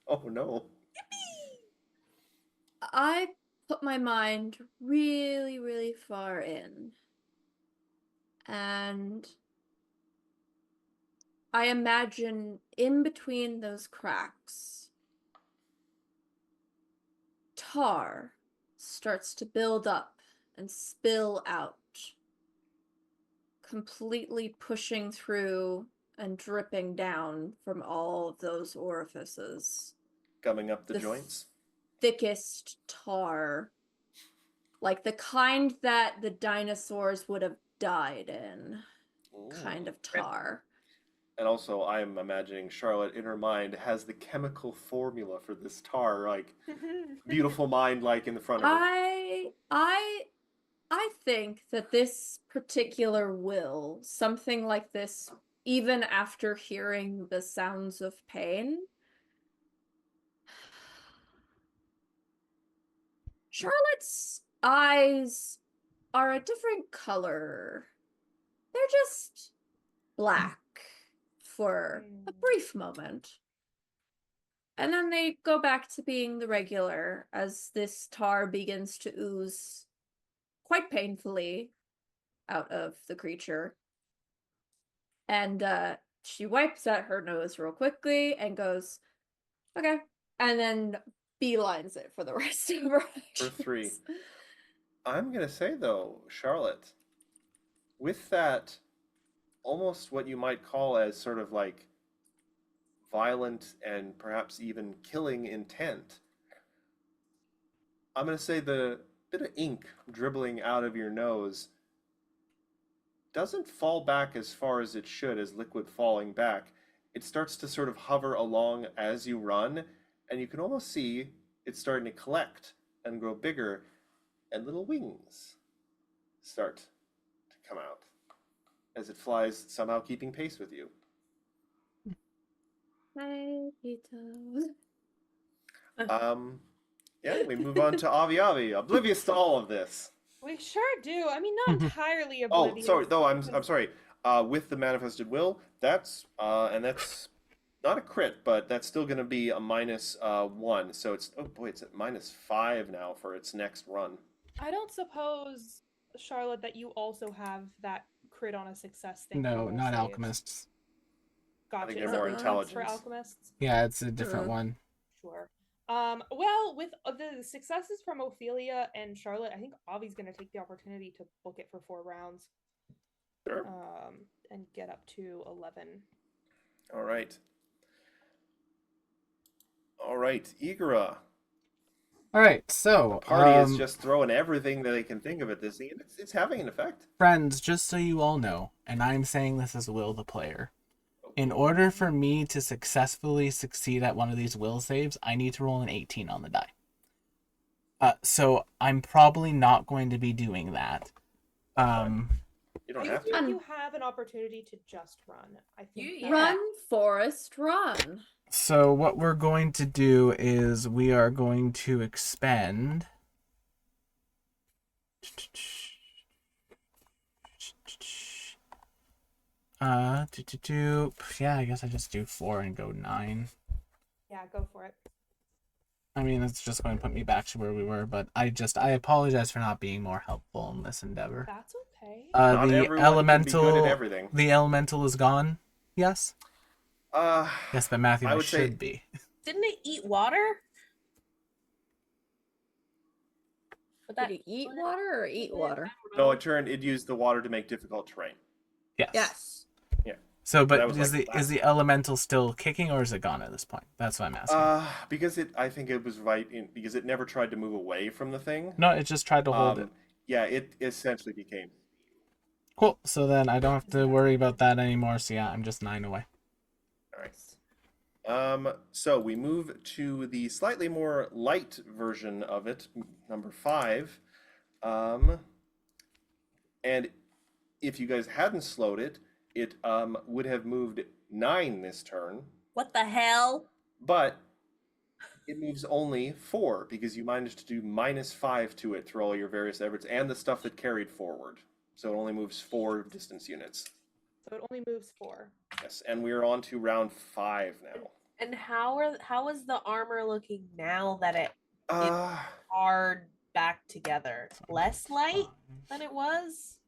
Oh no. I put my mind really, really far in. And I imagine in between those cracks, tar starts to build up and spill out, completely pushing through and dripping down from all of those orifices. Gumming up the The f- joints. Thickest tar, like the kind that the dinosaurs would have died in, kind Ooh. of tar. And also, I'm imagining Charlotte in her mind has the chemical formula for this tar, like beautiful mind, like in the front of her. I think that this particular will, something like this, even after hearing the sounds of pain, Charlotte's eyes are a different color. They're just black for a brief moment. And then they go back to being the regular as this tar begins to ooze quite painfully out of the creature. And she wipes at her nose real quickly and goes, okay. And then beelines it for the rest of her For 3. actions. I'm gonna say though, Charlotte, with that almost what you might call as sort of like violent and perhaps even killing intent, I'm gonna say the bit of ink dribbling out of your nose doesn't fall back as far as it should as liquid falling back. It starts to sort of hover along as you run, and you can almost see it starting to collect and grow bigger, and little wings start to come out as it flies, somehow keeping pace with you. Yeah, we move on to Avi Avi, oblivious to all of this. We sure do. I mean, not entirely Oh, oblivious. sorry. Though I'm because- sorry. With the manifested will, that's not a crit, but that's still going to be a minus 1. So it's oh boy, it's at -5 now for its next run. I don't suppose, Charlotte, that you also have that crit on a success thing. No, for will not saves. alchemists. Gotcha. they're Is more it once for intelligence. alchemists? Yeah, it's a different one. Sure. Well, with the successes from Ophelia and Charlotte, I think Avi's going to take the opportunity to book it for 4 rounds. Sure. And get up to 11. All right. All right, Igora. All right, so Party is just throwing everything that they can think of at this scene. It's having an effect. friends, just so you all know, and I'm saying this as Will the player. In order for me to successfully succeed at one of these will saves, I need to roll an 18 on the die. So I'm probably not going to be doing that. You don't You have think to. you have an opportunity to just run. I think. You- that- yeah. Run, Forest, run. So what we're going to do is we are going to expend. Yeah, I guess I just do 4 and go 9. Yeah, go for it. I mean, it's just going to put me back to where we were, but I apologize for not being more helpful in this endeavor. That's okay. Not The everyone can be good at elemental, everything. the elemental is gone. Yes. Yes, but Matthew, I I would say- should be. Didn't it eat water? But Did he eat water or eat water? No, it used the water to make difficult terrain. Yes. Yes. So, That but was is like the elemental still kicking, or is it gone at this point? That's what I'm asking. Because I think it was because it never tried to move away from the thing. No, it just tried to hold it. Yeah, it essentially became. Cool. So then I don't have to worry about that anymore. So yeah, I'm just 9 away. All right. So we move to the slightly more light version of it, number 5. And if you guys hadn't slowed it, it would have moved 9 this turn, What the hell? but it moves only 4 because you managed to do -5 to it through all your various efforts and the stuff that carried forward. So it only moves 4 distance units. So it only moves 4. Yes, and we're on to round 5 now. And how is the armor looking now that it Uh, hard back together? Less light than it was?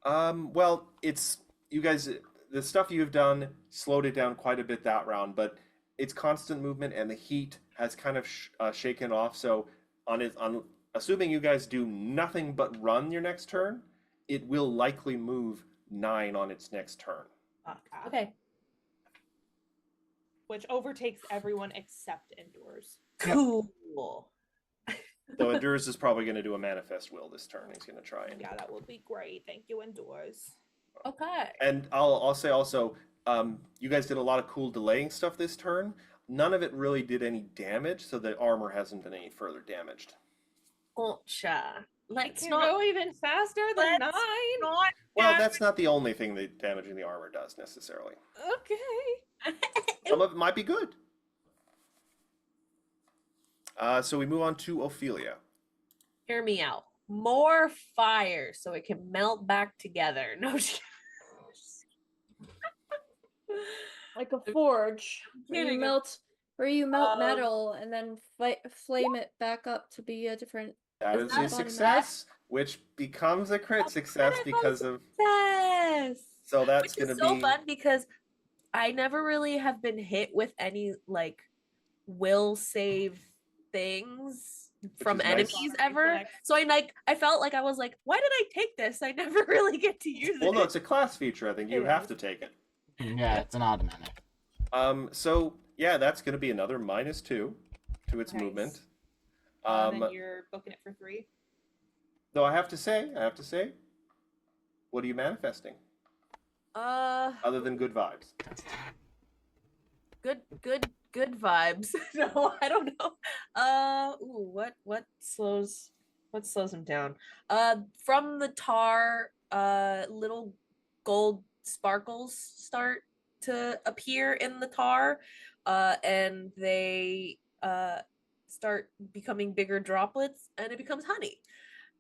well, it's you guys. The stuff you've done slowed it down quite a bit that round, but it's constant movement and the heat has kind of shaken off. So on assuming you guys do nothing but run your next turn, it will likely move 9 on its next turn. Okay. Which overtakes everyone except Endures. Cool. So Endures is probably going to do a manifest will this turn. He's going to try and. Yeah, that would be great. Thank you, Endures. Okay. And I'll say also, you guys did a lot of cool delaying stuff this turn. None of it really did any damage, so the armor hasn't been any further damaged. Gotcha. Let's Can not go even faster than let's 9. not Well, that's not the only thing that damaging the armor does necessarily. Okay. Some of it might be good. So we move on to Ophelia. Hear me out. More fire so it can melt back together. No. Like a forge where you kidding. melt metal and then flame it back up to be a different. That Is is that a on success, which becomes a crit success because of. Yes. So that's Which going is to so be. fun because I never really have been hit with any like will save things from is nice. enemies ever. So I felt like I was like, why did I take this? I never really get to use Well, it. no, it's a class feature. I think you It have is. to take it. Yeah, it's an automatic. So yeah, that's going to be another -2 to its Nice. movement. Then you're booking it for 3. Though I have to say, what are you manifesting other than good vibes? Good vibes. No, I don't know. What slows him down? From the tar, little gold sparkles start to appear in the tar, and they start becoming bigger droplets, and it becomes honey.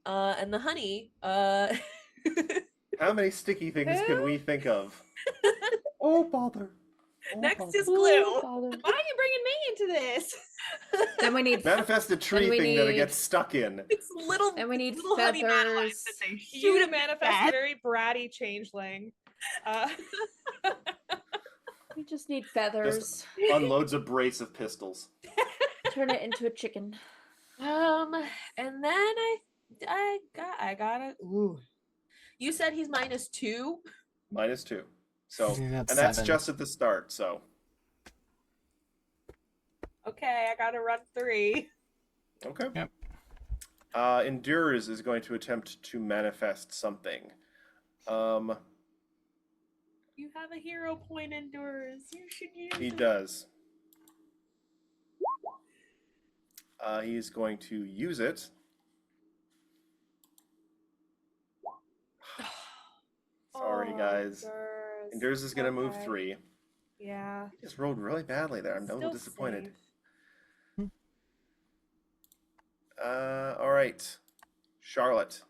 And the honey, How many sticky things can we think of? Oh, bother. Oh, next bother. is glue. Bother. Why are you bringing me into this? Then we need Manifest a tree we thing that it need- gets stuck in. It's little. and we need little honey madeleines feathers. that they You shoot to at manifest a bed. very bratty changeling. Uh, We just need feathers. Unloads a brace of pistols. Turn it into a chicken. And then I got it. Ooh. You said he's -2. -2. So, Yeah, and that's that's 7. just at the start. So, okay, I gotta run 3. okay. Yep. Endures is going to attempt to manifest something. You have a hero point, Endures. You should use He it. does. He's going to use it. Sorry, Oh, guys. Endures. Endures is going to move Okay. 3. Yeah. He just rolled really badly there. I'm a little Still disappointed. safe. All right. Charlotte.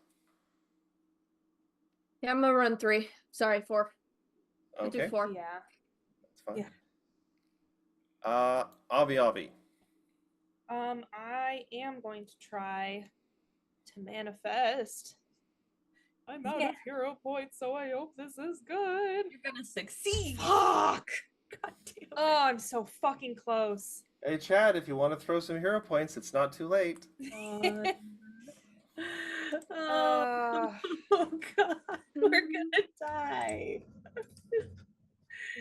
Yeah, I'm gonna run 3. Sorry, 4. I'll Okay, do 4. Yeah. that's fine. Yeah. Avi. I am going to try to manifest. I'm out Yeah. of hero points, so I hope this is good. You're gonna succeed. Fuck! God damn it. Oh, I'm so fucking close. Hey, Chad, if you want to throw some hero points, it's not too late. Oh, oh god, we're gonna die.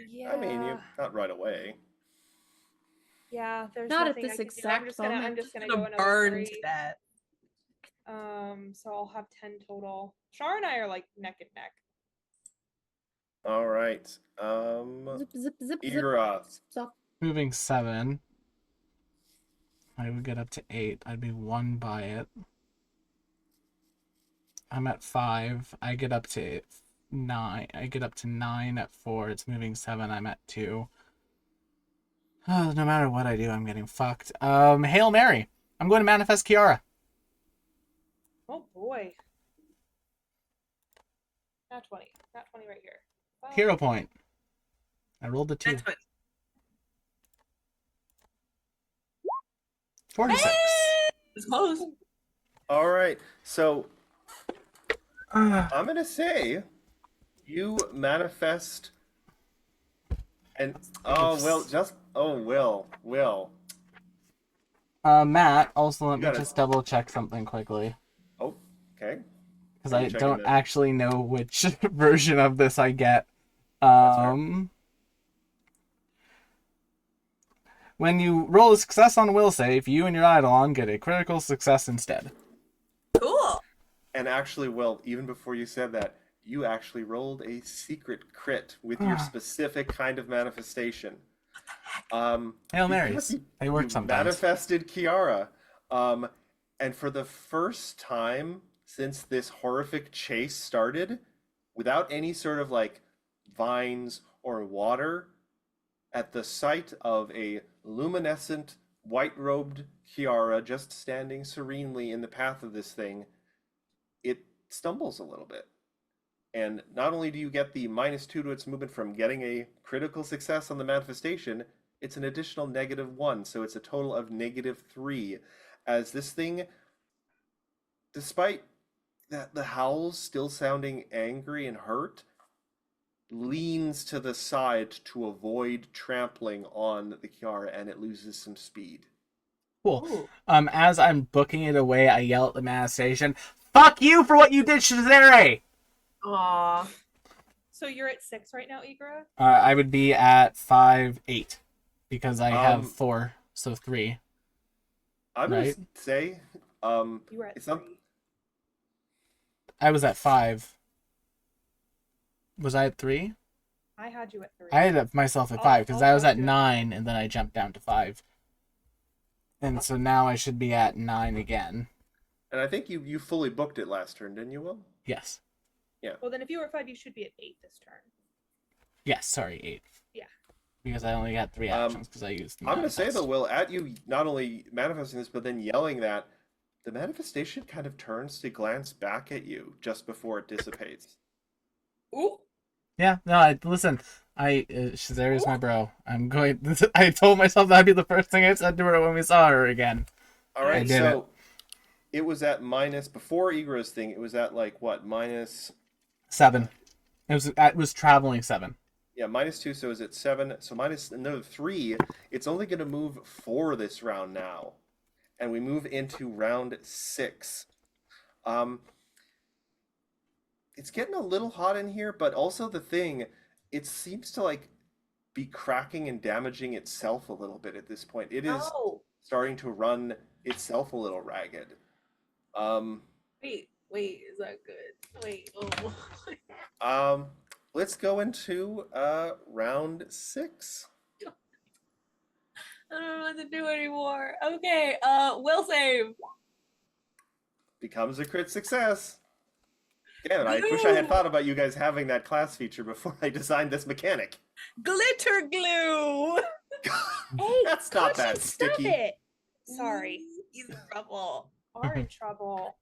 Yeah. I mean, not right away. Yeah, there's Not at nothing this I can do. exact I'm moment. just gonna Gonna go another burn 3. to death. So I'll have 10 total. Char and I are like neck and neck. All right. Zip, zip, zip, zip. Ira. Stop. Moving 7. I would get up to 8. I'd be 1 by it. I'm at 5. I get up to 9. I get up to 9 at 4. It's moving 7. I'm at 2. No matter what I do, I'm getting fucked. Hail Mary. I'm going to manifest Kiara. Oh boy. Not 20. Not 20 right here. Hero point. I rolled a 2. That's what. 46. It's close. All right. So I'm gonna say you manifest, and Will. Matt, also let You me gotta- just double check something quickly. Oh, okay. Because Are I you checking don't the- actually know which version of this I get. That's fair. When you roll a success on a will save, you and your Eidolon get a critical success instead. Cool. And actually, Will, even before you said that, you actually rolled a secret crit with your specific kind of manifestation. Hail because Marys. They work you sometimes. manifested Kiara, and for the first time since this horrific chase started, without any sort of like vines or water, at the sight of a luminescent, white-robed Kiara just standing serenely in the path of this thing, it stumbles a little bit. And not only do you get the -2 to its movement from getting a critical success on the manifestation, it's an additional -1, so it's a total of -3. As this thing, despite the howls still sounding angry and hurt, leans to the side to avoid trampling on the Kiara, and it loses some speed. Cool. Ooh. As I'm booking it away, I yell at the manifestation, "Fuck you for what you did, Shazere!" Aw. So you're at 6 right now, Igra? I would be at 5, 8. Because I have Um, 4, so 3. I'm gonna Right. say, You were at it's not. 3. I was at 5. Was I at 3? I had you at 3. I had myself at I'll- 5 because I'll I was go at do it. 9 and then I jumped down to 5. And so now I should be at 9 again. And I think you fully booked it last turn, didn't you, Will? Yes. Well, then if you were at 5, you should be at 8 this turn. Yes, sorry, 8. because I only got 3 actions because I used. I'm going to say manifest. though, Will, at you not only manifesting this, but then yelling that, the manifestation kind of turns to glance back at you just before it dissipates. Ooh. Yeah, no, listen. Shazari's my bro. I'm going. I told myself that'd be the first thing I said to her when we saw her again. All right, I did so it was at minus before Igra's thing. It was at like what minus 7. It was traveling 7. yeah -2. So is it 7? So minus another 3. It's only going to move 4 this round now, and we move into round 6. It's getting a little hot in here, but also the thing, it seems to like be cracking and damaging itself a little bit at this point. It is Oh. starting to run itself a little ragged. Wait, is that good? Wait, Let's go into round 6. I don't know what to do anymore. Okay, will save. Becomes a crit success. Damn it, I wish I had Glue. thought about you guys having that class feature before I designed this mechanic. Glitter glue. Hey, That's not Kochi, that stop sticky. it. Sorry. He's in trouble. Are in trouble.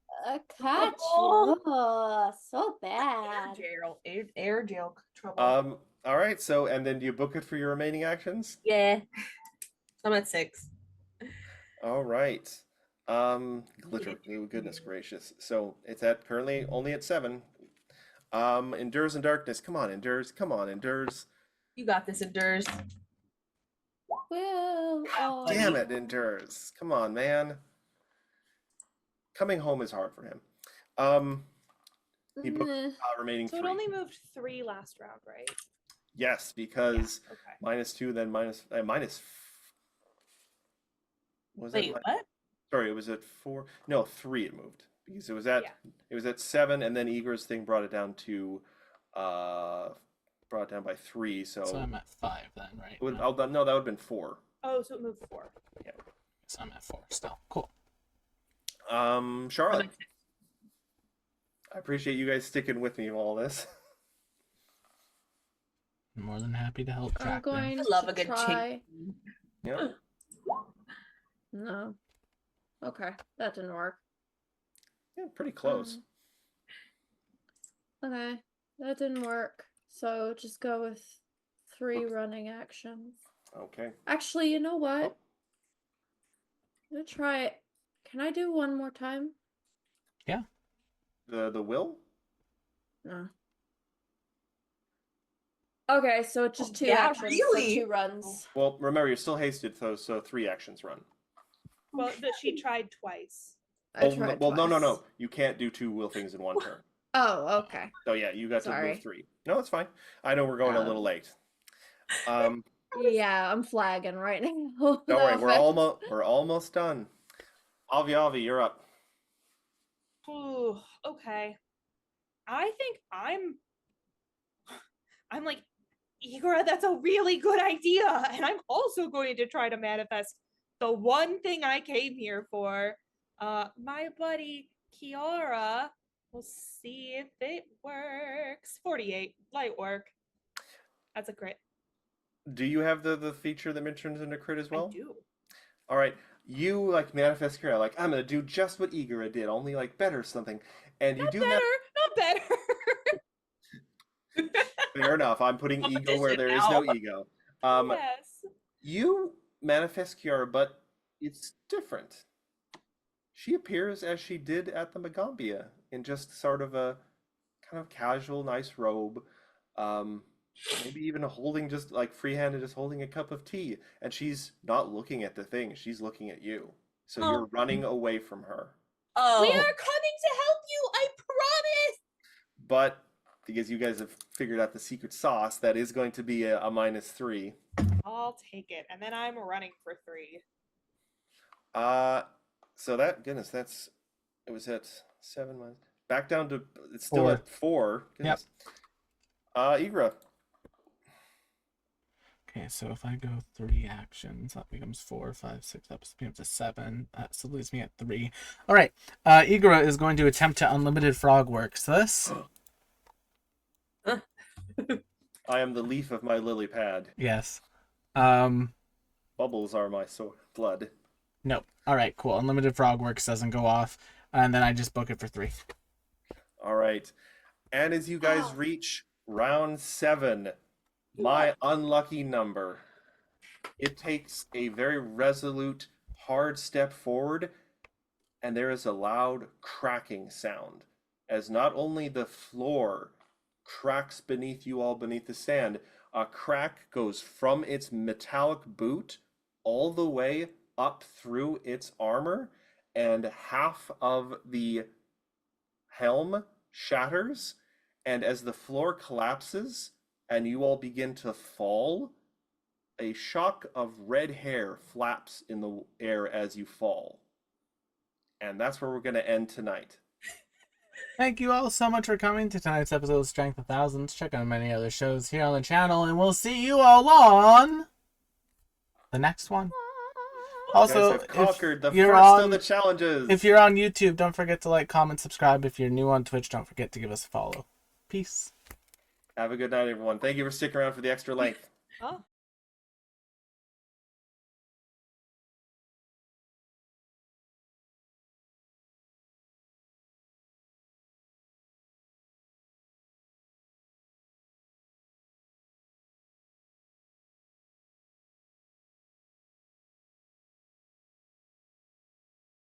Kachi. Oh. Oh, so bad. Air jail trouble. All right, so and then do you book it for your remaining actions? Yeah. I'm at 6. All right. Glitter glue, goodness gracious. So it's at currently only at 7. Endures in darkness. Come on, endures. Come on, endures. You got this, endures. Well, oh, Damn it, endures. Come on, man. Coming home is hard for him. He booked mm, remaining So 3. it only moved 3 last round, right? Yes, because Okay. -2, then minus. Was Wait, it? what? Sorry, it was at 4. No, 3. It moved because it was at Yeah. 7, and then Igor's thing brought it down to brought it down by 3. So, So I'm at 5 then, right? it would, now? no, that would have been 4. Oh, so it moved 4. So I'm at 4 still. Cool. I'm Charlotte, at 6. I appreciate you guys sticking with me in all this. I'm more than happy to help I'm track them. going I love to a good try. chink. Yeah, No. Okay, that didn't work. yeah, pretty close. Okay, that didn't work. So just go with 3 running actions. Okay. Actually, you know what? Oh. I'm gonna try it. Can I do one more time? The will. No. Okay, so it's just 2 Yeah, actions, really? so 2 runs. Well, remember you're still hasted, so 3 actions run. Well, that she tried twice. I Oh, tried no, no, twice. no. You can't do 2 will things in one turn. Oh, okay. So yeah, you got to Sorry. move 3. No, it's fine. I know we're going a Um, little late. Yeah, I'm flagging right now. Don't No worry, offense. we're almost done. Avi, you're up. Ooh, okay. I think I'm like, Igor, that's a really good idea. And I'm also going to try to manifest the one thing I came here for. My buddy Kiara. We'll see if it works. 48. Light work. That's a crit. Do you have the feature that mentions in a crit as well? I do. All right. You like manifest Kira, like I'm gonna do just what Igor did, only like better something. And you Not do better. Not better. fair enough. I'm putting ego where Competition there is no now. ego. Yes. You manifest Kiara, but it's different. She appears as she did at the Magambia in just sort of a kind of casual, nice robe. Maybe even holding just like freehanded, just holding a cup of tea. And she's not looking at the thing, she's looking at you. So you're running away from her. Oh. We are coming to help you, I promise. But because you guys have figured out the secret sauce, that is going to be a -3. I'll take it. And then I'm running for 3. So that it was at 7 months. Back down to it's still 4. at 4. Yep. Goodness. Igra. Okay, so if I go 3 actions, that becomes 4, 5, 6, that puts me up to 7. That still leaves me at 3. All right, Igra is going to attempt to unlimited frog works this. I am the leaf of my lily pad. Yes. Bubbles are my blood. Nope. All right, cool. Unlimited Frogworks doesn't go off, and then I just book it for 3. All right. And as you guys reach round 7, my unlucky number, it takes a very resolute, hard step forward, and there is a loud cracking sound as not only the floor cracks beneath you all beneath the sand, a crack goes from its metallic boot all the way up through its armor, and half of the helm shatters, and as the floor collapses and you all begin to fall, a shock of red hair flaps in the air as you fall. And that's where we're going to end tonight. Thank you all so much for coming to tonight's episode of Strength of Thousands. Check out many other shows here on the channel, and we'll see you all on the next one. Also, You guys have conquered the if you're first on, of the challenges. If you're on YouTube, don't forget to like, comment, subscribe. If you're new on Twitch, don't forget to give us a follow. Peace. Have a good night, everyone. Thank you for sticking around for the extra length. Oh.